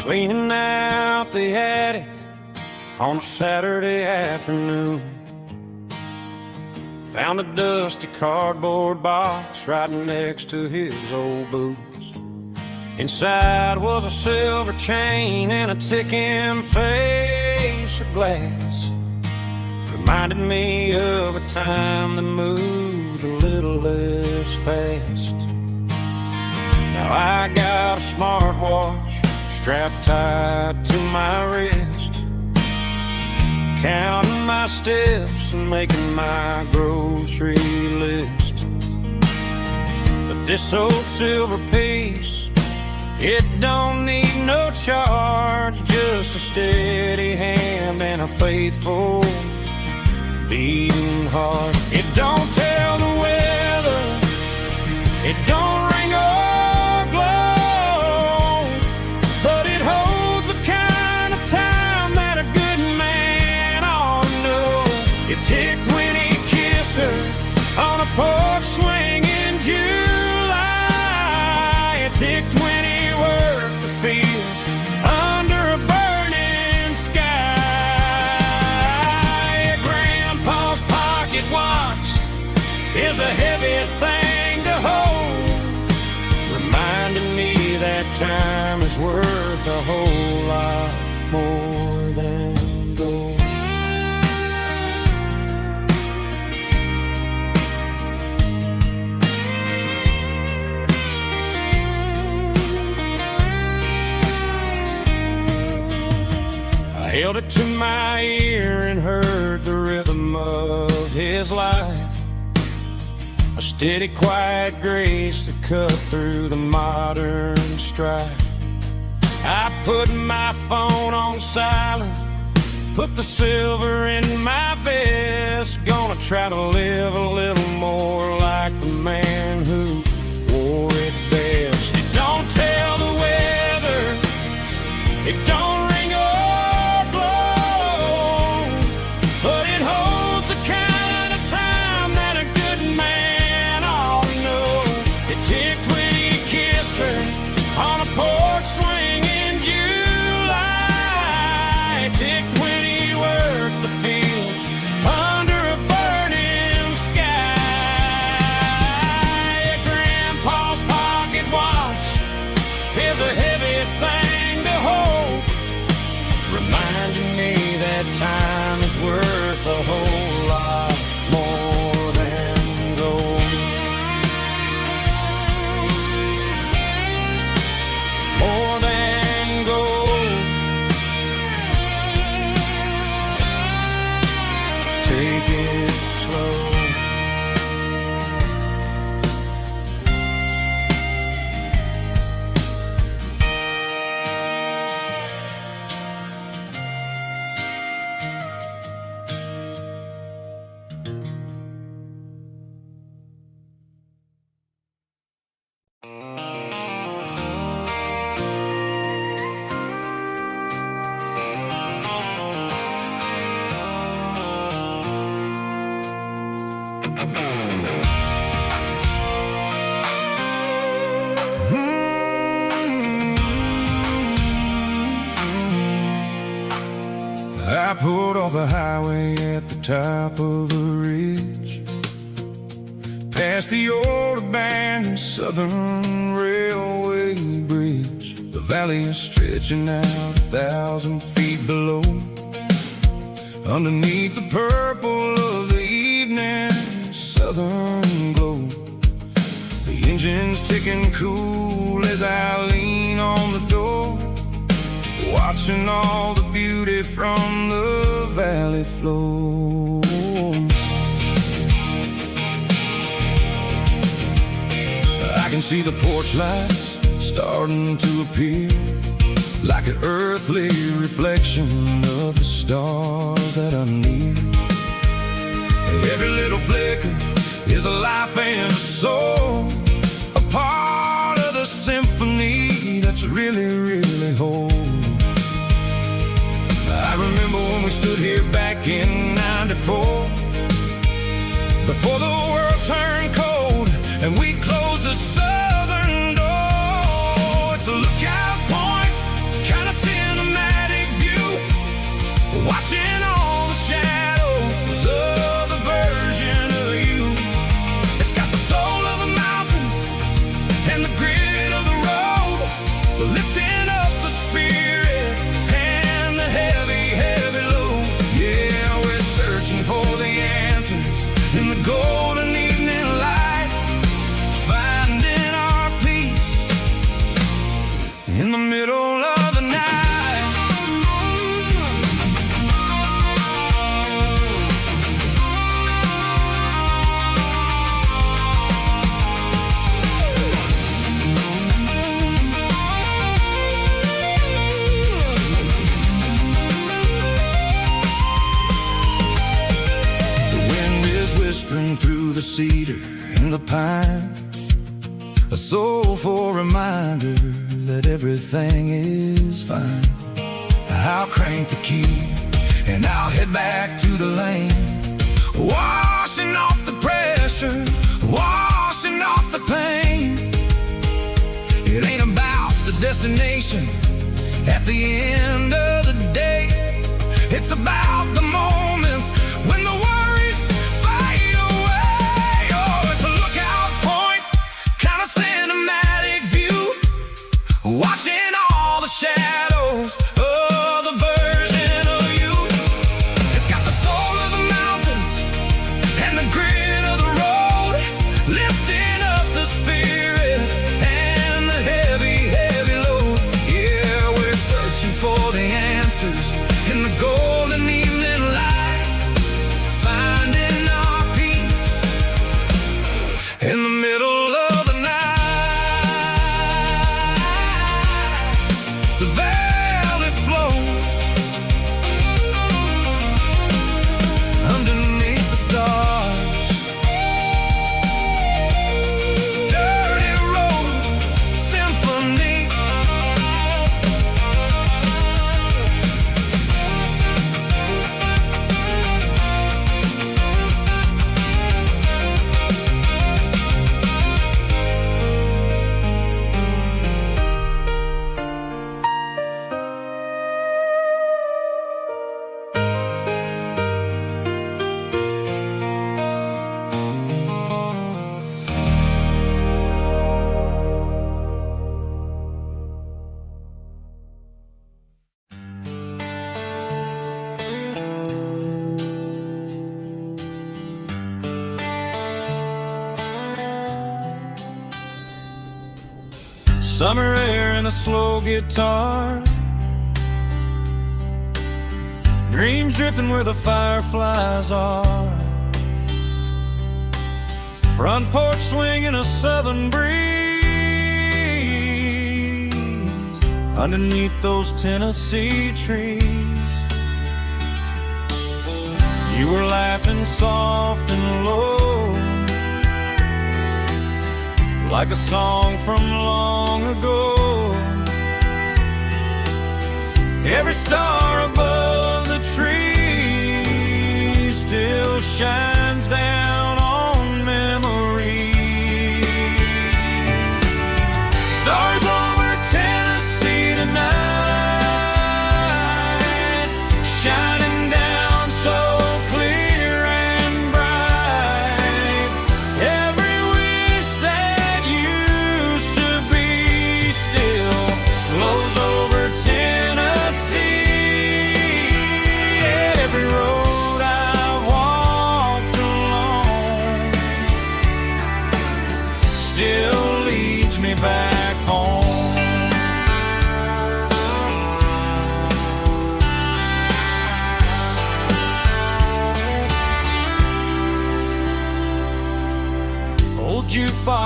Cleaning out the attic on a Saturday afternoon. Found a dusty cardboard box right next to his old boots. Inside was a silver chain and a ticking face of glass. Reminded me of a time that moved a little less fast. Now I got a smartwatch strapped tight to my wrist, counting my steps and making my grocery list. But this old silver piece, it don't need no charge, just a steady hand and a faithful beating heart. It don't tell the weather, it don't ring or glow, but it holds the kind of time that a good man ought to know. It ticked when he kissed her on a porch swing in July. It ticked when he worked the fields under a burning sky. Grandpa's pocket watch is a heavy thing to hold, reminding me that time is worth a whole lot more than gold. I held it to my ear and heard the rhythm of his life, a steady, quiet grace that cut through the modern strife. I put my phone on silent, put the silver in my vest. Gonna try to live a little more like the man who wore it best. It don't tell the weather, it don't ring or glow, but it holds the kind of time that a good man ought to know. It ticked when he kissed her on a porch swing in July. It ticked when he worked the fields under a burning sky. Grandpa's pocket watch is a heavy thing to hold, reminding me that time is worth a whole lot more than gold. More than gold. Take it slow.
I pulled off the highway at the top of the ridge, past the old abandoned Southern Railway bridge. The valley is stretching out 1,000 feet below. underneath the purple of the evening southern glow. The engine's ticking cool as I lean on the door, watching all the beauty from the valley flow. I can see the porch lights starting to appear, like an earthly reflection of the stars that are near. Every little flicker is a life and a soul, a part of the symphony that's really, really whole. I remember when we stood here back in '94, before the world turned cold and we closed the southern door. It's a lookout point, kind of cinematic view, watching all the shadows of the version of you. It's got the soul of the mountains and the grit of the road, lifting up the spirit and the heavy, heavy load. Yeah, we're searching for the answers in the golden evening light, finding our peace in the middle of the night. Whispering through the cedar and the pine, a soulful reminder that everything is fine. I'll crank the key and I'll head back to the lane, washing off the pressure, washing off the pain. It ain't about the destination at the end of the day, it's about the moments when the worries fade away. Oh, it's a lookout point, kind of cinematic view, watching all the shadows of the version of you. It's got the soul of the mountains and the grit of the road, lifting up the spirit and the heavy, heavy load. Yeah, we're searching for the answers in the golden evening light, finding our peace in the middle of the night. The valley flows underneath the stars, dirty road symphony.
Summer air and a slow guitar, dreams drifting where the fireflies are, front porch swinging a southern breeze, underneath those Tennessee trees. You were laughing soft and low, like a song from long ago. Every star above the tree still shines down on memories. Stars over Tennessee tonight, shining down so clear and bright. Every wish that used to be still glows over Tennessee. Every road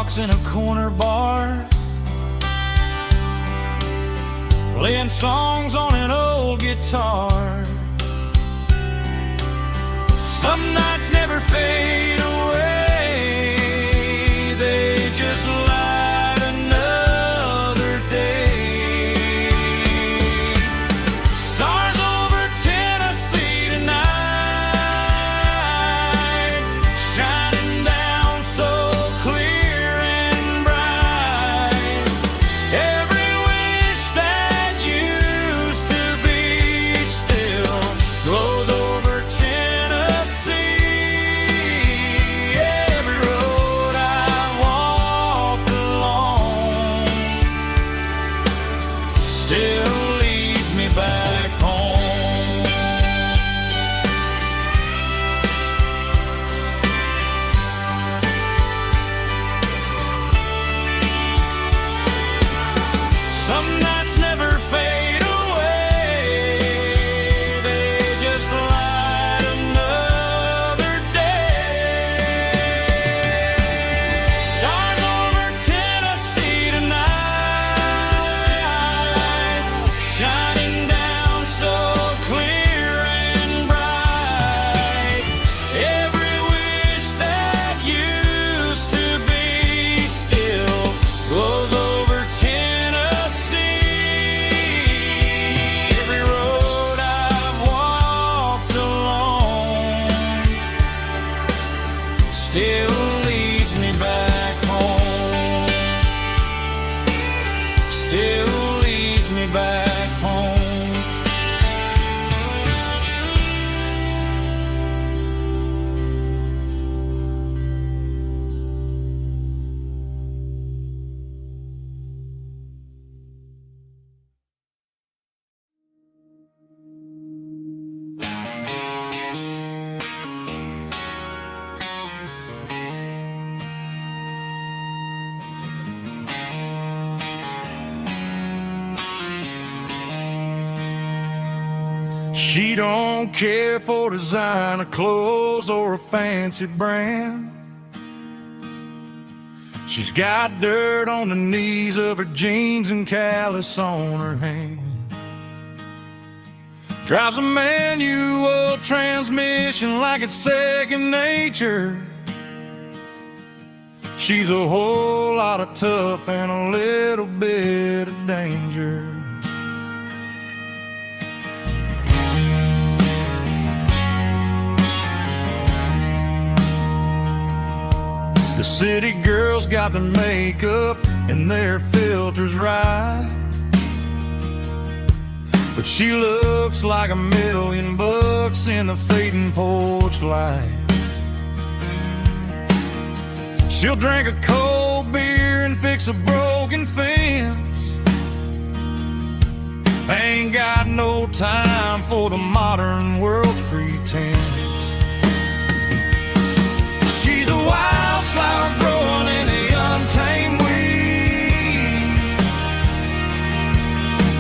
rocks in a corner bar, playing songs on an old guitar. Some nights never fade away, they just light another day. Stars over Tennessee tonight, shining down so clear and bright. Every wish that used to be still glows over Tennessee. Every road I walked along still leads me back home. Some nights never fade away, they just light another day. Stars over Tennessee tonight, shining down so clear and bright. Every wish that used to be still glows over Tennessee. Every road I've walked along still leads me back home. Still leads me back home.
She don't care for designer clothes or a fancy brand. She's got dirt on the knees of her jeans and callus on her hand. Drives a manual transmission like it's second nature. She's a whole lot of tough and a little bit of danger. The city girls got their makeup and their filters right, but she looks like $1,000,000 in the fading porch light. She'll drink a cold beer and fix a broken fence. Ain't got no time for the modern world's pretense. She's a wildflower growing in the untamed weeds.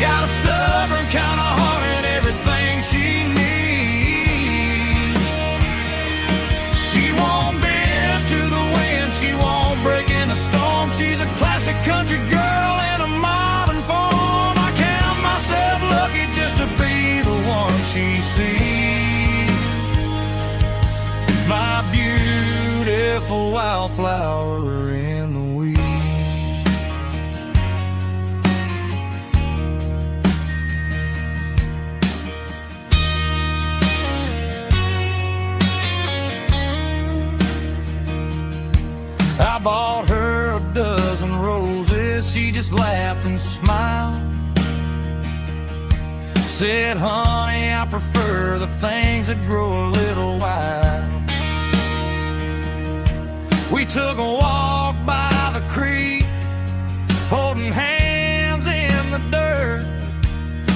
Got a stubborn kind of heart and everything she needs. She won't bend to the wind, she won't break in the storm. She's a classic country girl in a modern form. I count myself lucky just to be the one she sees. My beautiful wildflower in the weeds. I bought her a dozen roses, she just laughed and smiled. Said, honey, I prefer the things that grow a little wild. We took a walk by the creek, holding hands in the dirt.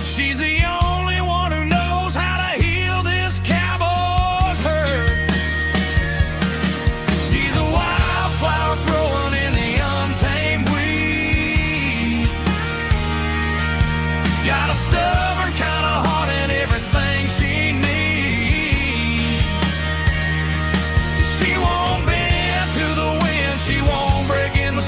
She's the only one who knows how to heal this cowboy's hurt. She's a wildflower growing in the untamed weed. Got a stubborn kind of heart and everything she needs. She won't bend to the wind, she won't break in the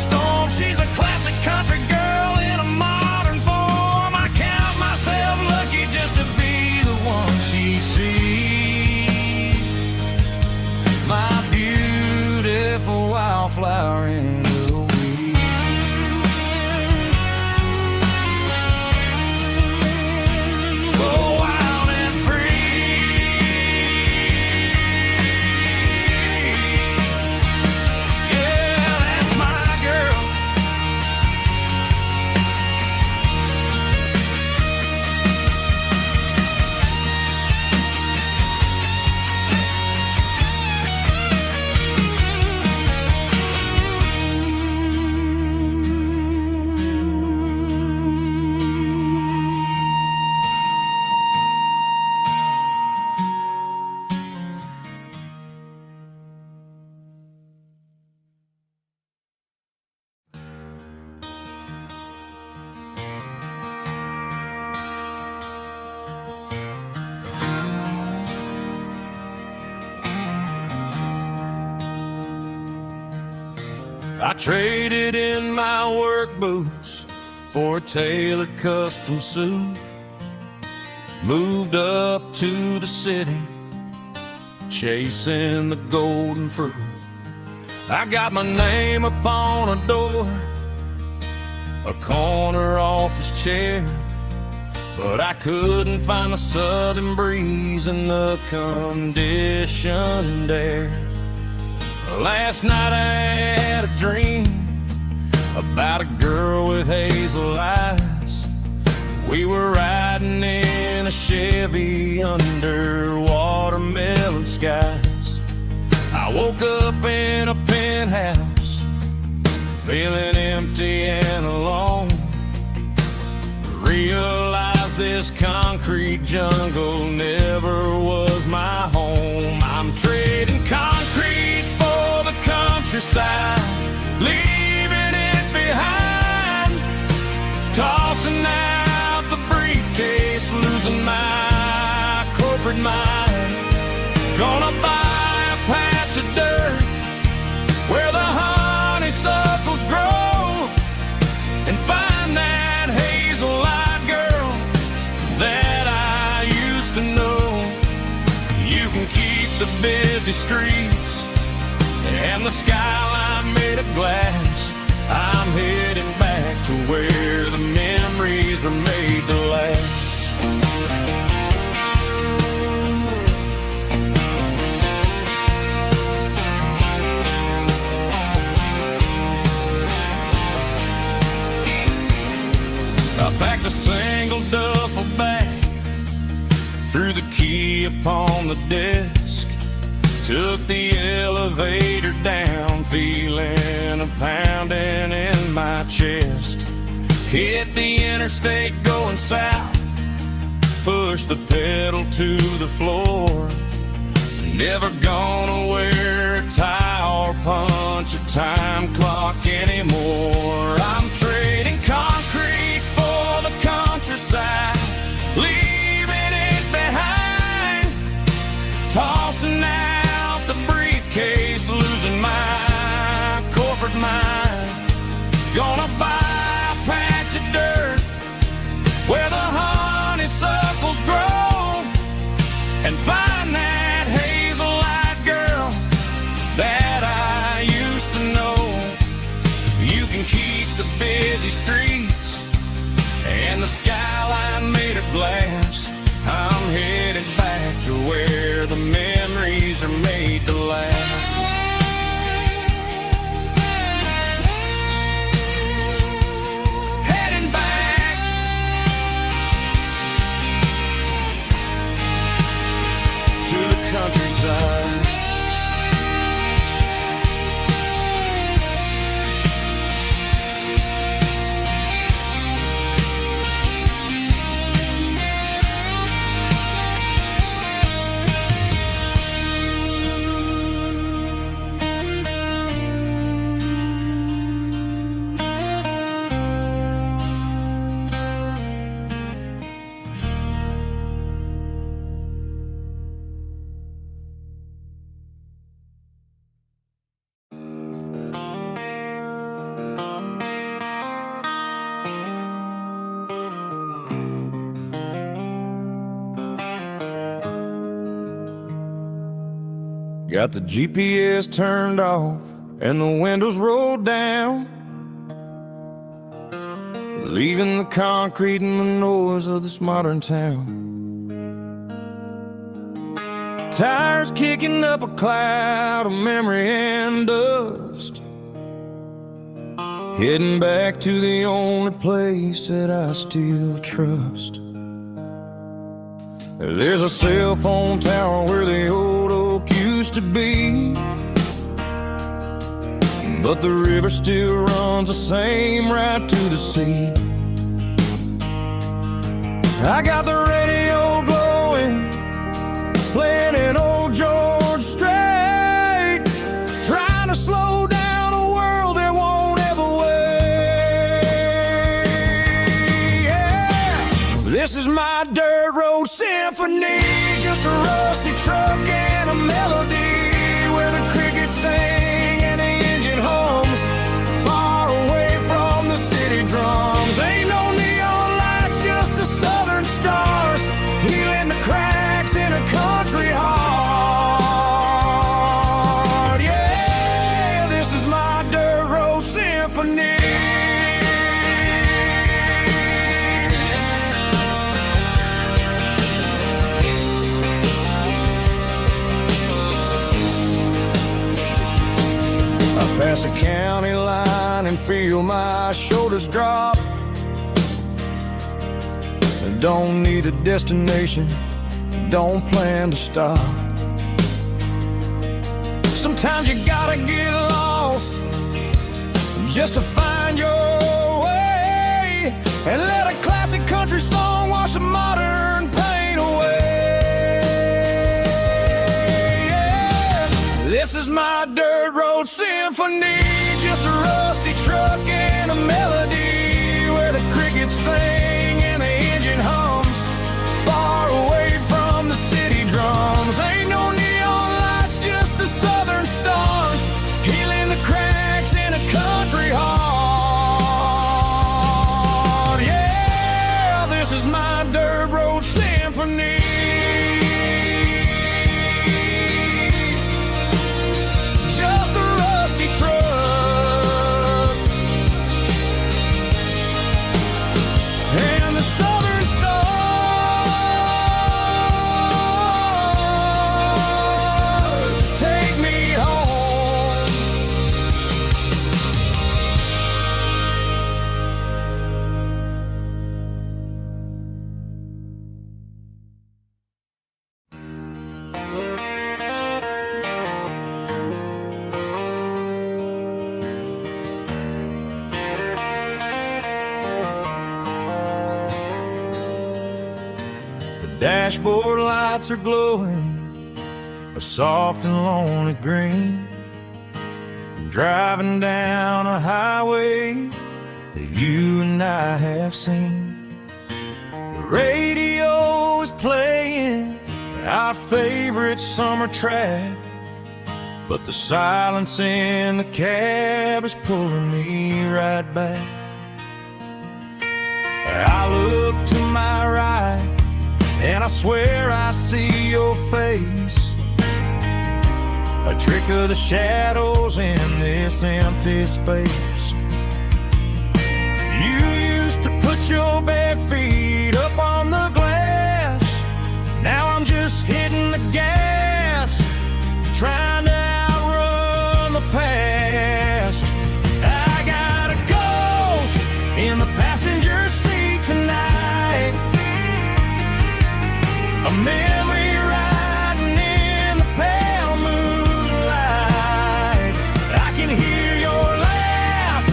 I traded in my work boots for a tailored custom suit. Moved up to the city, chasing the golden fruit. I got my name upon a door, a corner office chair, but I couldn't find the southern breeze in the conditioned air. Last night I had a dream about a girl with hazel eyes. We were riding in a Chevy under watermelon skies. I woke up in a penthouse, feeling empty and alone. Realized this concrete jungle never was my home. I'm trading concrete for the countryside, leaving it behind, tossing out the briefcase, losing my corporate mind. Gonna buy a patch of dirt where the honeysuckles grow and find that hazel-eyed girl that I used to know. You can keep the busy streets and the skyline made of glass. I'm heading back to where the memories are made to last. I packed a single duffel bag, threw the key upon the desk, took the elevator down, feeling a pounding in my chest. Hit the interstate going south, pushed the pedal to the floor. Never gonna wear a tie or punch a time clock anymore. I'm trading concrete for the countryside, leaving it behind, tossing out the briefcase, losing my corporate mind. Gonna buy a patch of dirt where the honeysuckles grow and find that hazel-eyed girl that I used to know. You can keep the busy streets and the skyline made of glass. I'm headed back to where the memories are made to last. Heading back to the countryside. Got the GPS turned off and the windows rolled down, leaving the concrete and the noise of this modern town. Tires kicking up a cloud of memory and dust, heading back to the only place that I still trust. There's a cell phone tower where the old oak used to be, but the river still runs the same right to the sea. I got the radio glowing, playing an old George Strait, trying to slow down a world that won't ever wait. Yeah. This is my dirt road symphony, just a rusty truck and a melody where the crickets sing and the engine hums. and feel my shoulders drop. I don't need a destination, don't plan to stop. Sometimes you gotta get lost just to find your way, and let a classic country song wash a modern pain away. Yeah. This is my dirt road symphony, just a rusty truck and a melody where the crickets sing and the engine hums, far away from the city drums. Ain't no neon lights, just the southern stars, healing the cracks in a country heart. Yeah, this is my dirt road symphony. Just a rusty truck and the southern stars take me home. The dashboard lights are glowing a soft and lonely green. I'm driving down a highway that you and I have seen. The radio is playing our favorite summer track, but the silence in the cab is pulling me right back. I look to my right and I swear I see your face, a trick of the shadows in this empty space. You used to put your bare feet up on the glass, now I'm just hitting the gas, trying to outrun the past. I got a ghost in the passenger seat tonight, a memory riding in the pale moonlight. I can hear your laugh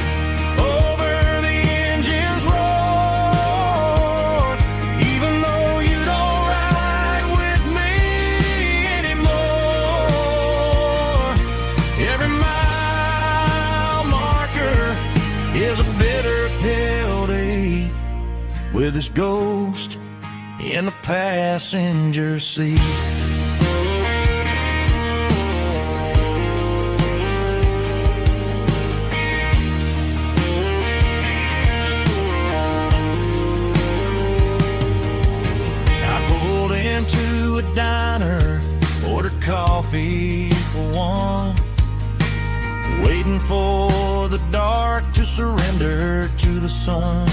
over the engine's roar, even though you don't ride with me anymore. Every mile marker is a bitter pill to eat, with this ghost in the passenger seat. I pulled into a diner, ordered coffee for one, waiting for the dark to surrender to the sun.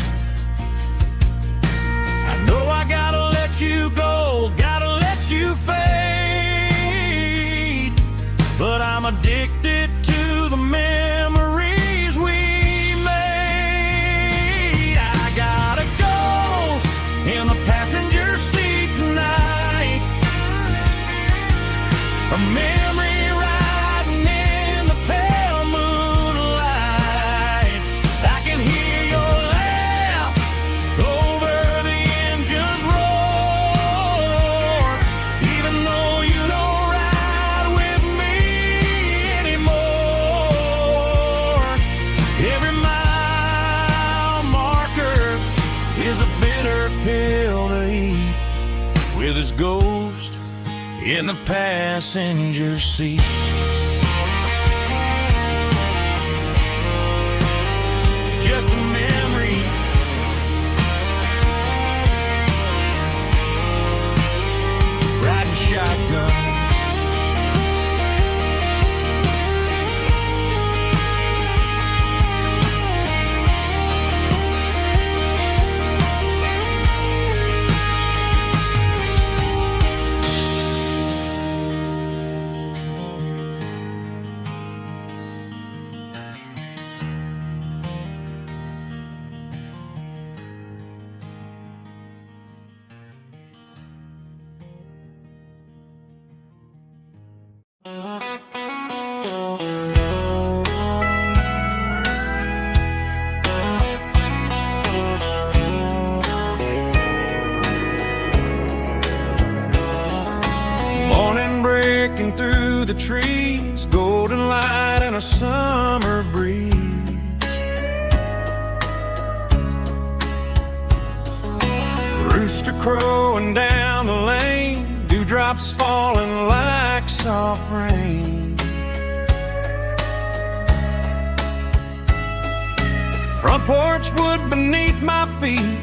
I know I gotta let you go, gotta let you fade, but I'm addicted to the memories we made. I got a ghost in the passenger seat tonight, a memory riding in the pale moonlight. I can hear your laugh over the engine's roar, even though you don't ride with me anymore. Every mile marker is a bitter pill to eat, with his ghost in the passenger seat. Just a memory, riding shotgun. Morning breaking through the trees, golden light and a summer breeze. Rooster crowing down the lane, dewdrops falling like soft rain. Front porch wood beneath my feet,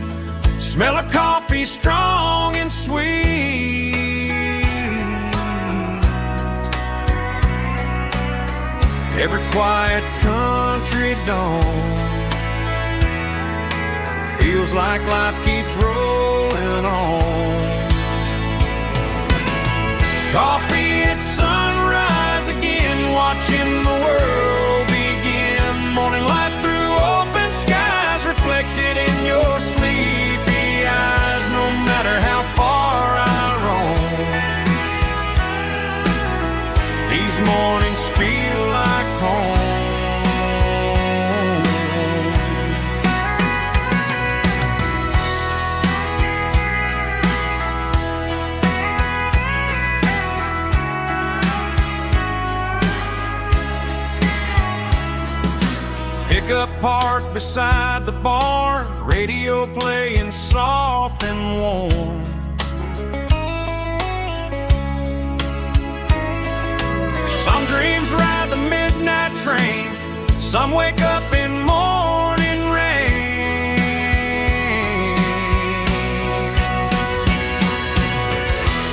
smell of coffee strong and sweet. Every quiet country dawn feels like life keeps rolling on. Coffee at sunrise again, watching the world begin. Morning light through open skies, reflected in your sleepy eyes. No matter how far I roam, these mornings feel like home. Pickup parked beside the barn, radio playing soft and warm. Some dreams ride the midnight train, some wake up in morning rain.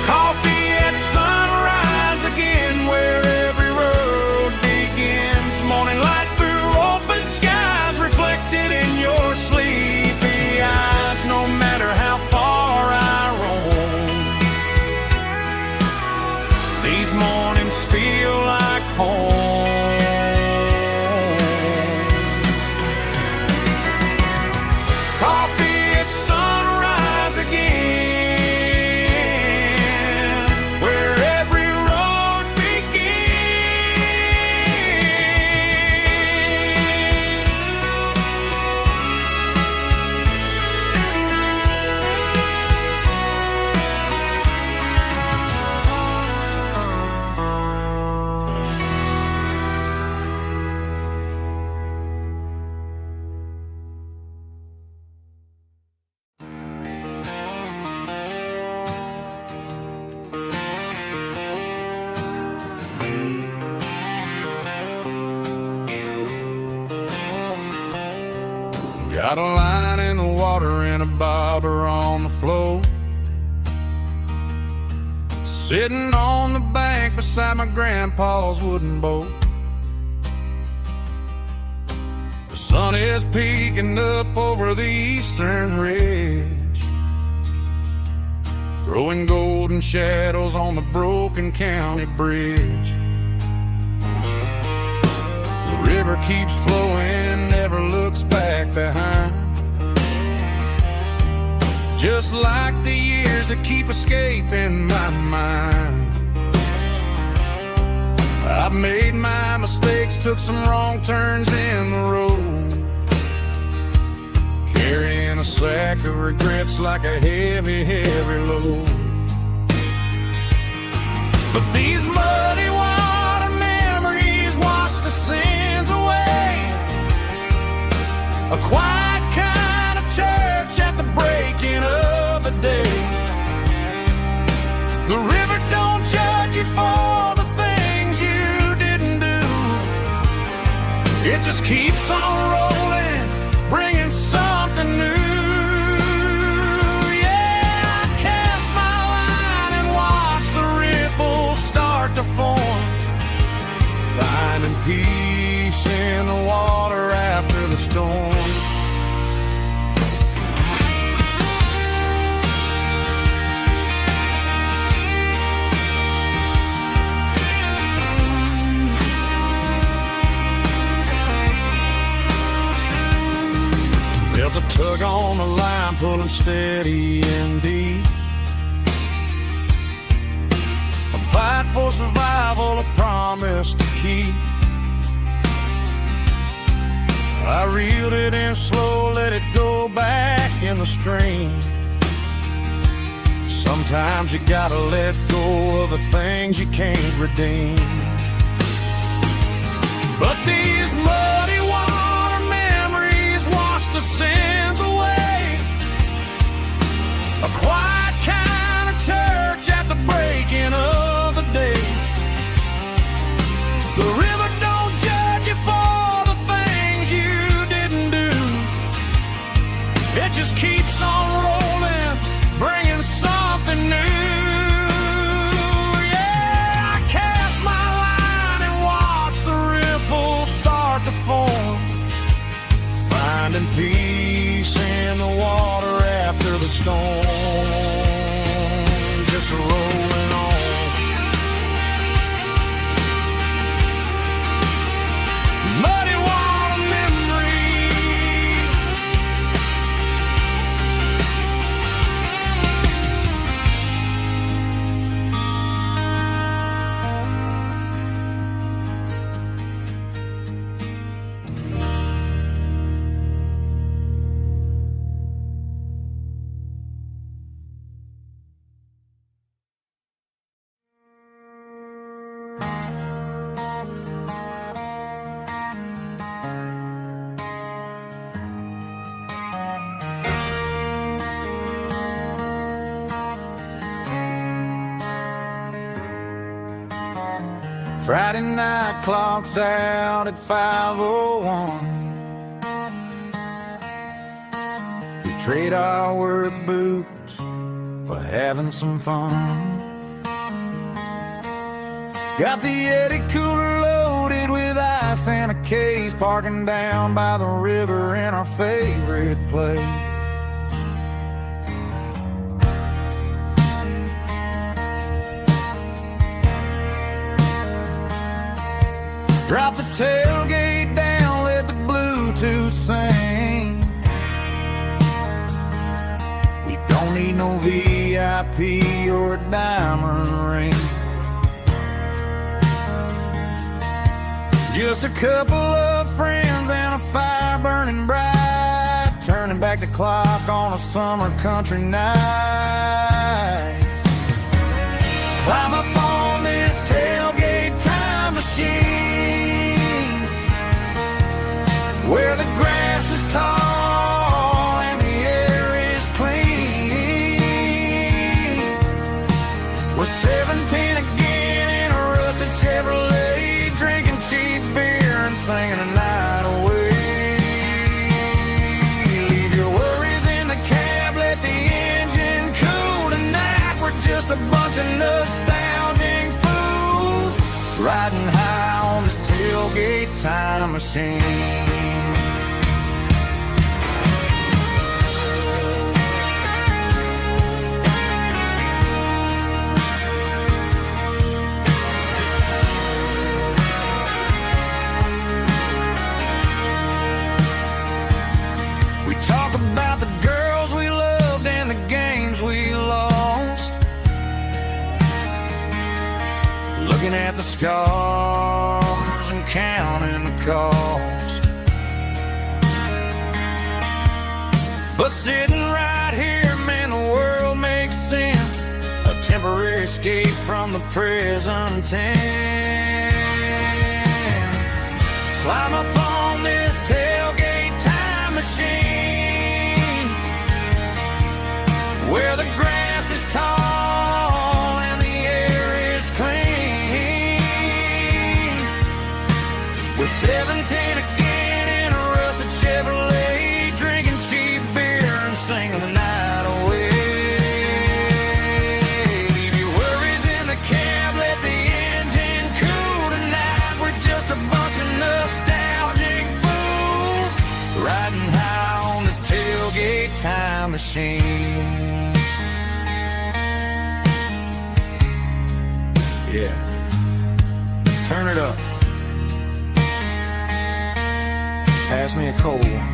Coffee at sunrise again, where every road begins. Morning light through open skies, reflected in your sleepy eyes. No matter how far I roam, these mornings feel like home. Coffee at sunrise again, where every road got a line in the water and a bobber on the floor. Sitting on the bank beside my grandpa's wooden boat. The sun is peeking up over the eastern ridge, throwing golden shadows on the broken county bridge. The river keeps flowing, never looks back behind, just like the years that keep escaping my mind. I've made my mistakes, took some wrong turns in the road, carrying a sack of regrets like a heavy, heavy load. But these muddy water memories wash the sins away. A quiet kind of church at the breaking of the day. The river don't judge you for the things you didn't do. It just keeps on rolling, bringing something new. Yeah, I cast my line and watch the ripples start to form, finding peace in the water after the storm. Felt a tug on the line, pulling steady and deep. I
fight for survival, a promise to keep. I reeled it in slow, let it go back in the stream. Sometimes you gotta let go of the things you can't redeem. But these muddy water memories wash the sins away. A quiet kind of church at the breaking of the day. The river don't judge you for the things you didn't do. It just keeps on rolling, bringing something new. Yeah, I cast my line and watch the ripples start to form, finding peace in the water after the storm. Just rolling on. Muddy water memory. Friday night clock's out at 5:01. We trade our work boots for having some fun. Got the Yeti cooler loaded with ice and a case, parking down by the river in our favorite place. Drop the tailgate down, let the Bluetooth sing. We don't need no VIP or a diamond ring. Just a couple of friends and a fire burning bright, turning back the clock on a summer country night. Climb up on this tailgate time machine, where the grass is tall and the air is clean. We're 17 again in a rusted Chevrolet, drinking cheap beer and singing the night away. Leave your worries in the cab, let the engine cool tonight. We're just a bunch of nostalgic fools, riding high on this tailgate time machine. We talk about the girls we loved and the games we lost, looking at the scars and counting the cost. But sitting right here, man, the world makes sense. A temporary escape from the present tense. Climb up on this tailgate time machine, where the grass is tall and the air is clean. We're 17 again in a rusted Chevrolet, drinking cheap beer and singing the night away. Leave your worries in the cab, let the engine cool tonight. We're just a bunch of nostalgic fools, riding high on this tailgate time machine. Yeah, turn it up. Pass me a cold one.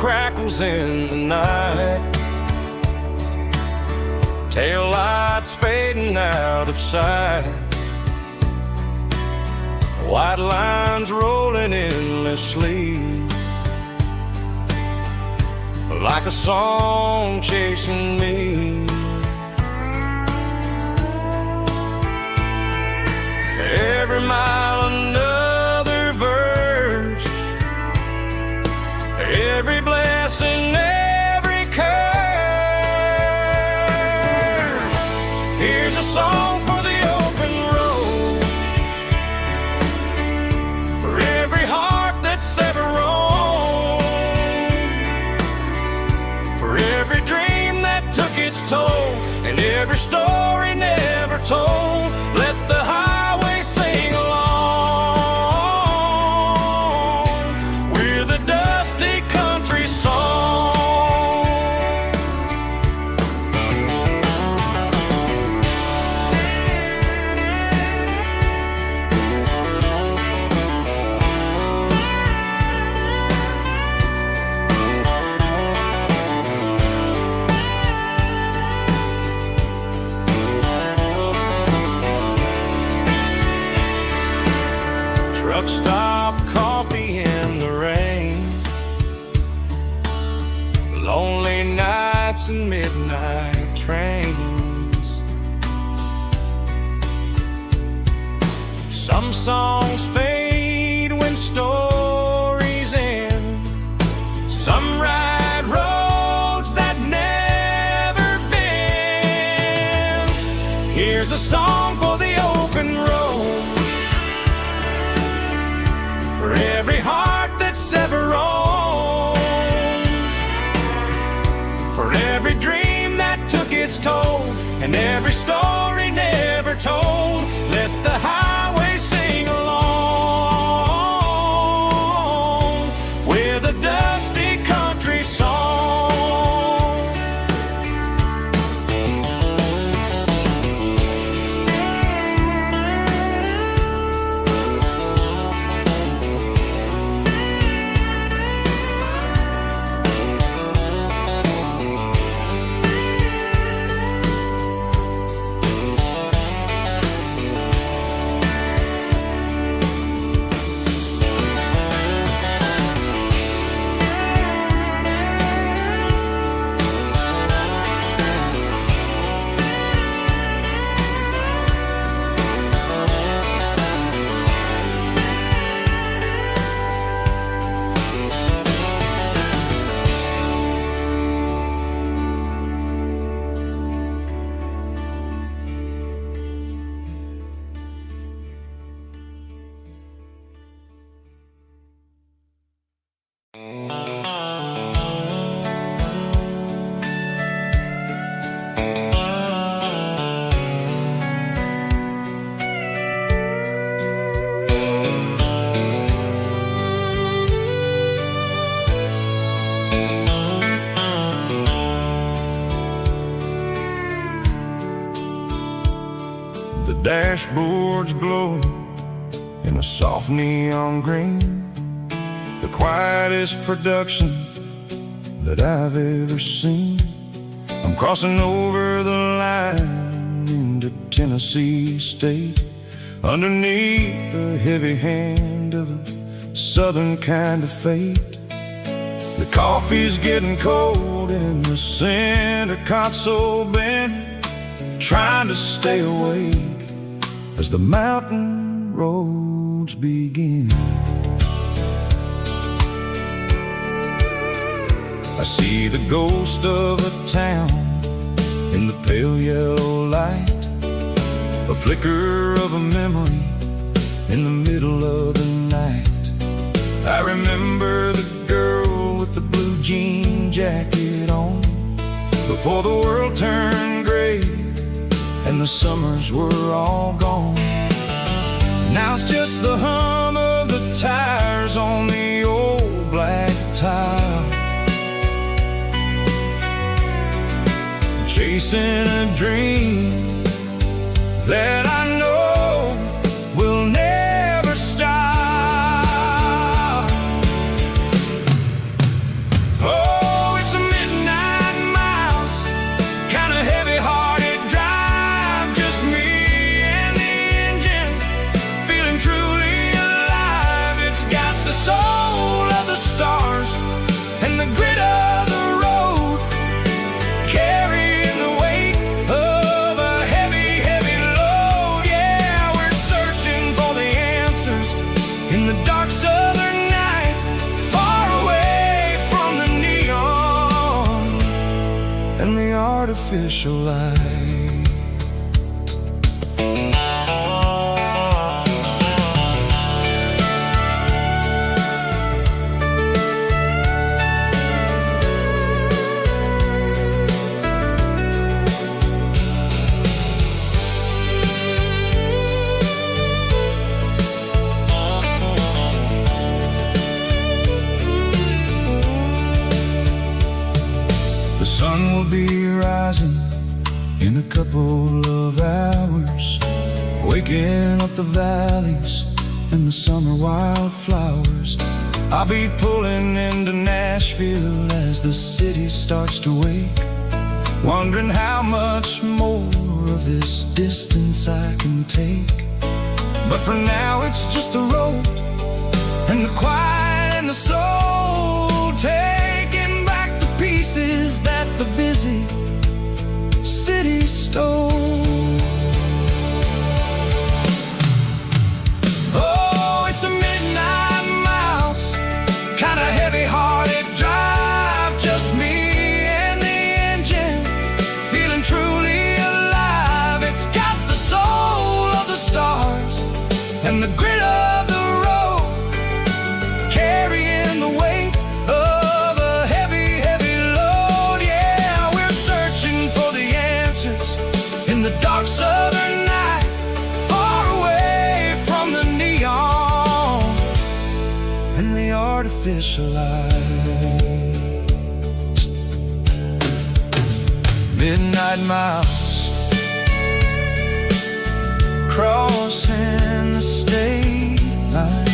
crackles in the night. Tail lights fading out of sight. White lines rolling endlessly, like a song chasing me. Every mile another verse, every blessing, every curse. Here's a song for the open road, for every heart that's ever roamed, for every dream that took its toll, and every story never told. Let the highway sing along with a dusty country song. Truck stop, coffee in the rain, lonely nights and midnight trains. Some songs fade when stories end. Some ride roads that never bend. Here's a song for the open road, for every heart that's ever roamed, for every dream that took its toll, and every story never told. Let the highway sing along with a dusty country song.
The dashboard's glowing in a soft neon green, the quietest production that I've ever seen. I'm crossing over the line into Tennessee State, underneath the heavy hand of a southern kind of fate. The coffee's getting cold in the center console bin, trying to stay awake as the mountain roads begin. I see the ghost of a town in the pale yellow light, a flicker of a memory in the middle of the night. I remember the girl with the blue jean jacket on, before the world turned gray and the summers were all gone. Now it's just the hum of the tires on the old black tile, chasing a dream that I know will never stop. Oh, artificial light. The sun will be rising in a couple of hours, waking up the valleys and the summer wildflowers. I'll be pulling into Nashville as the city starts to wake, wondering how much more of this distance I can take. But for now it's just the road and the quiet and the soul, taking back the pieces that the busy city stole. Oh, it's a midnight mouse, kinda heavy-hearted drive, just me and the engine, feeling truly alive. It's got the soul of the stars and the grit of the road, carrying the weight of a heavy, heavy load. Yeah, we're searching for the answers in the dark southern night, far away from the neon and the artificial light. Midnight mouse, crossing the state line,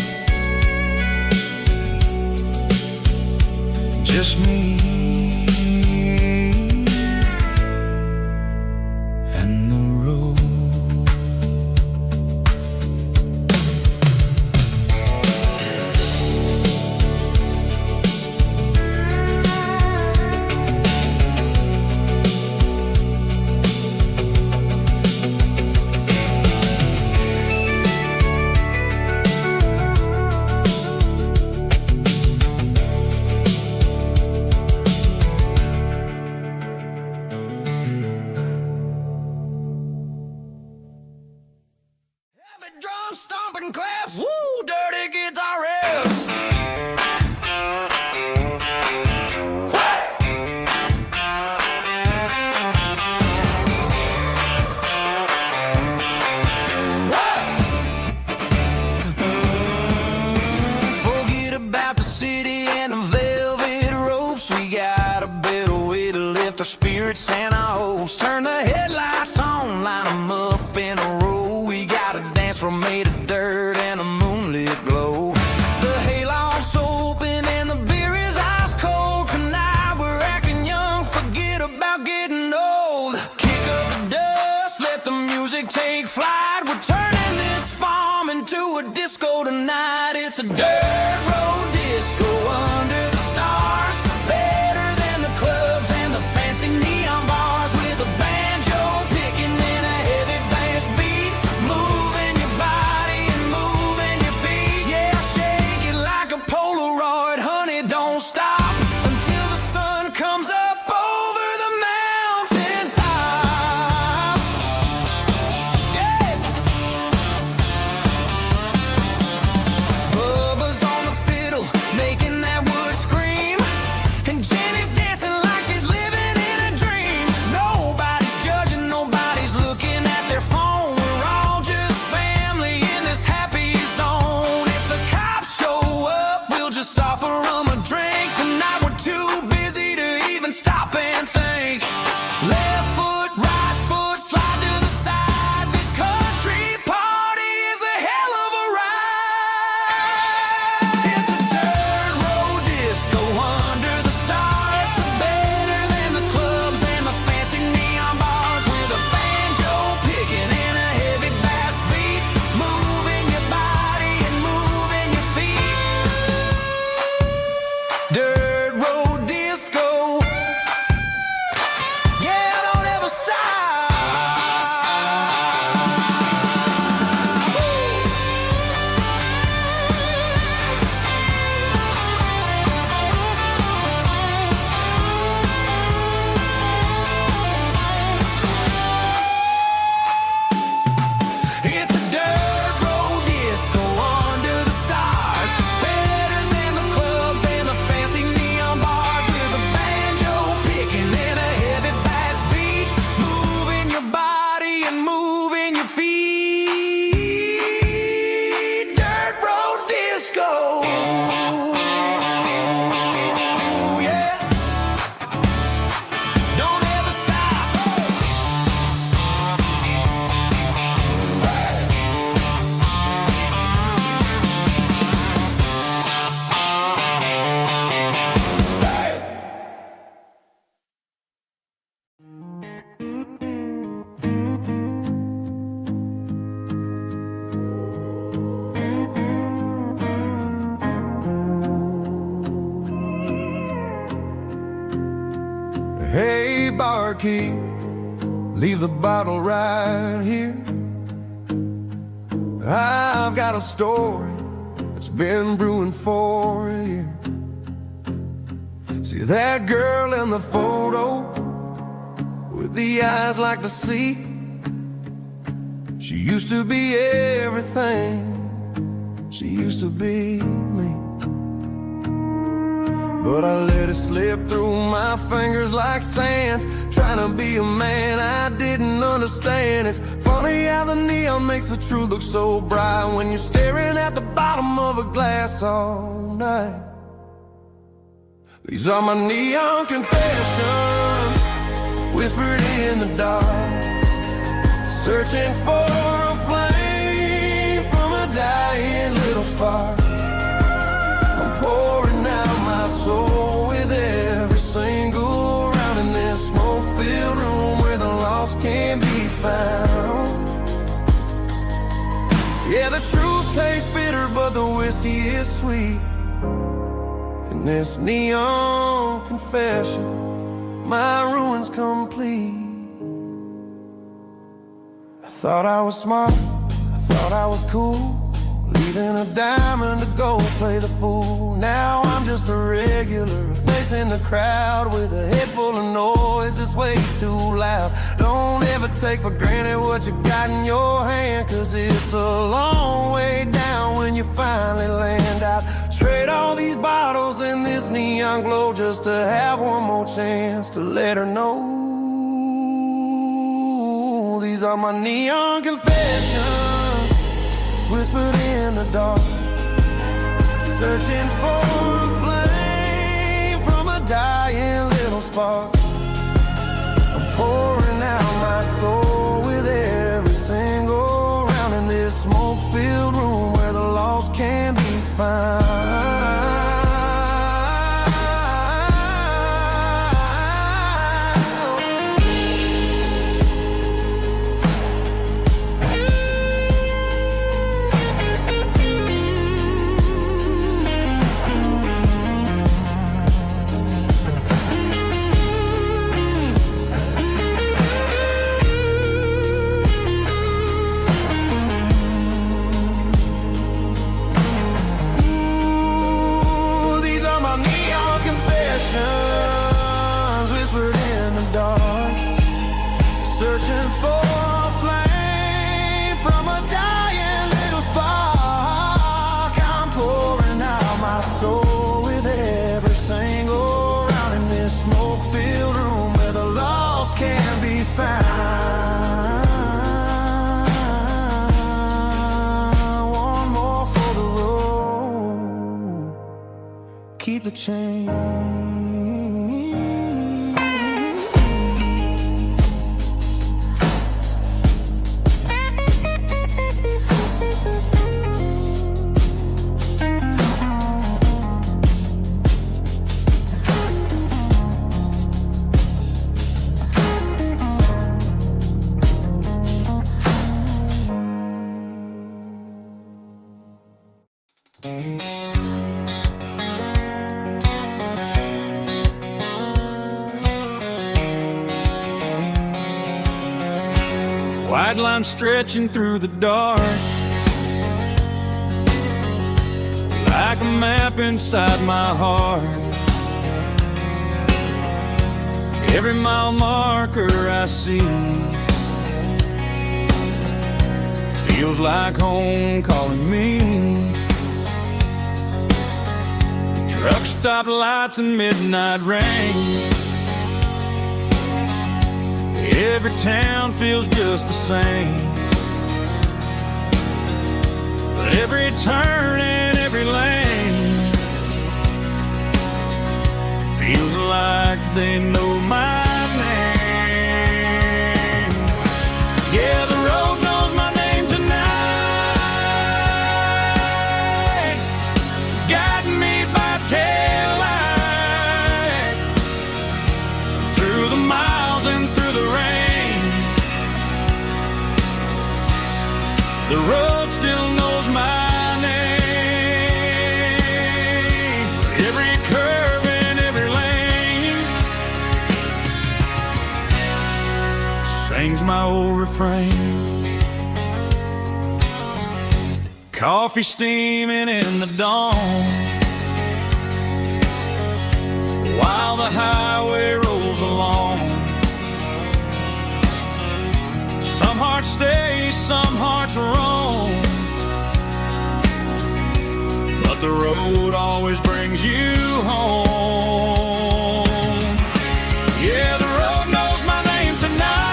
just me and the road. Heavy drum stomping claps, woo, dirty guitar riffs. Forget about the city and the velvet ropes. We got a better way to lift our spirits and our hopes. Turn the headlights on, line them up in a row. We got a dance floor made of dirt and a moonlit glow. The hayloft's open and the beer is ice cold. Tonight we're acting young, forget about getting old. Kick up the dust, let the music take flight. We're turning this farm into a disco tonight. It's a dirt road disco under the stars, better than the clubs and the fancy neon bars, with a band Hey, barkeep, leave the bottle right here. I've got a story that's been brewing for a year. See that girl in the photo with the eyes like the sea? She used to be everything. She used to be me. But I let it slip through my fingers like sand, trying to be a man I didn't understand. It's funny how the neon makes the truth look so bright when you're staring at the bottom of a glass all night. These are my neon confessions, whispered in the dark, searching for a flame from a dying little spark. I'm pouring out my soul with every single round in this smoke-filled room where the lost can be found. Yeah, the truth tastes bitter, but the whiskey is sweet. In this neon confession, my ruin's complete. I thought I was smart, I thought I was cool, leaving a diamond to go play the fool. Now I'm just a regular, facing the crowd with a head full of noise that's way too loud. Don't ever take for granted what you got in your hand, cause it's a long way down when you finally land out. Trade all these bottles and this neon glow just to have one more chance to let her know. These are my neon confessions, whispered in the dark, searching for a flame from a dying little spark. I'm pouring out my soul with every single round in this smoke-filled room where the lost can be found. Whispered in the dark, searching for a flame from a dying little spark. I'm pouring out my soul with every single round in this smoke-filled room where the lost can be found. One more for the road, keep the change.
White line stretching through the dark, like a map inside my heart. Every mile marker I see feels like home calling me. Truck stop lights and midnight rain, every town feels just the same. But every turn and every lane feels like they know my name. Yeah, the road knows my name tonight, guiding me by taillight through the miles and through the rain. The road still knows my name. Every curve and every lane
my old refrain. Coffee steaming in the dawn, while the highway rolls along. Some hearts stay, some hearts roam, but the road always brings you home. Yeah, the road knows my name tonight,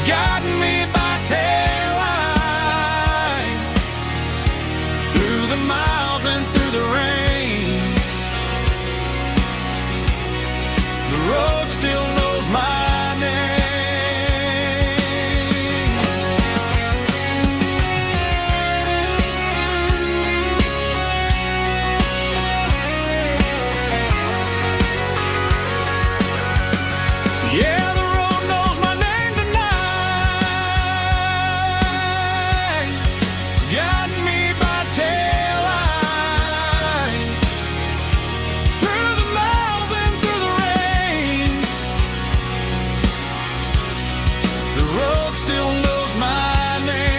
guiding me by taillight, through the miles and through the rain. The road still knows my name. Yeah, the road knows my name tonight, guiding me by taillight, through the miles and through the rain. The road still knows my name.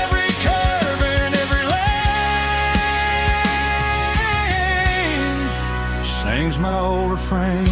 Every curve and every lane sings my old refrain.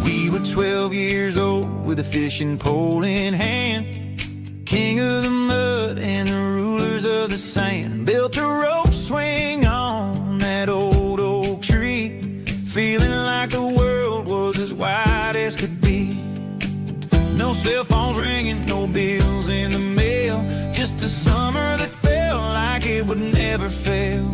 We were 12 years old with a fishing pole in hand, king of the mud and the rulers of the sand. Built a rope swing on that old oak tree, feeling like the world was as wide as could be. No cell phones ringing, no bills in the mail, just a summer that felt like it would never fail.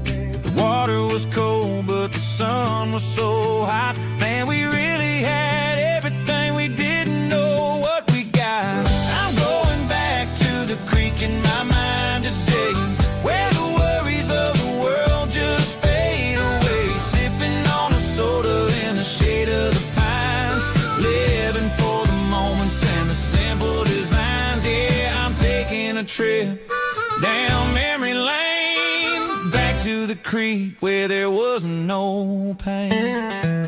The water was cold, but the sun was so hot. Man, we really had everything, we didn't know what we got. I'm going back to the creek in my mind today, where the worries of the world just fade away. Sipping on a soda in the shade of the pines, living for the moments and the simple designs. Yeah, I'm taking a trip down memory lane, back to the creek where there was no pain.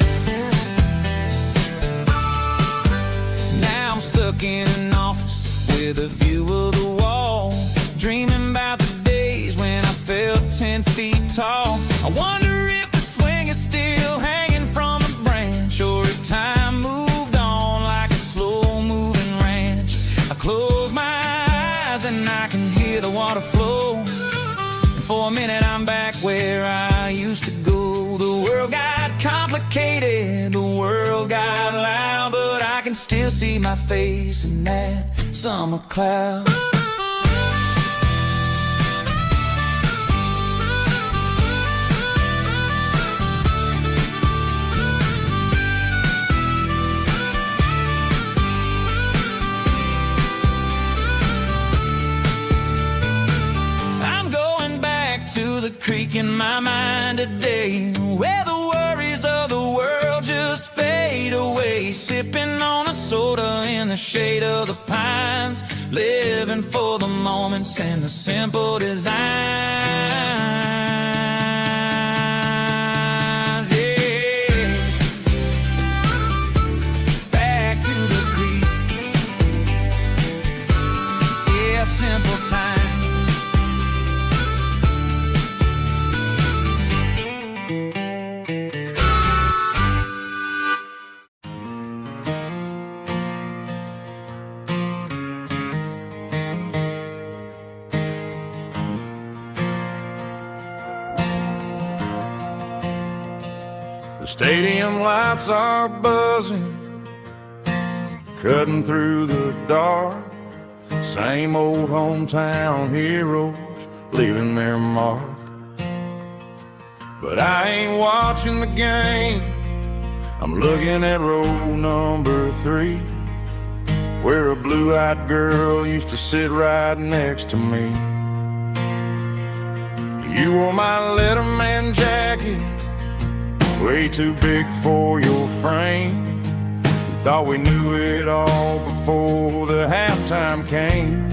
Now I'm stuck in an office with a view of the wall, dreaming about the days when I felt 10 feet tall. I wonder if the swing is still hanging from a branch, or if time moved on like a slow-moving ranch. I close my eyes and I can hear the water flow, and for a minute I'm back where I used to go. The world got complicated, the world got loud, but I can still see my face in that summer cloud. I'm going back to the creek in my mind today, where the worries of the world just fade away. Sipping on a soda in the shade of the pines, living for the moments and the simple designs. Yeah, back to the creek. Yeah, simple times. The stadium lights are buzzing, cutting through the dark. Same old hometown heroes leaving their mark. But I ain't watching the game, I'm looking at row number 3, where a blue-eyed girl used to sit right next to me. You wore my Letterman jacket, way too big for your frame. We thought we knew it all before the halftime came.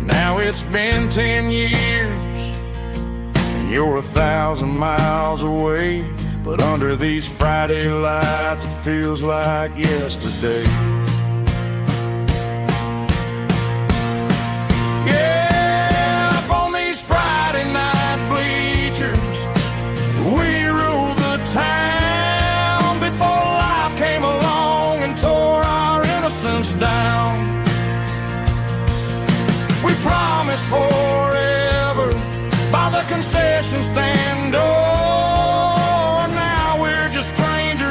Now it's been 10 years, and you're 1,000 miles away. But under these Friday lights, it feels like yesterday. Yeah, up on these Friday night bleachers, we ruled the town before life came along and tore our innocence down. We promised forever by the concession stand door.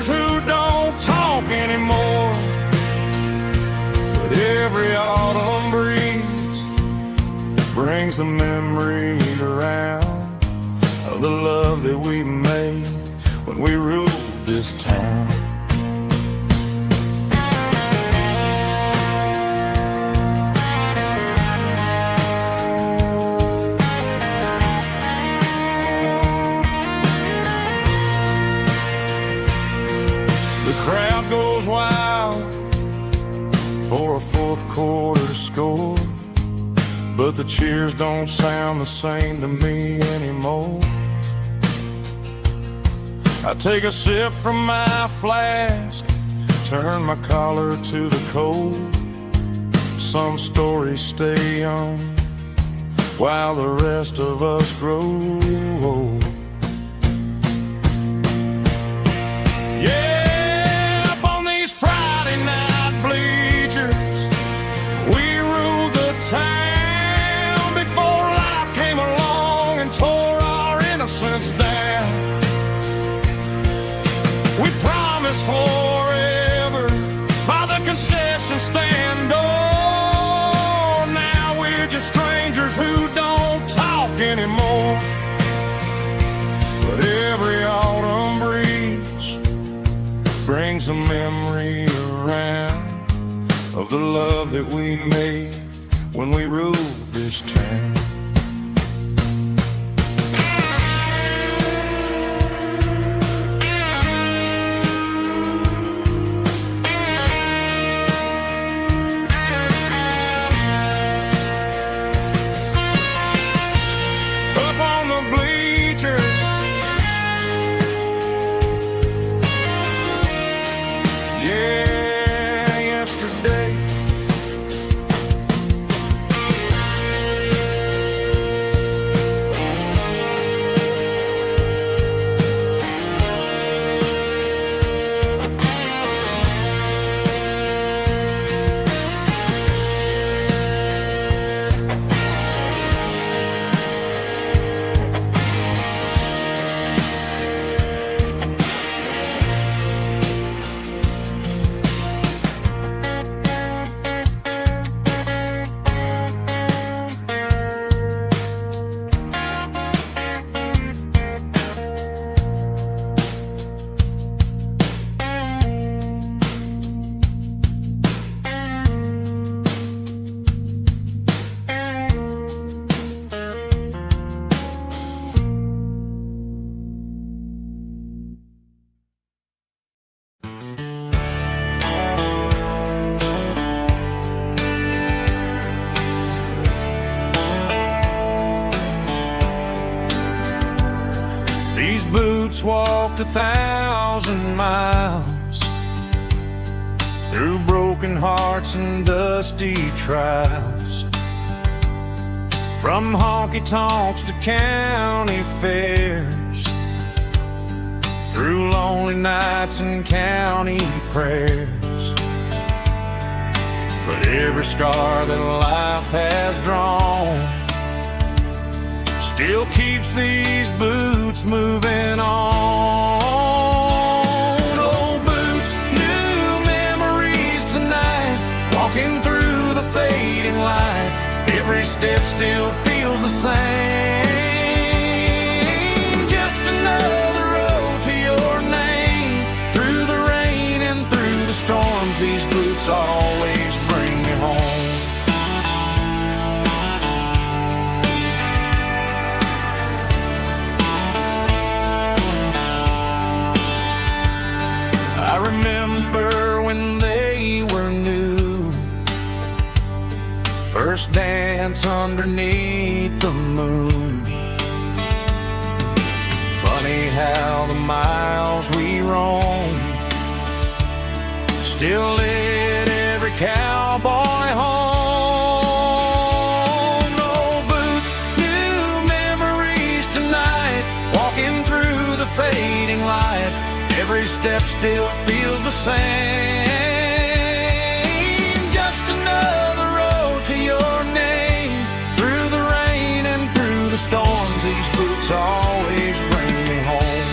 Who don't talk anymore. But every autumn breeze brings the memory around of the love that we made when we ruled this town. The crowd goes wild for a fourth quarter score, but the cheers don't sound the same to me anymore. I take a sip from my flask, turn my collar to the cold. Some stories stay young while the rest of us grow old. Down. We promised forever by the concession stand door. Now we're just strangers who don't talk anymore. But every autumn breeze brings a memory around of the love that we made when we ruled this town. These boots walked 1,000 miles through broken hearts and dusty trials, from honky-tonks to county fairs, through lonely nights and county prayers. But every scar that life has drawn still keeps these boots moving on.
step still feels the same. Just another road to your name. Through the rain and through the storms, these boots always bring me home. I remember when they were new, first dance underneath the moon. Funny how the miles we roam still lit every cowboy home. No boots, new memories tonight, walking through the fading light. Every step still feels the same. Just another road to your name. Through the rain and through the storms, these boots always bring me home.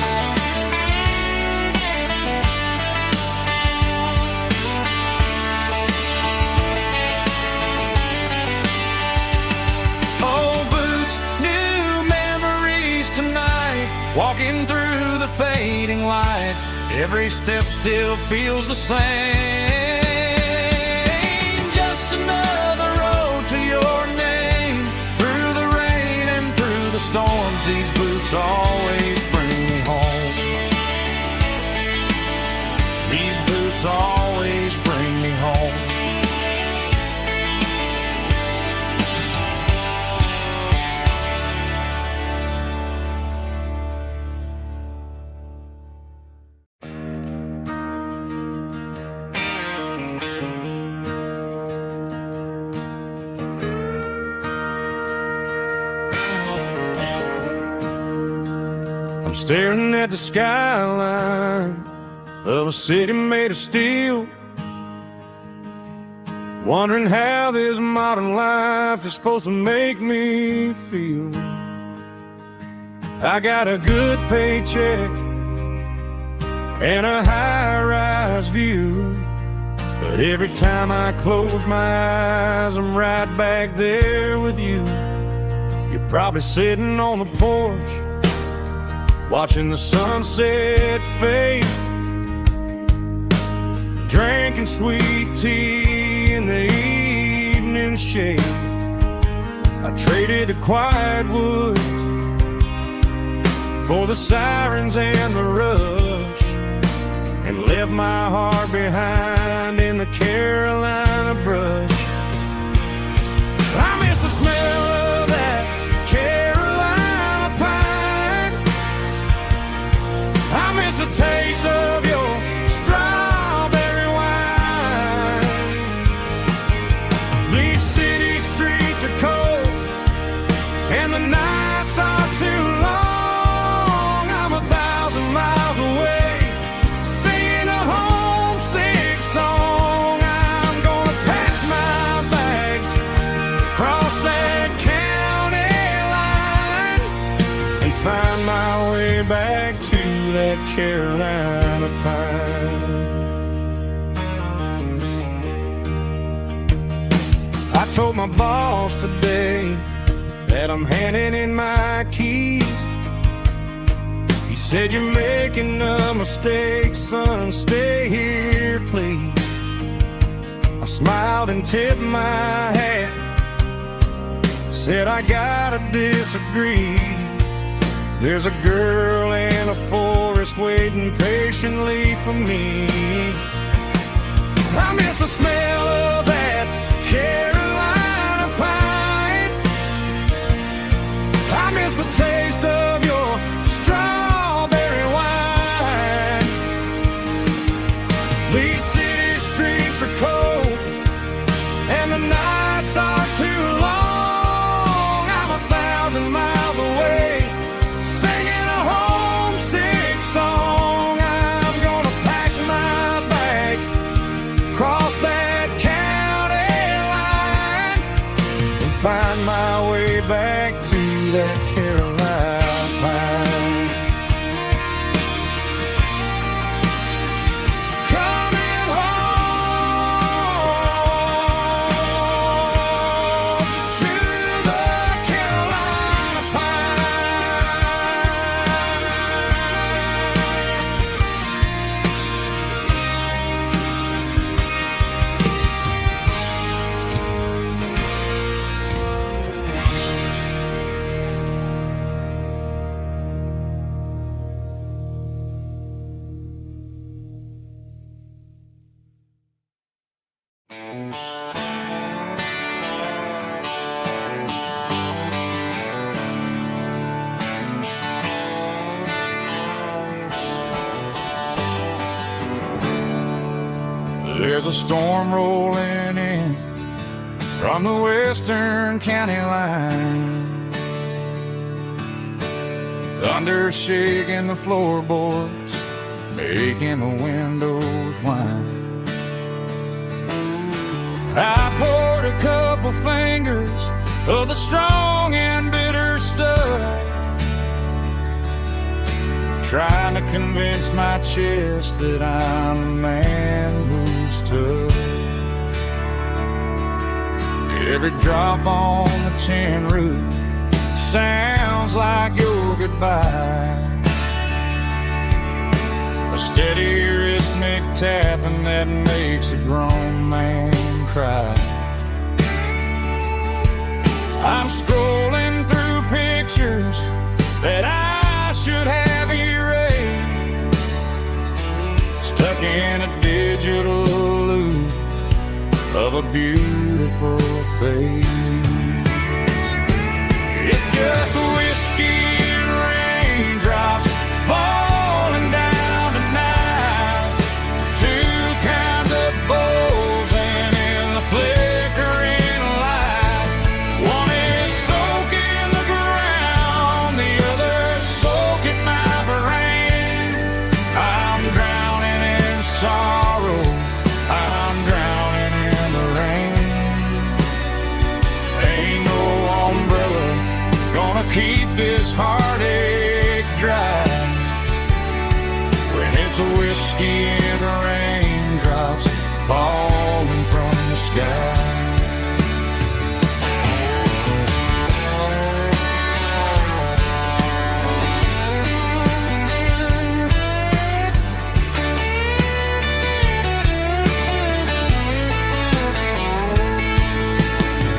Oh, boots, new memories tonight, walking through the fading light. Every step still feels the same. Just another road to your name. Through the rain and through the storms, these boots always bring me home. These boots always bring me home. I'm staring at the skyline of a city made of steel, wondering how this modern life is supposed to make me feel. I got a good paycheck and a high-rise view, but every time I close my eyes, I'm right back there with you. You're probably sitting on the porch, watching the sunset fade, drinking sweet tea in the evening shade. I traded the quiet woods for the sirens and the rush, and left my heart behind in the Carolina brush. I miss the smell of that Carolina pine. I miss the taste of your strawberry wine. These city streets are cold and the nights are too long. I'm 1,000 miles away, singing a homesick song. I'm gonna pack my bags, cross that county line, and find my way back to that Carolina pine. I told my boss today that I'm handing in my keys. He said, "You're making a mistake, son, stay here, please." I smiled and tipped my hat, said, "I gotta disagree. There's a girl in a forest waiting patiently for me." I miss the smell of that Carolina pine. I miss the taste of your strawberry wine. These city streets are cold and the nights are too long. I'm 1,000 miles away, singing a homesick song. I'm gonna pack my bags, cross that county line, and find my way back to that Carolina pine. Coming home to There's a storm rolling in from the western county line, thunder shaking the floorboards, making the windows whine. I poured a couple fingers of the strong and bitter stuff, trying to convince my chest that I'm a man who's tough. Every drop on the tin roof sounds like your goodbye, a steady rhythmic tapping that makes a grown man cry. I'm scrolling through pictures that I should have erased, stuck in a digital loop of a beautiful face. It's just whiskey and raindrops falling down tonight, two kinds of bowls and in the flickering light. One is soaking the ground, the other soaking my brain. I'm drowning in sorrow, I'm drowning in the rain. Ain't no umbrella gonna keep this heartache dry when it's a whiskey and raindrops falling from the sky.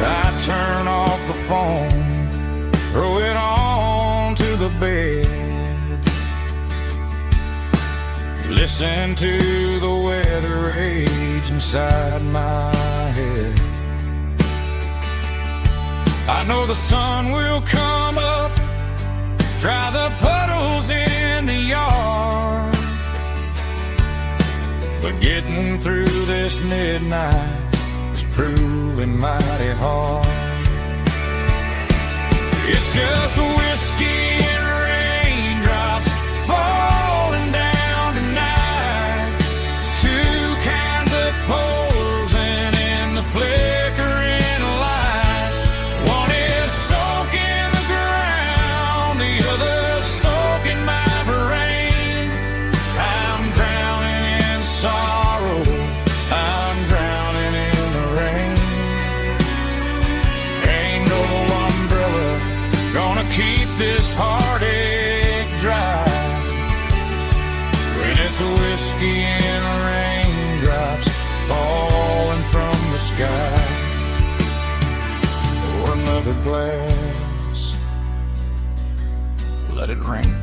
I turn off the phone, throw it on to the bed, listen to the weather rage inside my head. I know the sun will come up, dry the puddles in the yard, but getting through this midnight is proving mighty hard. It's just whiskey and raindrops falling down tonight, two kinds of poles and in the flickering light. One is soaking the ground, the other soaking my brain. I'm drowning in sorrow, I'm drowning in the rain. Ain't no umbrella gonna keep this heartache dry when it's a whiskey and raindrops falling from the sky. Pour another glass, let it rain.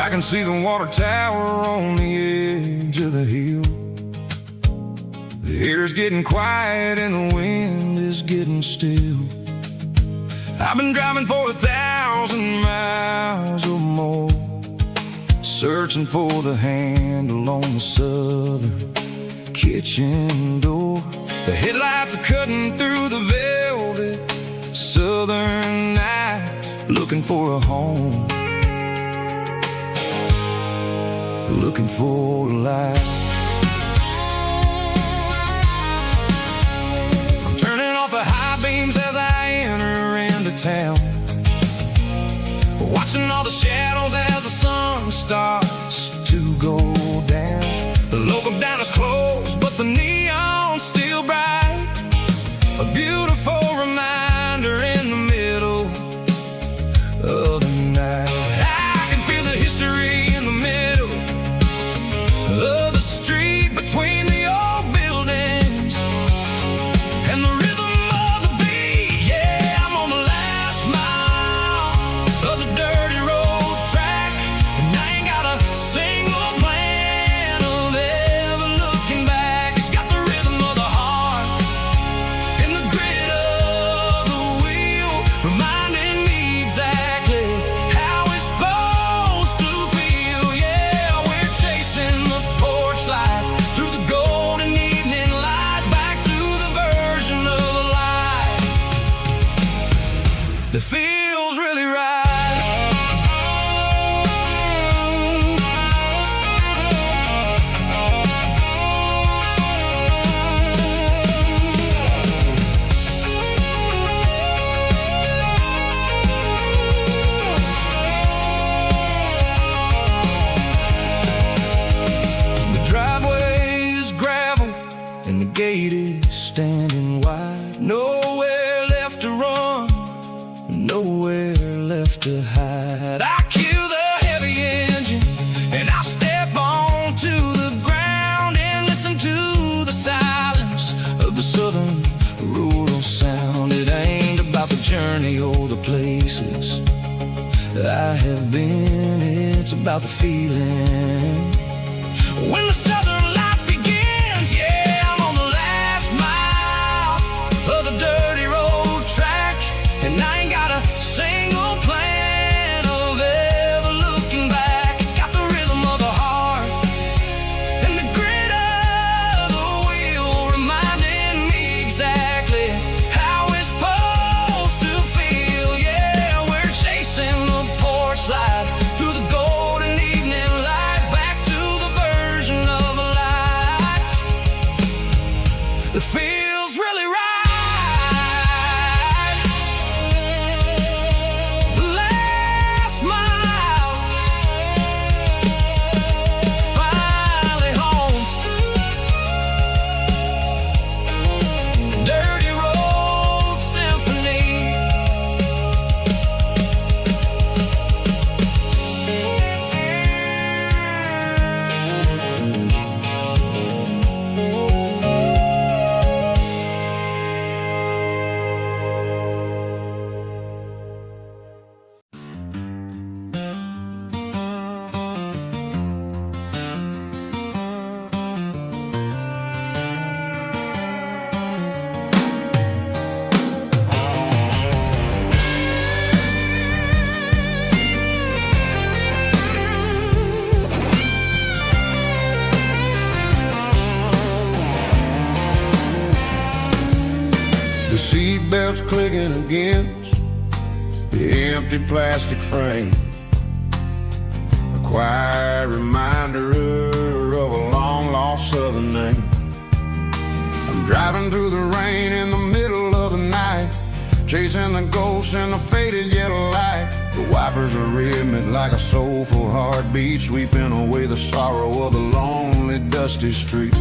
I can see the water tower on the edge of the hill. The air's getting quiet and the wind is getting still. I've been driving for 1,000 miles or more, searching for the handle on the southern
kitchen door. The headlights are cutting through the velvet southern night, looking for a home, looking for a life. I'm turning off the high beams as I enter into town, watching all the shadows as the sun starts to go down. The local diner's closed, but the neon's still bright, a beautiful reminder in the middle of the night. I can feel the history in the middle of the street, between the old buildings and the rhythm of the beat. Yeah, I'm on the last mile of the dirty road track, and I ain't got a single plan of ever looking back. It's got the rhythm of the heart and the grit of the wheel, reminding me exactly how it's supposed to feel. Yeah, we're chasing the porch light through the golden evening light, back to the version of life that feels really right. The driveway is gravel and the gate is standing wide. Nowhere left to run, nowhere left to hide. I kill the heavy engine and I step onto the ground and listen to the silence of the southern rural sound. It ain't about the journey or the places I have been, it's about the feeling when the southern life begins. Yeah, I'm on the last mile of the dirty road track, and I ain't got a single plan of ever looking back. It's got the rhythm of the heart and the grit of the wheel, reminding me exactly how it's supposed to feel. Yeah, we're chasing the porch light through the golden evening light, back to the version of life that feels really right. The last mile, finally home. Dirty road symphony.
The seatbelt's clicking against the empty plastic frame, a quiet reminder of a long-lost southern name. I'm driving through the rain in the middle of the night, chasing the ghosts in the faded yellow light. The wipers are rhythmic like a soulful heartbeat, sweeping away the sorrow of the lonely, dusty street.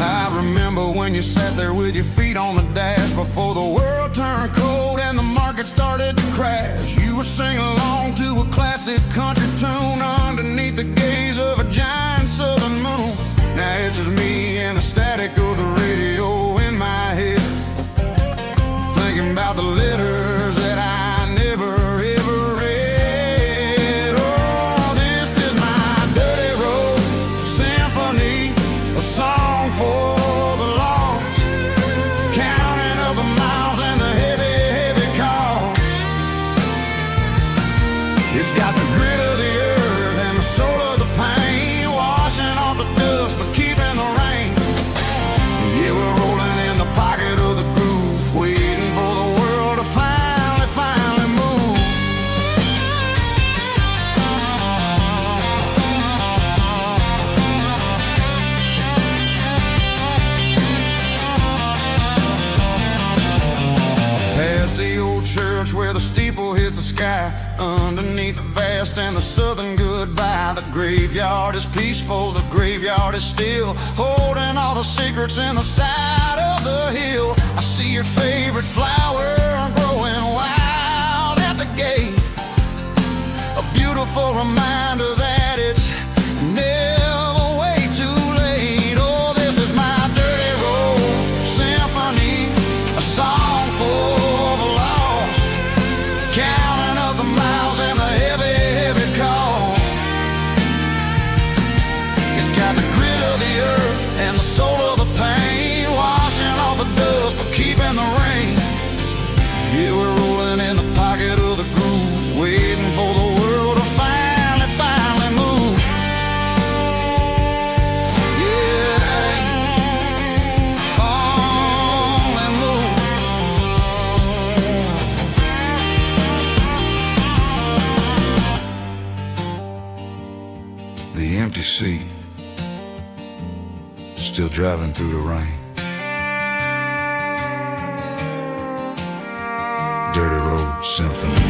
I remember when you sat there with your feet on the dash, before the world turned cold and the market started to crash. You were singing along to a classic country tune underneath the gaze of a giant southern moon. Now it's just me and the static of the radio in my head, thinking about the letters that I never ever read. Oh, this is my dirty road symphony, a song for the lost, counting up the miles and the heavy, heavy cost. It's got the grit of the earth sky, underneath the vast and the southern goodbye. The graveyard is peaceful, the graveyard is still, holding all the secrets in the side of the hill. I see your favorite flower growing wild at the gate, a beautiful reminder that it's never way too late. Oh, this is my dirty road symphony, a song for the lost, counting up the miles and the heavy, heavy call. It's got the grit of the earth and the soul of the pain, washing off the dust but keeping the rain. Yeah, we're rolling in the pocket of the groove, waiting for the world to finally move. Yeah, finally move. The empty seat, still driving through the rain. Dirty Road Symphony.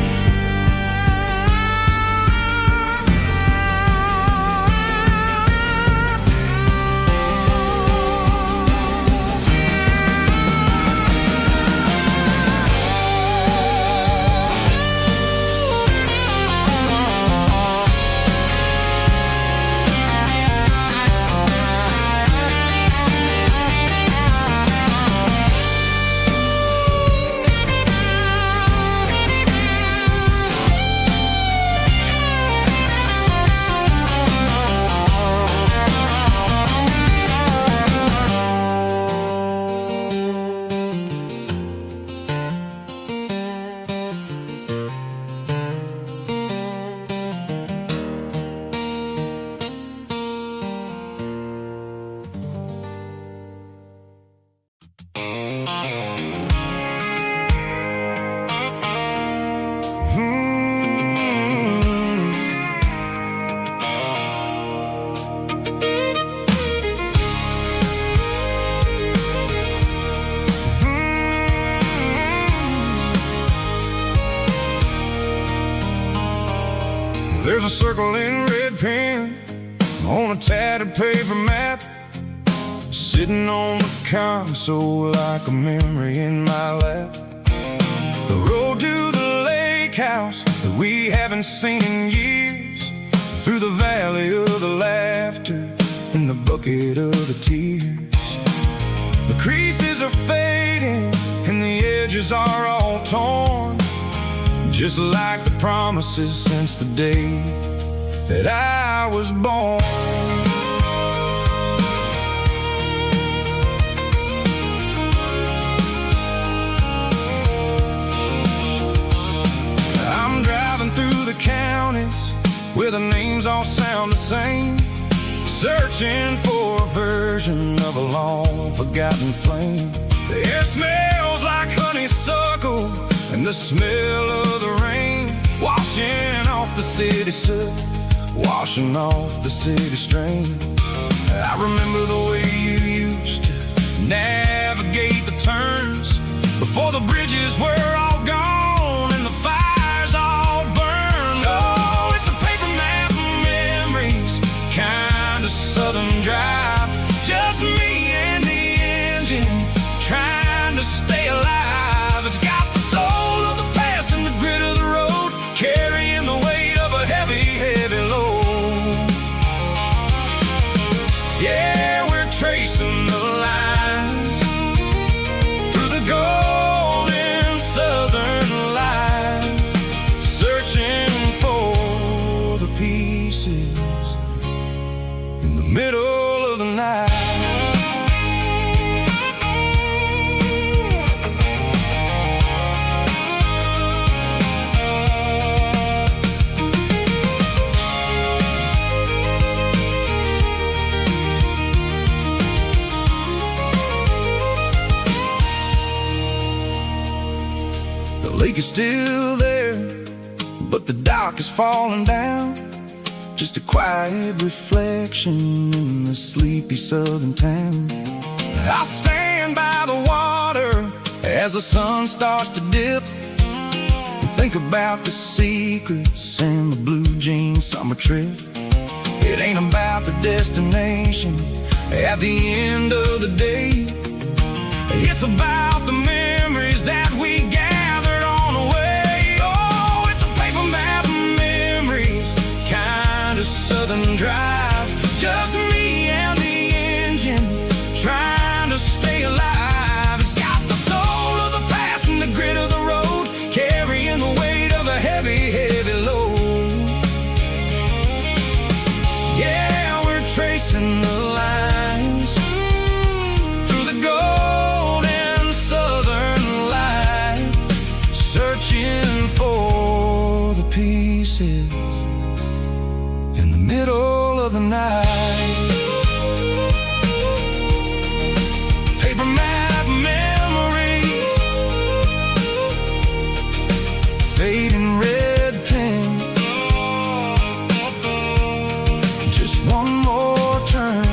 There's a circle in red pen on a tattered paper map, sitting on the console like a memory in my lap. The road to the lake house that we haven't seen in years, through the valley of the laughter and the bucket of the tears. The creases are fading and the edges are all torn, just like the promises since the day that I was born. I'm driving through the counties where the names all sound the same, searching for a version of a long-forgotten flame. The air smells like honeysuckle and the smell of the rain, washing off the city soot, washing off the city strain. I remember the way you used to navigate the turns before the bridges were all gone and the fires all burned. Oh, it's a paper map of memories, kind of southern drive, just me and the engine trying to stay alive. It's got the soul of the past and the grit of the road, carrying the weight of a heavy, heavy load. Yeah, we're tracing the lines through the golden southern light, searching for the pieces in the middle of the night. The lake is still there, but the dock is falling down, just a quiet reflection in the sleepy southern town. I stand by the water as the sun starts to dip, and
Think about the secrets and the blue jean summer trip. It ain't about the destination at the end of the day. It's about the memories that we gathered on the way. Oh, it's a paper map of memories, kind of southern drive. Just me and the engine, trying to stay alive. It's got the soul of the past and the grit of the road, carrying the weight of a heavy, heavy load. Yeah, we're tracing the lines through the golden southern light, searching for the pieces in the middle of the night. Paper map memories, fading red pen, just one more turn.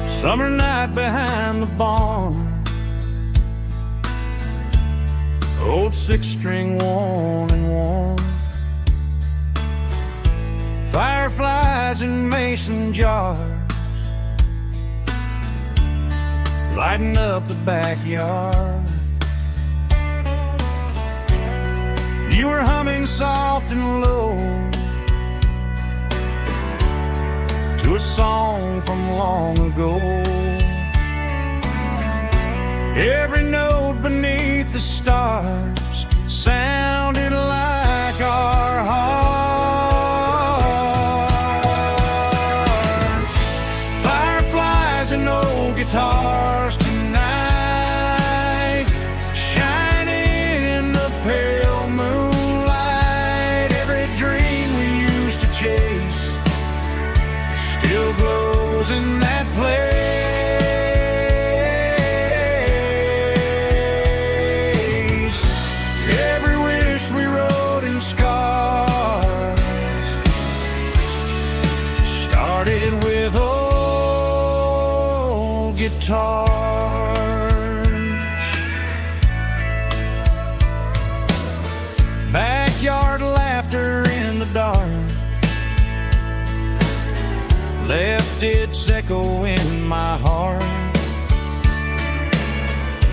Summer night behind the barn, old six-string worn and worn, fireflies in mason jars, lighting up the backyard. You were humming soft and low to a song from long ago. Every note beneath the stars sounded like our hearts. Fireflies and old guitars tonight, shining in the pale moonlight. Every dream we used to chase still glows in that place. Every wish we wrote in scars started with old guitars. Backyard laughter in the dark left its echo in my heart.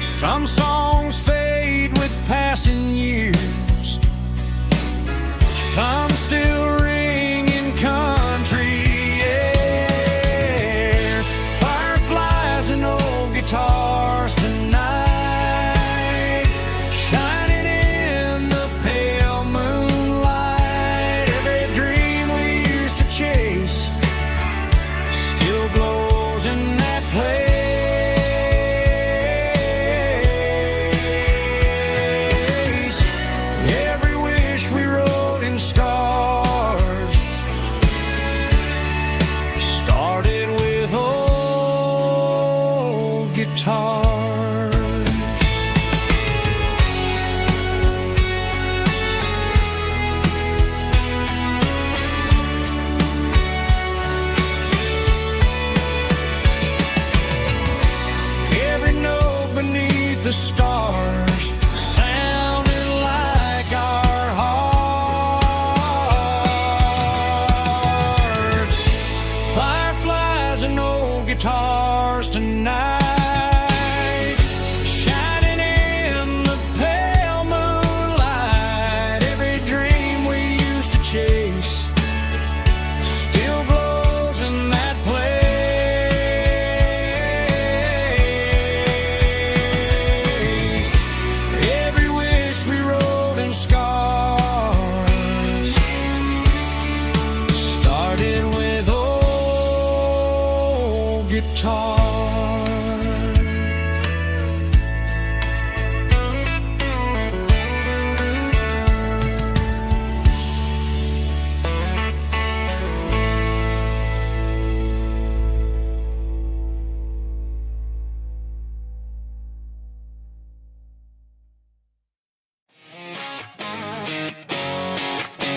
Some songs fade with passing years, some still ring in country air. Fireflies and old guitars tonight, shining in the pale moonlight. Every dream we used to chase still glows in that place.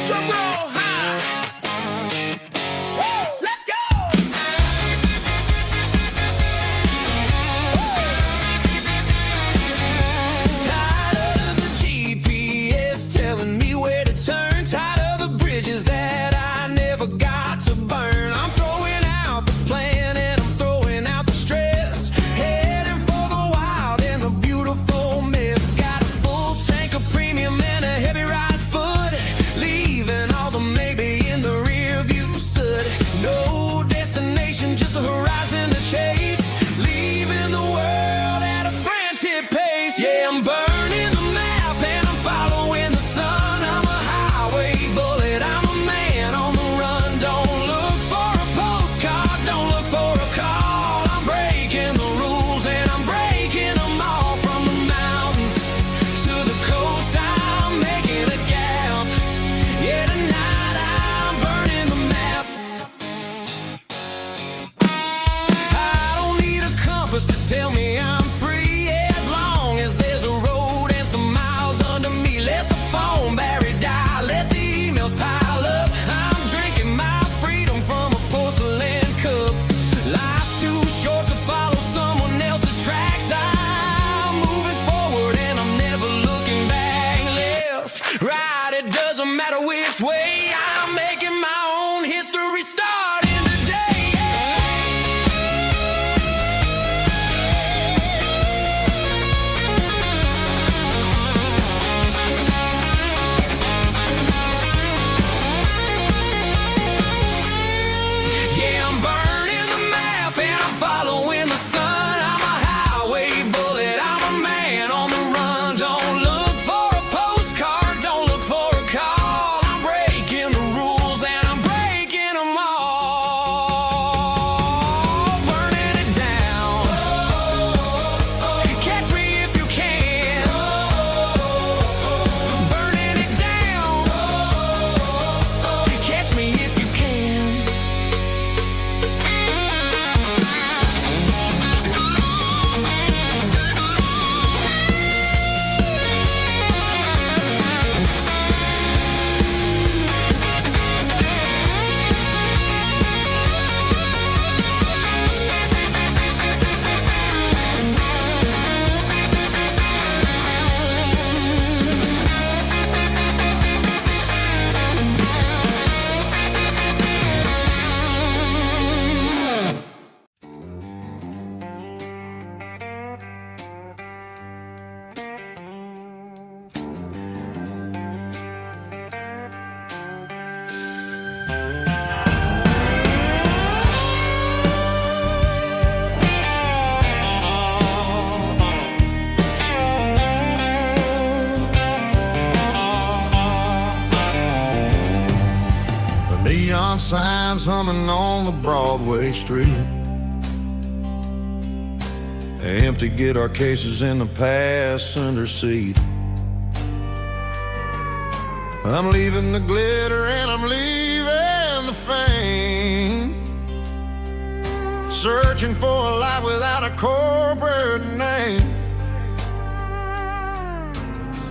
Drum roll high. Woo, let's go. Tired of the GPS telling me where to turn. Tired of the bridges that I never got to burn. I'm throwing out the plan and I'm throwing out the stress. Heading for the wild and the beautiful mess. Got a full tank of premium and a heavy right foot. Leaving all the maybe in the rear view soot. No destination, just a horizon to chase. Leaving the world at a frantic pace. Yeah, I'm burning the map and I'm following the sun. I'm a highway bullet, I'm a man on the run. Don't look for a postcard, don't look for a call. I'm breaking the rules and I'm breaking them all. From the mountains to the coast, I'm making a gap. Yeah, tonight I'm burning the map. I don't need a compass to tell me I'm free. As long as there's a road and some miles under me. Let the phone battery die, let the emails pile up. I'm drinking my freedom from a porcelain cup. Life's too short to follow someone else's tracks. I'm moving forward and I'm never looking back. Left, right, it doesn't matter which way. I'm making my own history starting today. Yeah, I'm burning the map and I'm following the sun. I'm a highway bullet, I'm a man on the run. Don't look for a postcard, don't look for a call. I'm breaking the rules and I'm breaking them all. Burning it down. Catch me if you can. Burning it down. Catch me if you can.
The neon signs humming on the Broadway street. Empty guitar cases in the passenger seat. I'm leaving the glitter and I'm leaving the fame. Searching for a life without a corporate name.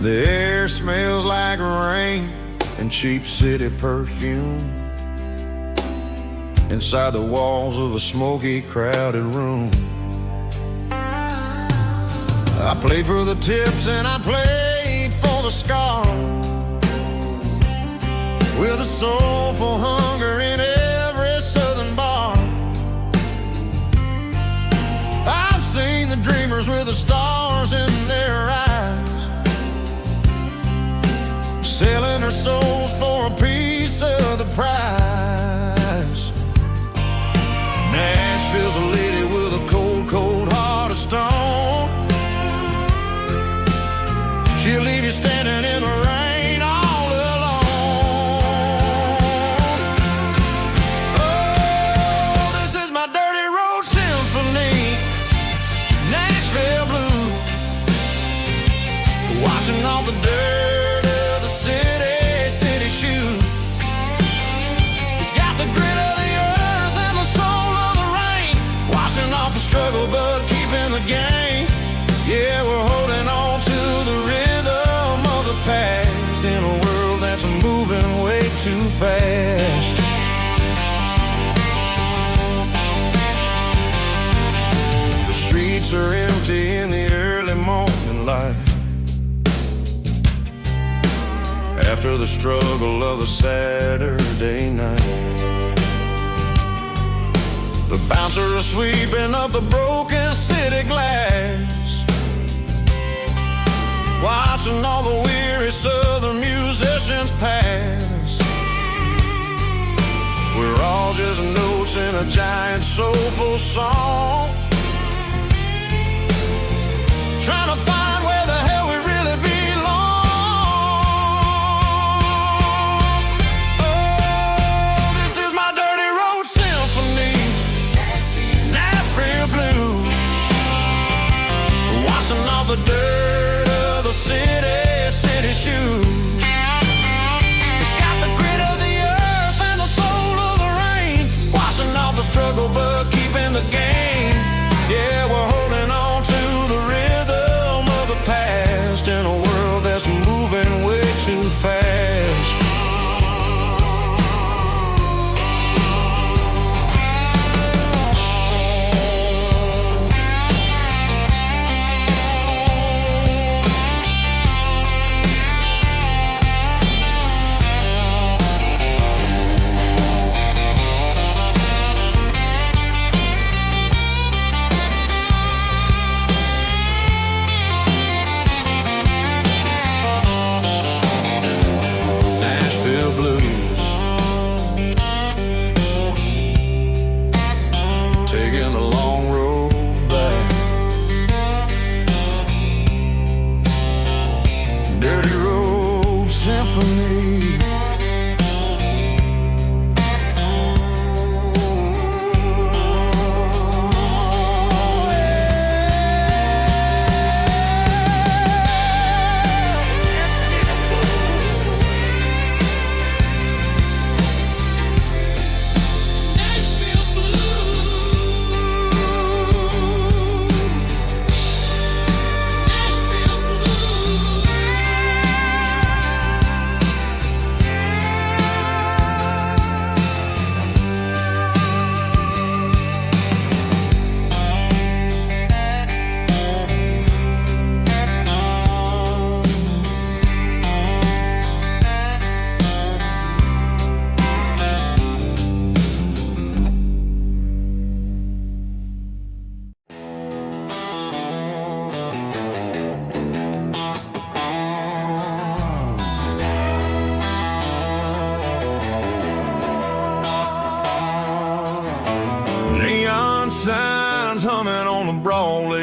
The air smells like rain and cheap city perfume. Inside the walls of a smoky, crowded room. I played for the tips and I played for the scars. With a soulful hunger in every southern bar. I've seen the dreamers with the stars in their eyes, selling their souls for a piece of the prize. Nashville's a lady with a cold, cold heart of stone. She'll leave you standing in the rain all alone. Oh, this is my dirty road symphony. Nashville blue, washing off the dirt of the city shoe.
too fast. The streets are empty in the early morning light, after the struggle of the Saturday night. The bouncer is sweeping up the broken city glass, watching all the weary southern musicians pass. We're all just notes in a giant soulful song, trying to find where the hell we really belong. Oh, this is my dirty road symphony, Nashville blues, washing off the dirt of the city shoes. It's got the grit of the earth and the soul of the rain, washing off the struggle but keeping the game. Yeah, we're holding on to the rhythm of the past in a world that's moving way too fast.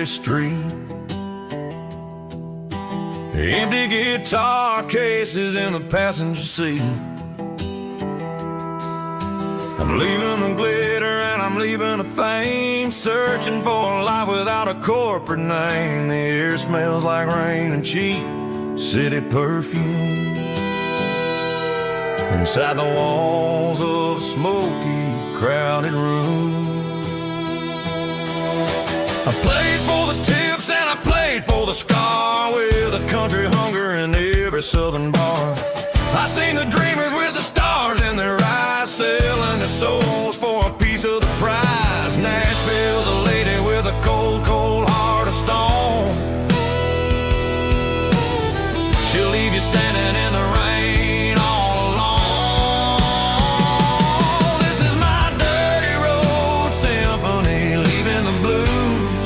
Street, empty guitar cases in the passenger seat. I'm leaving the glitter and I'm leaving the fame, searching for a life without a corporate name. The air smells like rain and cheap city perfume inside the walls of a smoky, crowded room. I played for the tips and I played for the scar, with a country hunger in every southern bar. I seen the dreamers with the stars in their eyes, selling their souls for a piece of the prize. Nashville's a lady with a cold, cold heart of stone. She'll leave you standing in the rain all alone. This is my dirty road symphony, leaving the blues,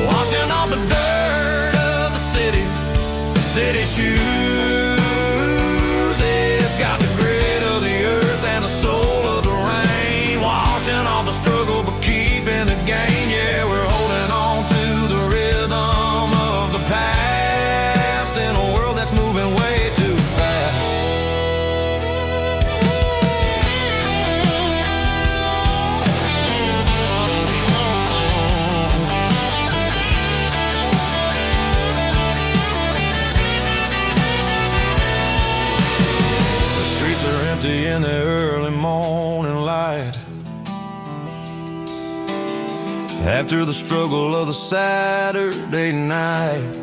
washing off the dirt of the city shoes. It's got the grit of the earth and the soul of the rain, washing off the struggle but keeping the gain. Yeah, we're holding on to the rhythm of the past in a world that's moving way too fast. In the early morning light, after the struggle of the Saturday night.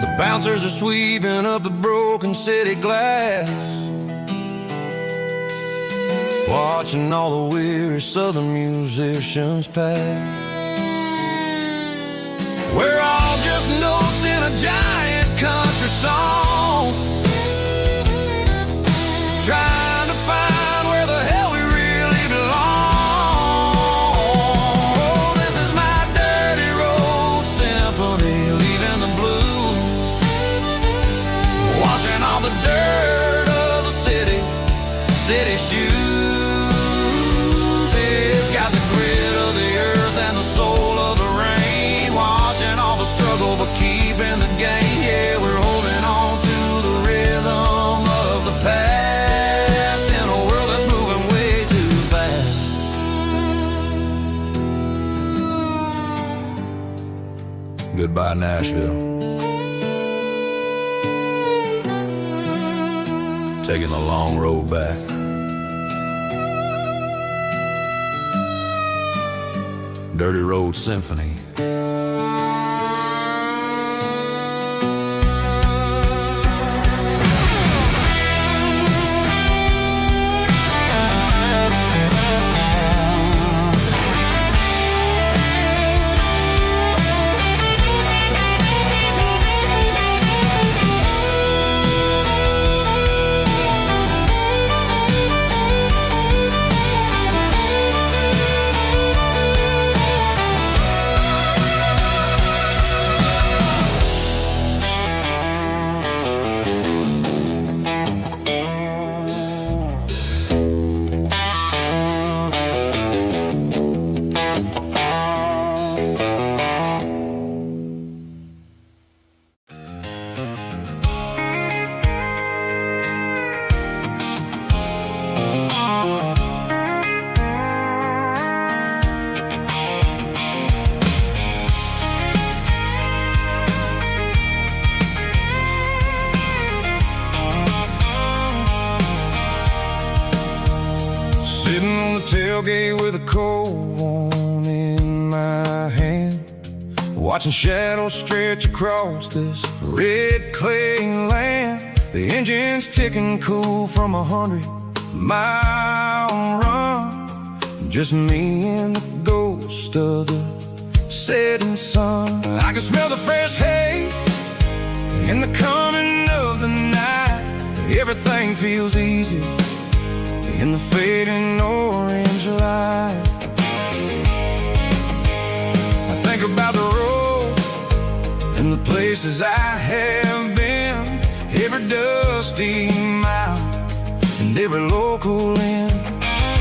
The bouncers are sweeping up the broken city glass, watching all the weary southern musicians pass. We're all just notes in a giant country song, trying to find where the hell we really belong. Oh, this is my dirty road symphony, leaving the blues, washing all the dirt of the city shoes. It's got the grit of the earth and the soul of the rain, washing all the struggle but keeping the gain. Yeah, we're holding on to the rhythm of the past in a world that's moving way too fast. Goodbye, Nashville. Taking the long road back. Dirty Road Symphony. Sitting on the tailgate with a cold one in my hand, watching shadows stretch across this red clay land. The engine's ticking cool from 100-mile run. Just me and the ghost of the setting sun. I can smell the fresh hay in the coming of the night. Everything feels easy in the fading orange light. I think about the road and the places I have been, every dusty mile and every local inn.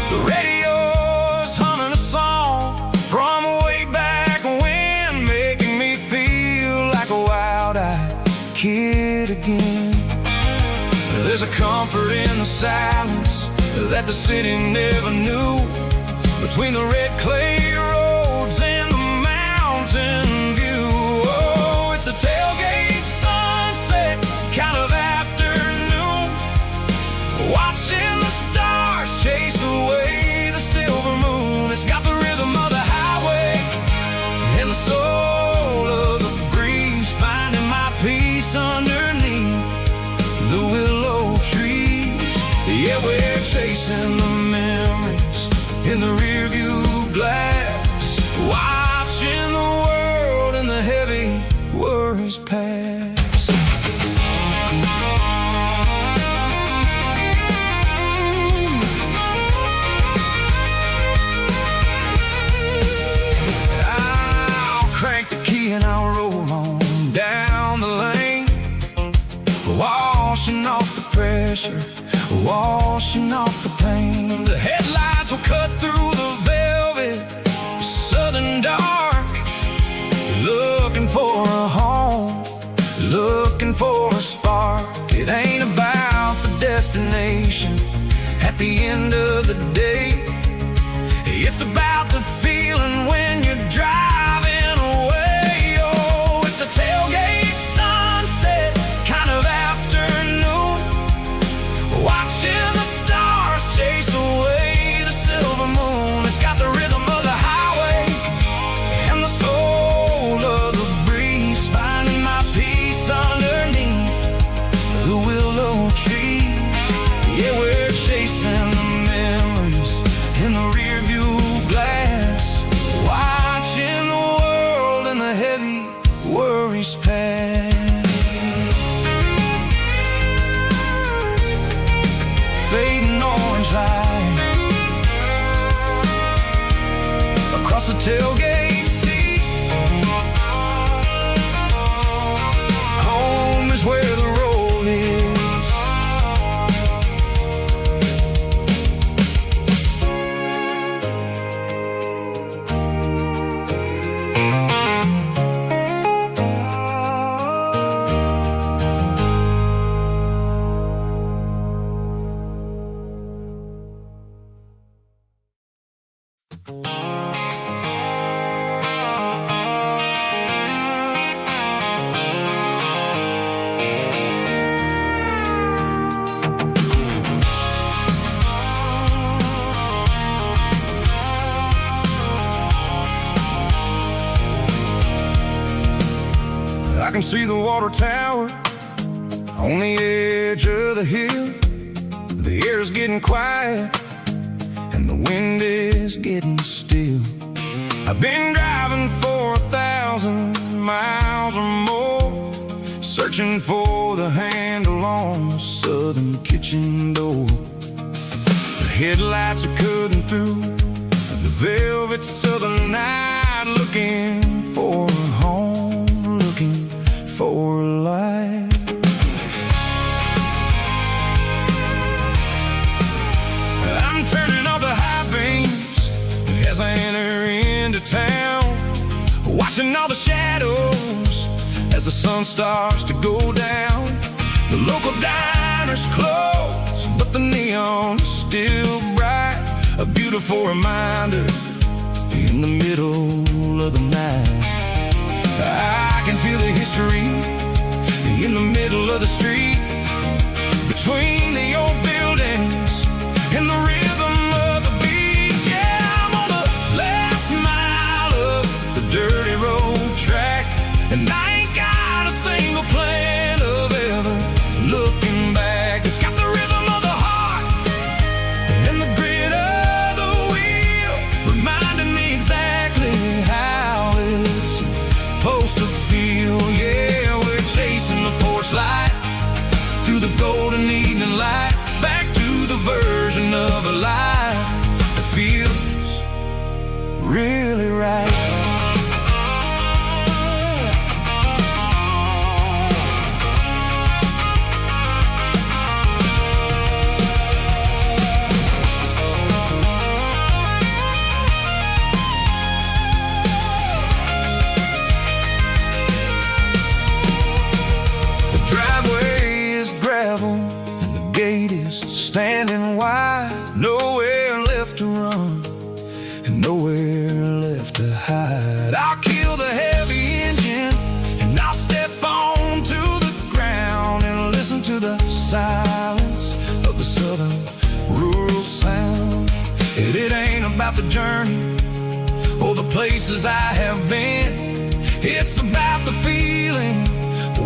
The radio's humming a song from way back when, making me feel like a wild-eyed kid again. There's a comfort in the silence that the city never knew, between the red clay roads and the mountain view. Oh, it's a tailgate sunset kind of afternoon, watching the stars chase away the silver moon. It's got the rhythm of the highway and the soul of the breeze, finding my peace underneath the willow trees. Yeah, we're chasing the memories in the rearview glass, watching the world and the heavy worries pass. I'll crank the key and I'll roll on down the lane, washing off the pressure, washing off the pain. The headlights will cut through the velvet southern dark, looking for a home, looking for a spark. It ain't about the destination at the end of the day, it's about the feeling when you're driving away. Oh, it's a tailgate sunset kind of afternoon, watching the stars chase away the silver moon. It's got the rhythm of the highway and the soul of the breeze, finding my peace underneath
can see the water tower on the edge of the hill. The air's getting quiet and the wind is getting still. I've been driving for 1,000 miles or more, searching for the handle on the southern kitchen door. The headlights are cutting through the velvet southern night, looking for a home, looking for a life. I'm turning off the high beams as I enter into town, watching all the shadows as the sun starts to go down. The local diner's closed, but the neon's still bright, a beautiful reminder in the middle of the night. I can feel the history in the middle of the street, between the old buildings and the rhythm of the beats. Yeah, I'm on the last mile of the dirty road track, and I ain't got a single plan of ever looking back. It's got the rhythm of the heart and the grit of the wheel, reminding me exactly how it's supposed to feel. Yeah, we're chasing the porch light through the golden evening light, back to the version of a life that feels really right. Standing wide, nowhere left to run and nowhere left to hide. I'll kill the heavy engine and I'll step onto the ground and listen to the silence of the southern rural sound. It ain't about the journey or the places I have been, it's about the feeling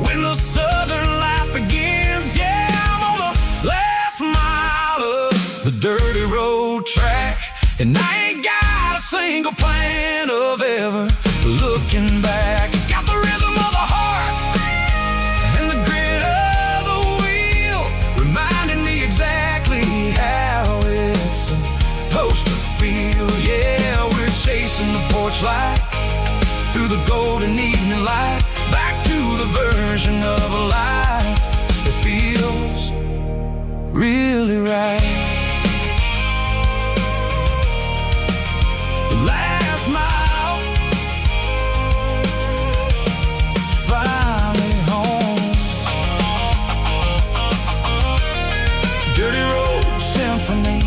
when the southern life begins. Yeah, I'm on the last mile of the dirty road track, and I ain't got a single plan of ever looking back. It's got the rhythm of the heart and the grit of the wheel, reminding me exactly how it's supposed to feel. Yeah, we're chasing the porch light through the golden evening light, back to the version of a life that feels really right. Last mile, finally home. Dirty road symphony.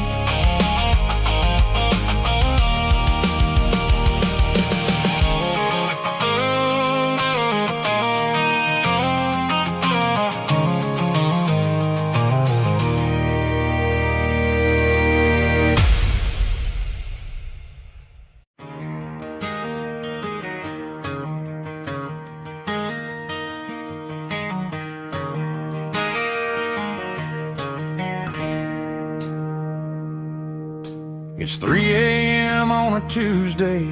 It's 3 a.m. on a Tuesday.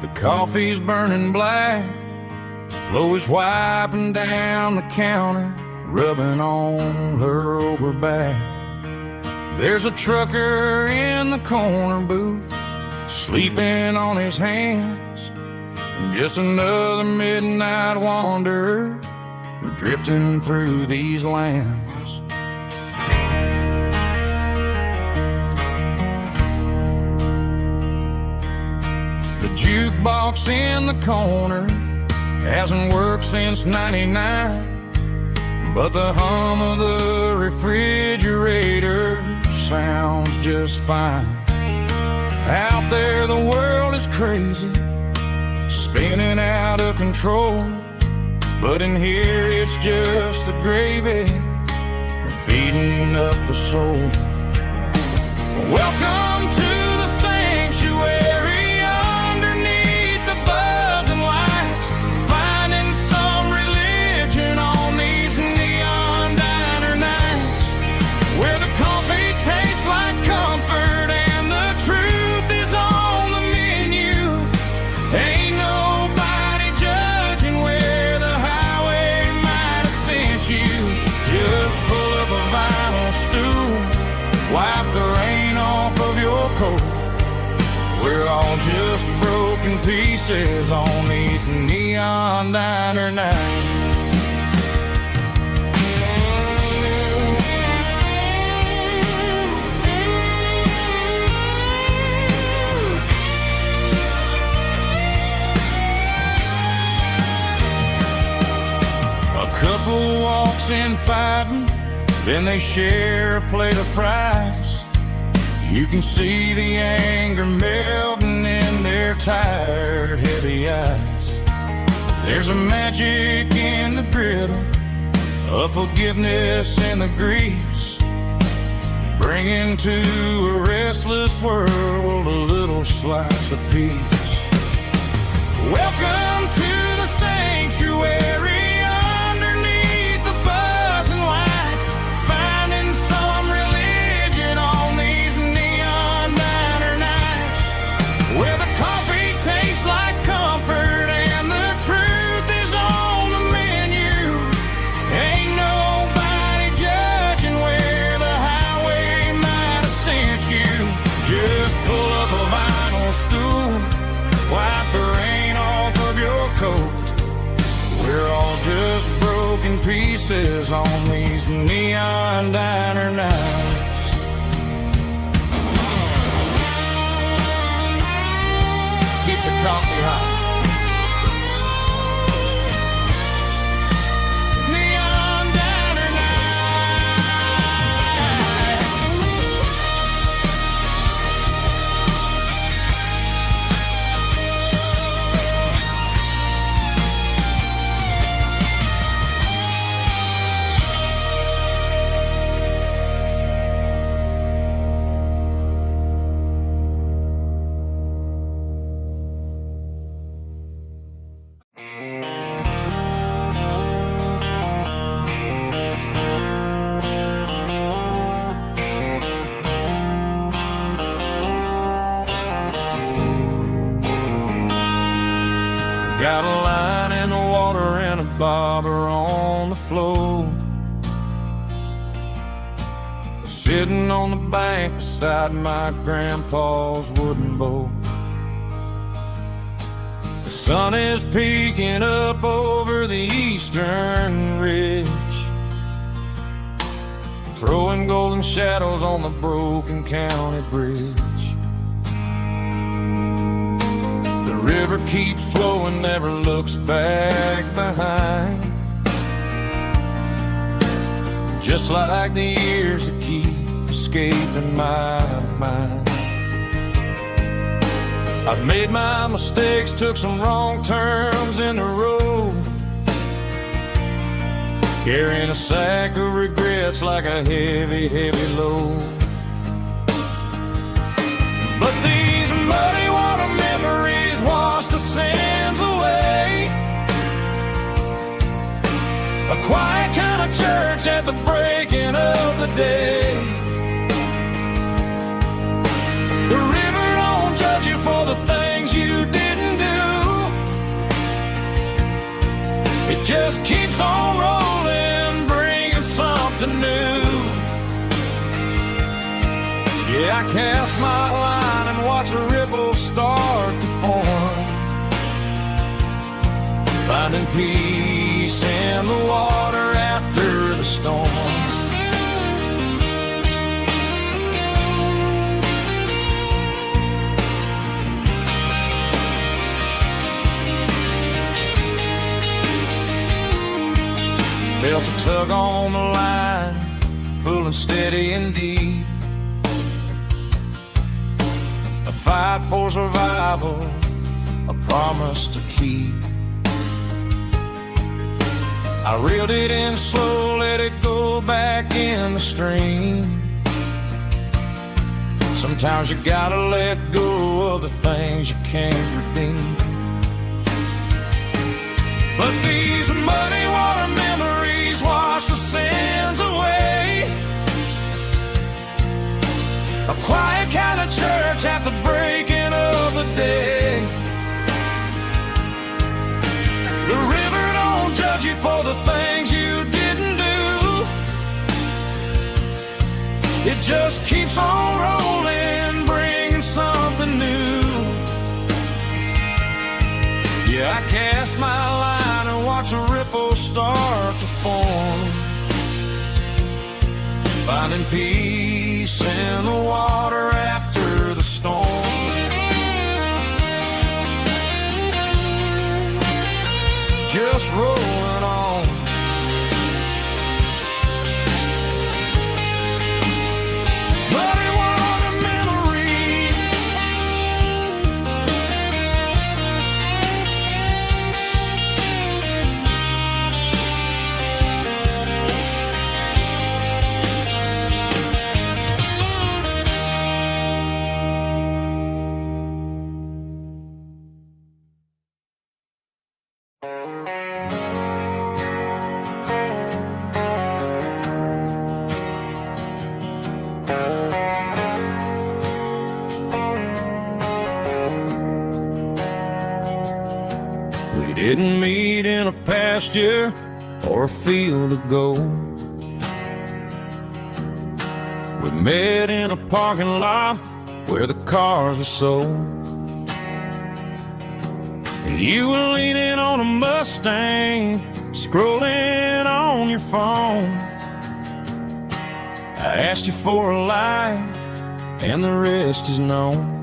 The coffee's burning black. Flo is wiping down the counter, rubbing on her over back. There's a trucker in the corner booth, sleeping on his hands. And just another midnight wanderer, drifting through these lands. The jukebox in the corner hasn't worked since '99, but the hum of the refrigerator sounds just fine. Out there the world is crazy, spinning out of control, but in here it's just the gravy feeding up the soul. Welcome to the sanctuary, underneath the buzzing lights, finding some relief
pieces on these neon diner nights. Couple walks in fighting, then they share a plate of fries. You can see the anger melting in their tired, heavy eyes. There's a magic in the griddle, a forgiveness in the grease, bringing to a restless world a little slice of peace. Welcome to the sanctuary. We're all just broken pieces on these neon diner nights. Keep the coffee hot. Got a line in the water and a bobber on the floor, sitting on the bank beside my grandpa's wooden boat. The sun is peeking up over the eastern ridge, throwing golden shadows on the broken county bridge. The river keeps flowing, never looks back behind, just like the years that keep escaping my mind. I've made my mistakes, took some wrong turns in the road, carrying a sack of regrets like a heavy, heavy load. But these muddy water memories wash the sins away. A quiet kind of church at the breaking of the day. The river don't judge you for the things you didn't do. It just keeps on rolling, bringing something new. Yeah, I cast my line and watch the ripples start to form, finding peace in the water after the storm. Felt a tug on the line, pulling steady and deep. A fight for survival, a promise to keep. I reeled it in slow, let it go back in the stream. Sometimes you gotta let go of the things you can't redeem. But these muddy water memories wash the sins away. A quiet kind of church at the breaking of the day. The river don't judge you for the things you didn't do. It just keeps on rolling, bringing something new. I cast my line and watch a ripple start to form, finding peace in the water after the storm. Just rolling on. But it was a memory. We didn't meet in a pasture or a field of gold. We met in a parking lot where the cars are sold. You were leaning on a Mustang, scrolling on your phone. I asked you for a light, and the rest is known.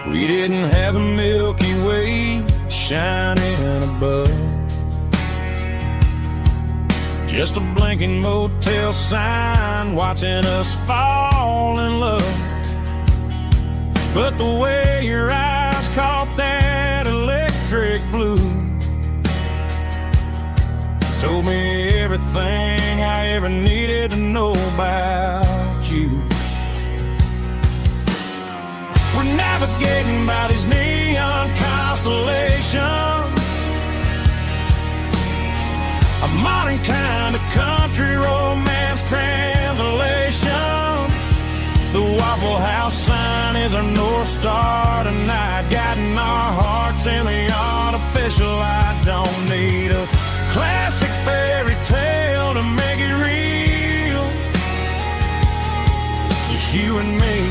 We didn't have a Milky Way shining above, just a blinking motel sign watching us fall in love. But the way your eyes caught that electric blue told me everything I ever needed to know about you. We're navigating by these neon constellations, a modern kind of country romance translation. The Waffle House sign is our North Star tonight, guiding our hearts in the artificial light. Don't need a classic fairy tale to make it real, just you and me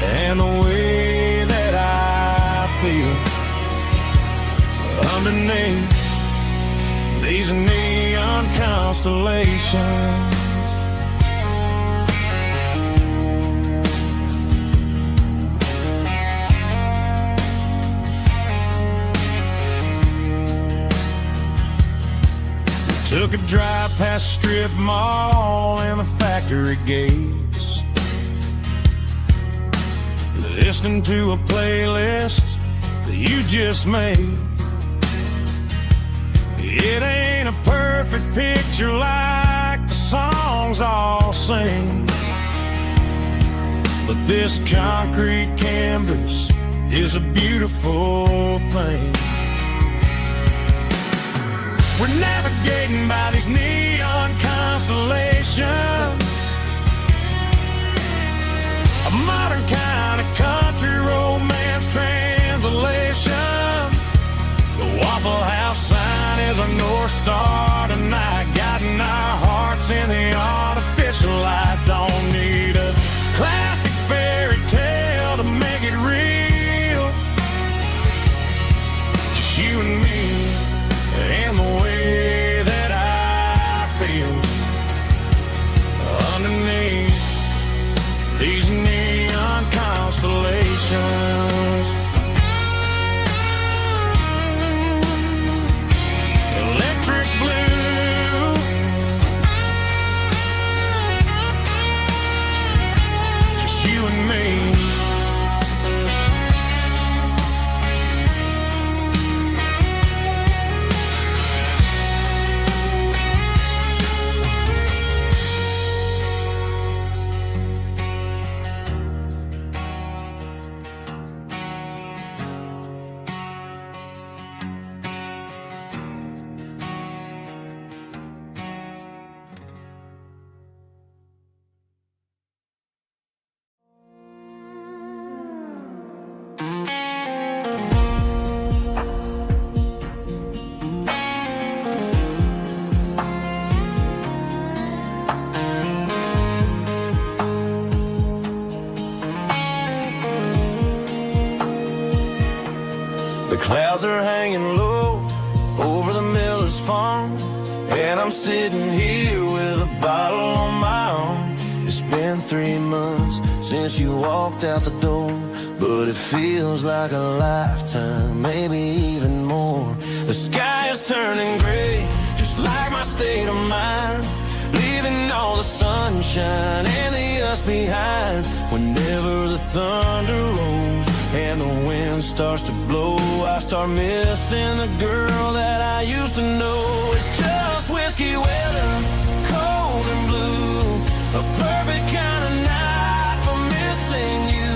and the way that I feel underneath these neon constellations. Took a drive past strip mall and the factory gates, listening to a playlist that you just made. It ain't a perfect picture like the songs all sing, but this concrete canvas is a beautiful thing. We're navigating by these neon constellations, a modern kind of country romance translation. The Waffle House sign is our North Star tonight, guiding our hearts in the artificial light. Don't need a classic fairy tale to make it real, just you and me and the way that I feel underneath these neon constellations. Electric blue
clouds are hanging low over the miller's farm, and I'm sitting here with a bottle on my arm. It's been 3 months since you walked out the door, but it feels like a lifetime, maybe even more. The sky is turning gray, just like my state of mind, leaving all the sunshine and the us behind. Whenever the thunder rolls and the wind starts to blow, I start missing the girl that I used to know. It's just whiskey weather, cold and blue, a perfect kind of night for missing you.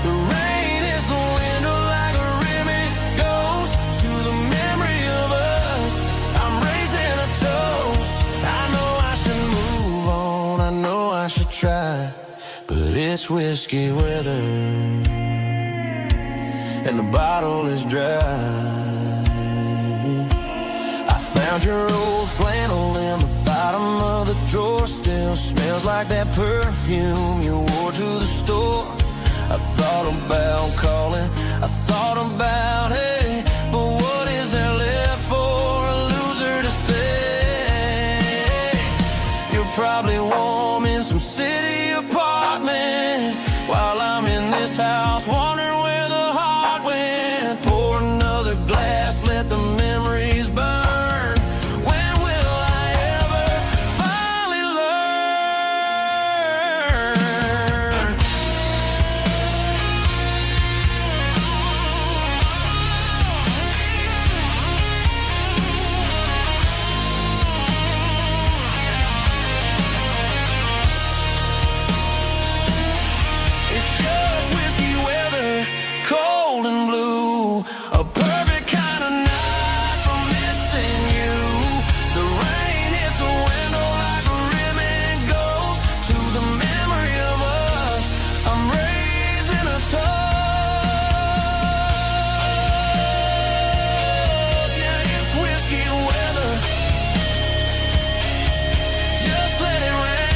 The rain is the window like a ribbon goes to the memory of us. I'm raising a toast. I know I should move on, I know I should try, but it's whiskey weather and the bottle is dry. I found your old flannel in the bottom of the drawer, still smells like that perfume you wore to the store. I thought about calling, I thought about, hey, but what is there left for a loser to say? You're probably warm in some city apartment while I'm in this house wondering where the heart went. Pour another glass, let the memories burn. When will I ever finally learn? It's just whiskey weather, cold and blue, a perfect kind of night for missing you. The rain hits the window like a ribbon goes to the memory of us. I'm raising a toast. Yeah, it's whiskey weather. Just let it rain.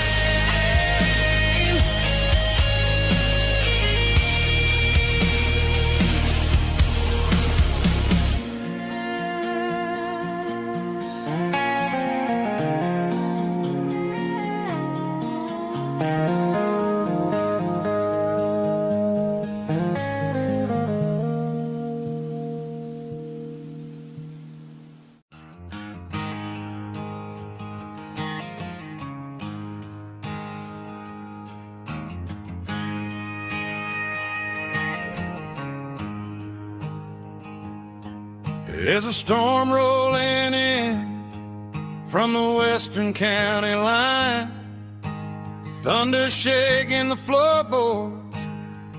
There's a storm rolling in from the western county line, thunder shaking the floorboards,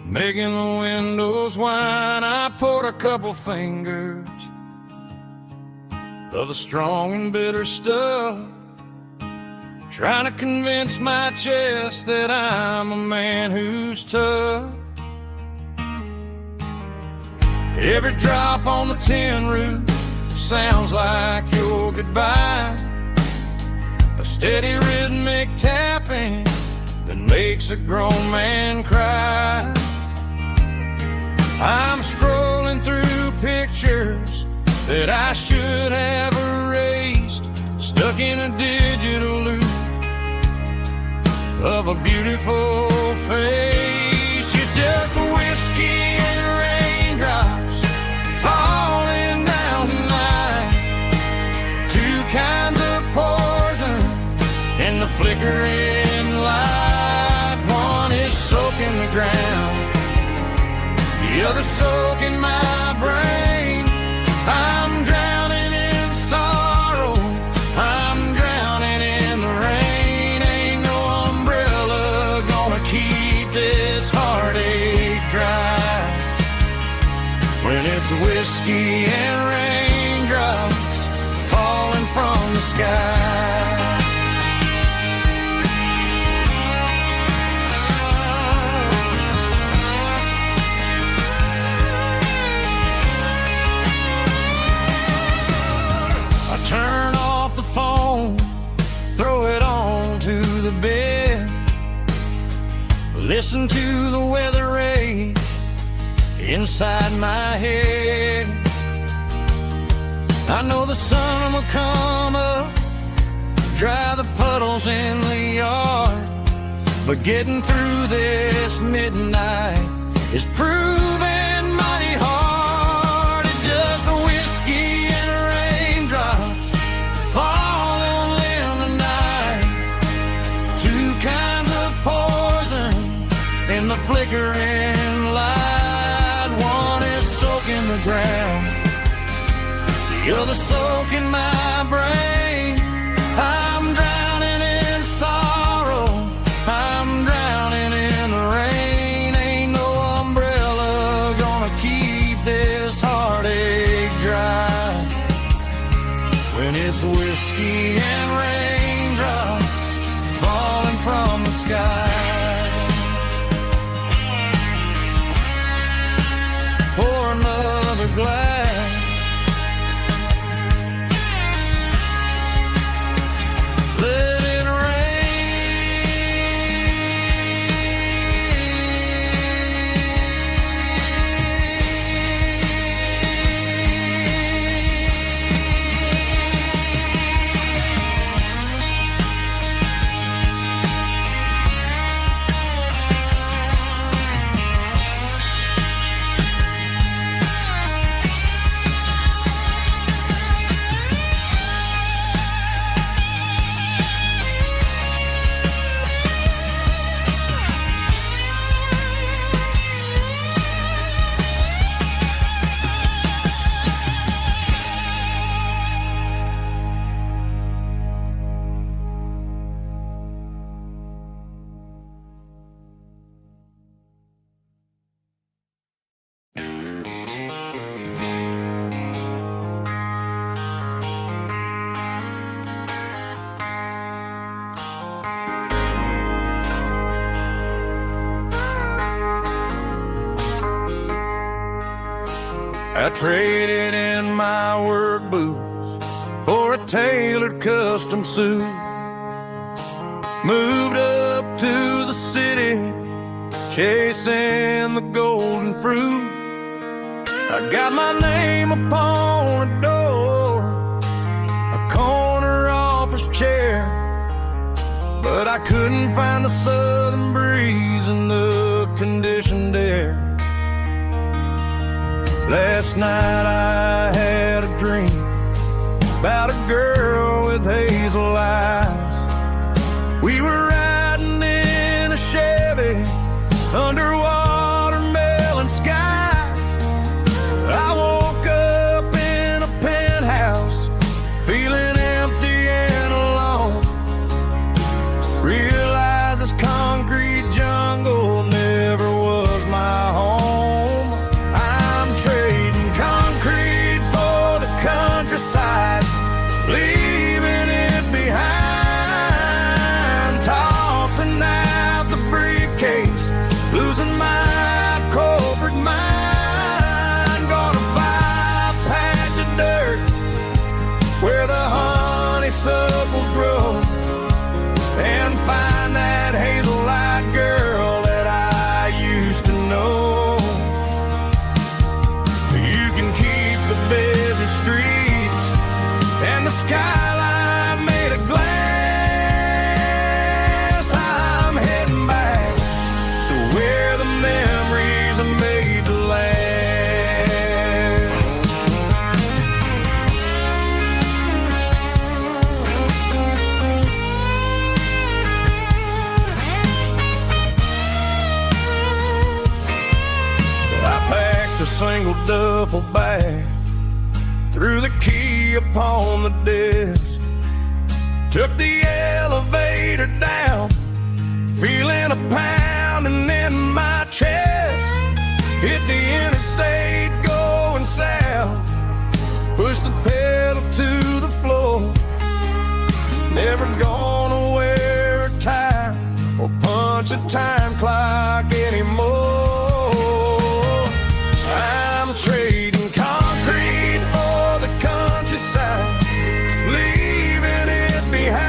making the windows whine. I poured a couple fingers of the strong and bitter stuff, trying to convince my chest that I'm a man who's tough. Every drop on the tin roof sounds like your goodbye, a steady rhythmic tapping that makes a grown man cry. I'm scrolling through pictures that I should have erased, stuck in a digital loop of a beautiful face. It's just whiskey and raindrops falling down tonight, two kinds of poison in the flickering light. One is soaking the ground, the other soaking my brain. I'm drowning in sorrow, I'm drowning in the rain. Ain't no umbrella gonna keep this heartache dry when it's whiskey and raindrops falling from the sky. Turn off the phone, throw it on to the bed, listen to the weather rage inside my head.
I know the sun will come up, dry the puddles in the yard, but getting through this midnight is proving mighty hard. It's just a whiskey and raindrops falling in the night, two kinds of poison in the flickering light. One is soaking the ground, the other soaking my brain. I'm drowning in sorrow, I'm drowning in the rain. Ain't no umbrella gonna keep this heartache dry when it's whiskey and raindrops falling from the sky. Pour another glass, let it I traded in my work boots for a tailored custom suit. Moved up to the city, chasing the golden fruit. I got my name upon a door, a corner office chair, but I couldn't find the southern breeze in the conditioned air. Last night I had a dream about a girl with hazel eyes. We were riding in a Chevy under watermelon skies. I woke up in a penthouse feeling empty and alone. Realized this concrete jungle never was my home. Countryside, leaving it behind, tossing out the briefcase, losing my corporate mind. Gonna buy a patch of dirt where the honeysuckles grow and find that hazel-eyed girl that I used to know. You can keep the busy streets and the skyline made of glass. I'm heading back to where the memories are made to last. I packed a single duffel bag, threw the key upon the desk, took the elevator down, feeling a pounding in my chest. Hit the interstate going south, pushed the pedal to the floor. Never gonna wear a tie or punch a time clock anymore. I'm trading concrete for the countryside, leaving it behind,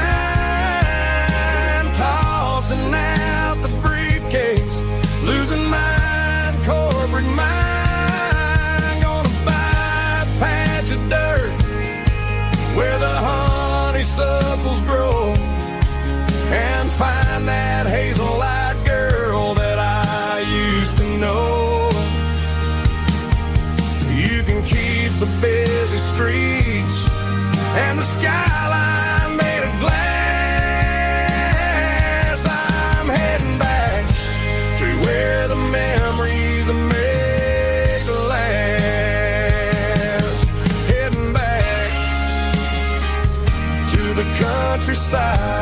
tossing out the briefcase, losing my corporate mind. Gonna buy a patch of dirt
honeysuckles grow and find that hazel-eyed girl that I used to know. You can keep the busy streets and the skyline made of glass. I'm heading back to where the memories are made to last. Heading back to the countryside.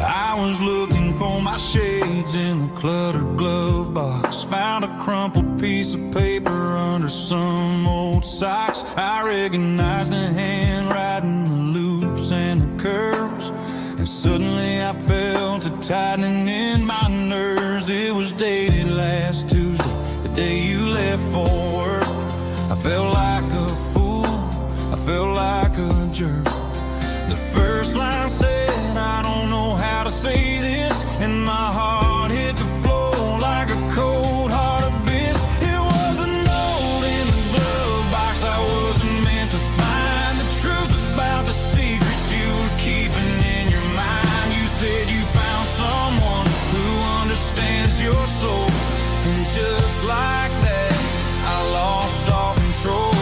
I was looking for my shades in the cluttered glove box. Found a crumpled piece of paper under some old socks. I recognized the handwriting, the loops and the curves, and suddenly I felt a tightening in my nerves. It was dated last Tuesday, the day you left for work. I felt like a fool, I felt like a jerk. The first line said, I don't know how to say this, and my heart hit the floor like a cold heart abyss. It was a note in the glove box I wasn't meant to find. The truth about the secrets you were keeping in your mind. You said you found someone who understands your soul, and just like that I lost all control.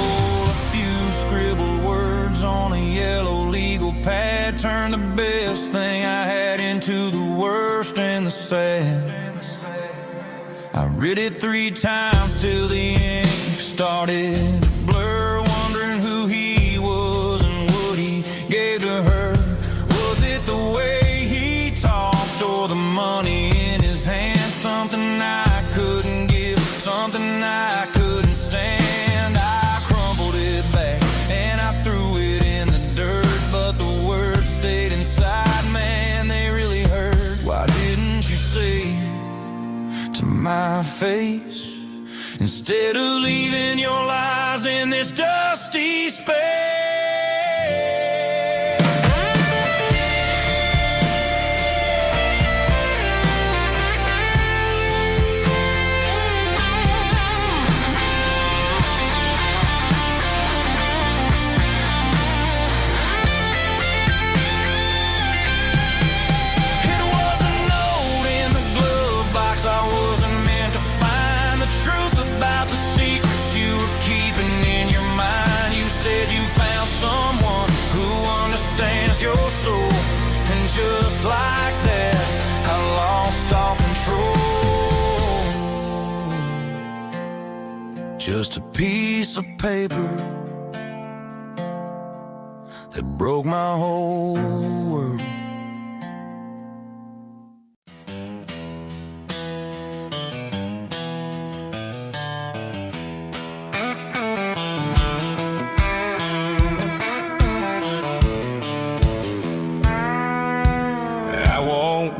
A few scribbled words on a yellow legal pad turned the best thing I had into the worst and the sad. I read it 3 times till the ink started to blur, wondering who he was and what he gave to her. Was it the way he talked or the money in his hand? Something I couldn't give, something I couldn't stand. I crumpled it back and I threw it in the dirt, but the words stayed inside, man, they really hurt. Why didn't you say to my face, instead of leaving your lies in this dusty space? Your soul, and just like that I lost all control. Just a piece of paper that broke my whole world.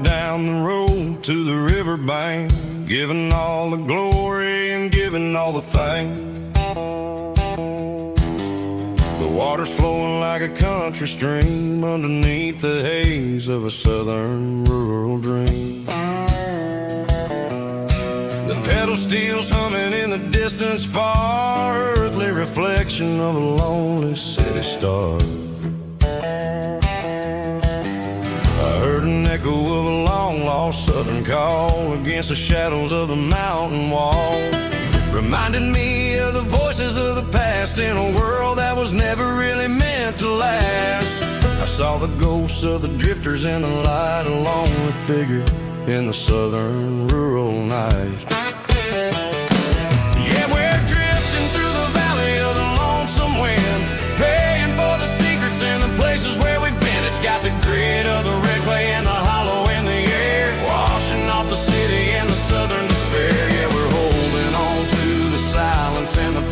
Down the road to the riverbank, giving all the glory and giving all the thanks. The water's flowing like a country stream underneath the haze of a southern rural dream. The pedal steel's humming in the distance far, earthly reflection of a lonely city star. I heard an echo of a long-lost southern call against the shadows of the mountain wall. Reminded me of the voices of the past in a world that was never really meant to last. I saw the ghosts of the drifters in the light, a lonely figure in the southern rural night. Yeah, we're drifting through the valley of the lonesome wind, paying for the secrets and the places where we've been. It's got the grit of the red clay and the hollow in the air, washing off the city and the southern despair. Yeah, we're holding on to the silence and the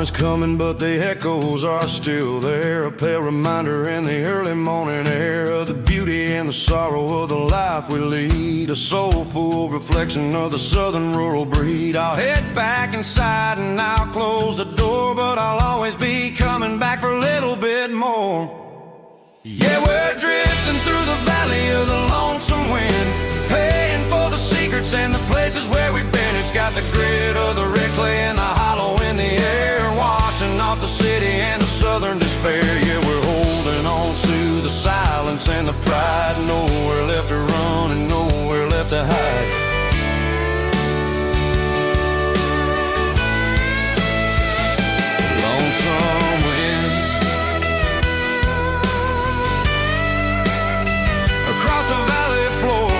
dawn is coming, but the echoes are still there. A pale reminder in the early morning air of the beauty and the sorrow of the life we lead. A soulful reflection of the southern rural breed. I'll head back inside and I'll close the door, but I'll always be coming back for a little bit more. Yeah, we're drifting through the valley of the lonesome wind, paying for the secrets and the places where we've been. It's got the grit of the red clay and the hollow in the air, washing off the city and the southern despair. Yeah, we're holding on to the silence and the pride. Nowhere left to run and nowhere left to hide. Lonesome wind across the valley floor,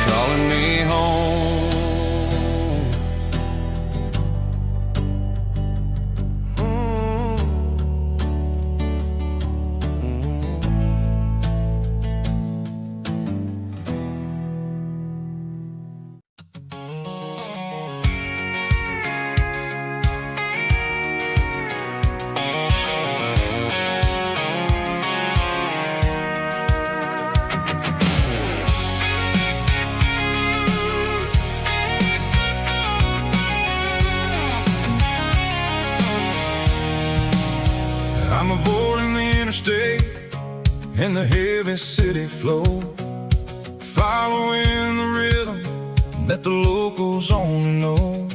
calling me home. I'm avoiding the interstate and the heavy city flow, following the rhythm that the locals only know.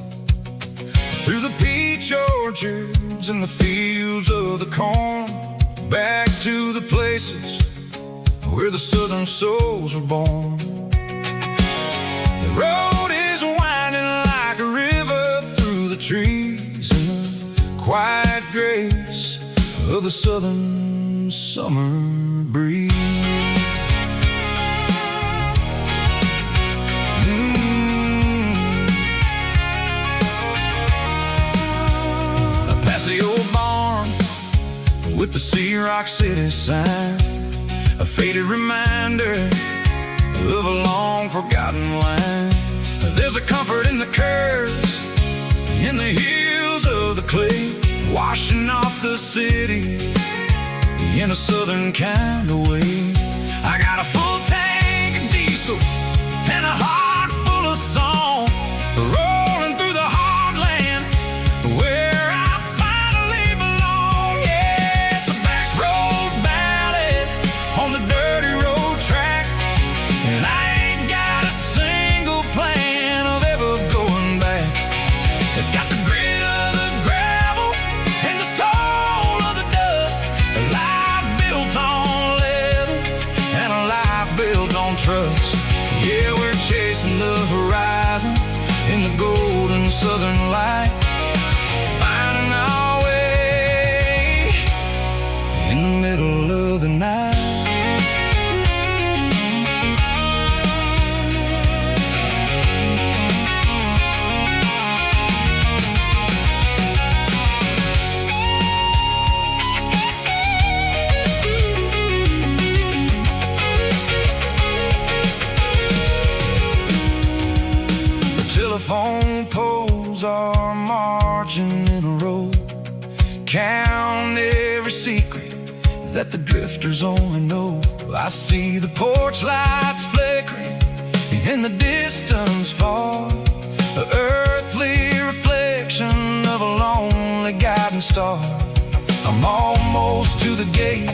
Through the peach orchards and the fields of the corn, back to the places where the southern souls were born. The road is winding like a river through the trees and the quiet grace of the southern summer breeze. Past the old barn with the Sea Rock City sign, a faded reminder of a long forgotten line. There's a comfort in the curves, in the hills of the clay, washing off the city in a southern kind of way. I got a full tank of diesel and a heart full of song, rolling through the heartland where I finally belong. Yeah, it's a back road ballad on the dirty road track, and I ain't got a single plan of ever going back. It's got the grit of the gravel and the soul of the dust, a life built on leather and a life built on trust. Yeah, we're chasing the horizon in the golden southern light, finding our way in the middle of the night. Telephone poles are marching in a row, count every secret that the drifters only know. I see the porch lights flickering in the distance far, an earthly reflection of a lonely guiding star. I'm almost to the gate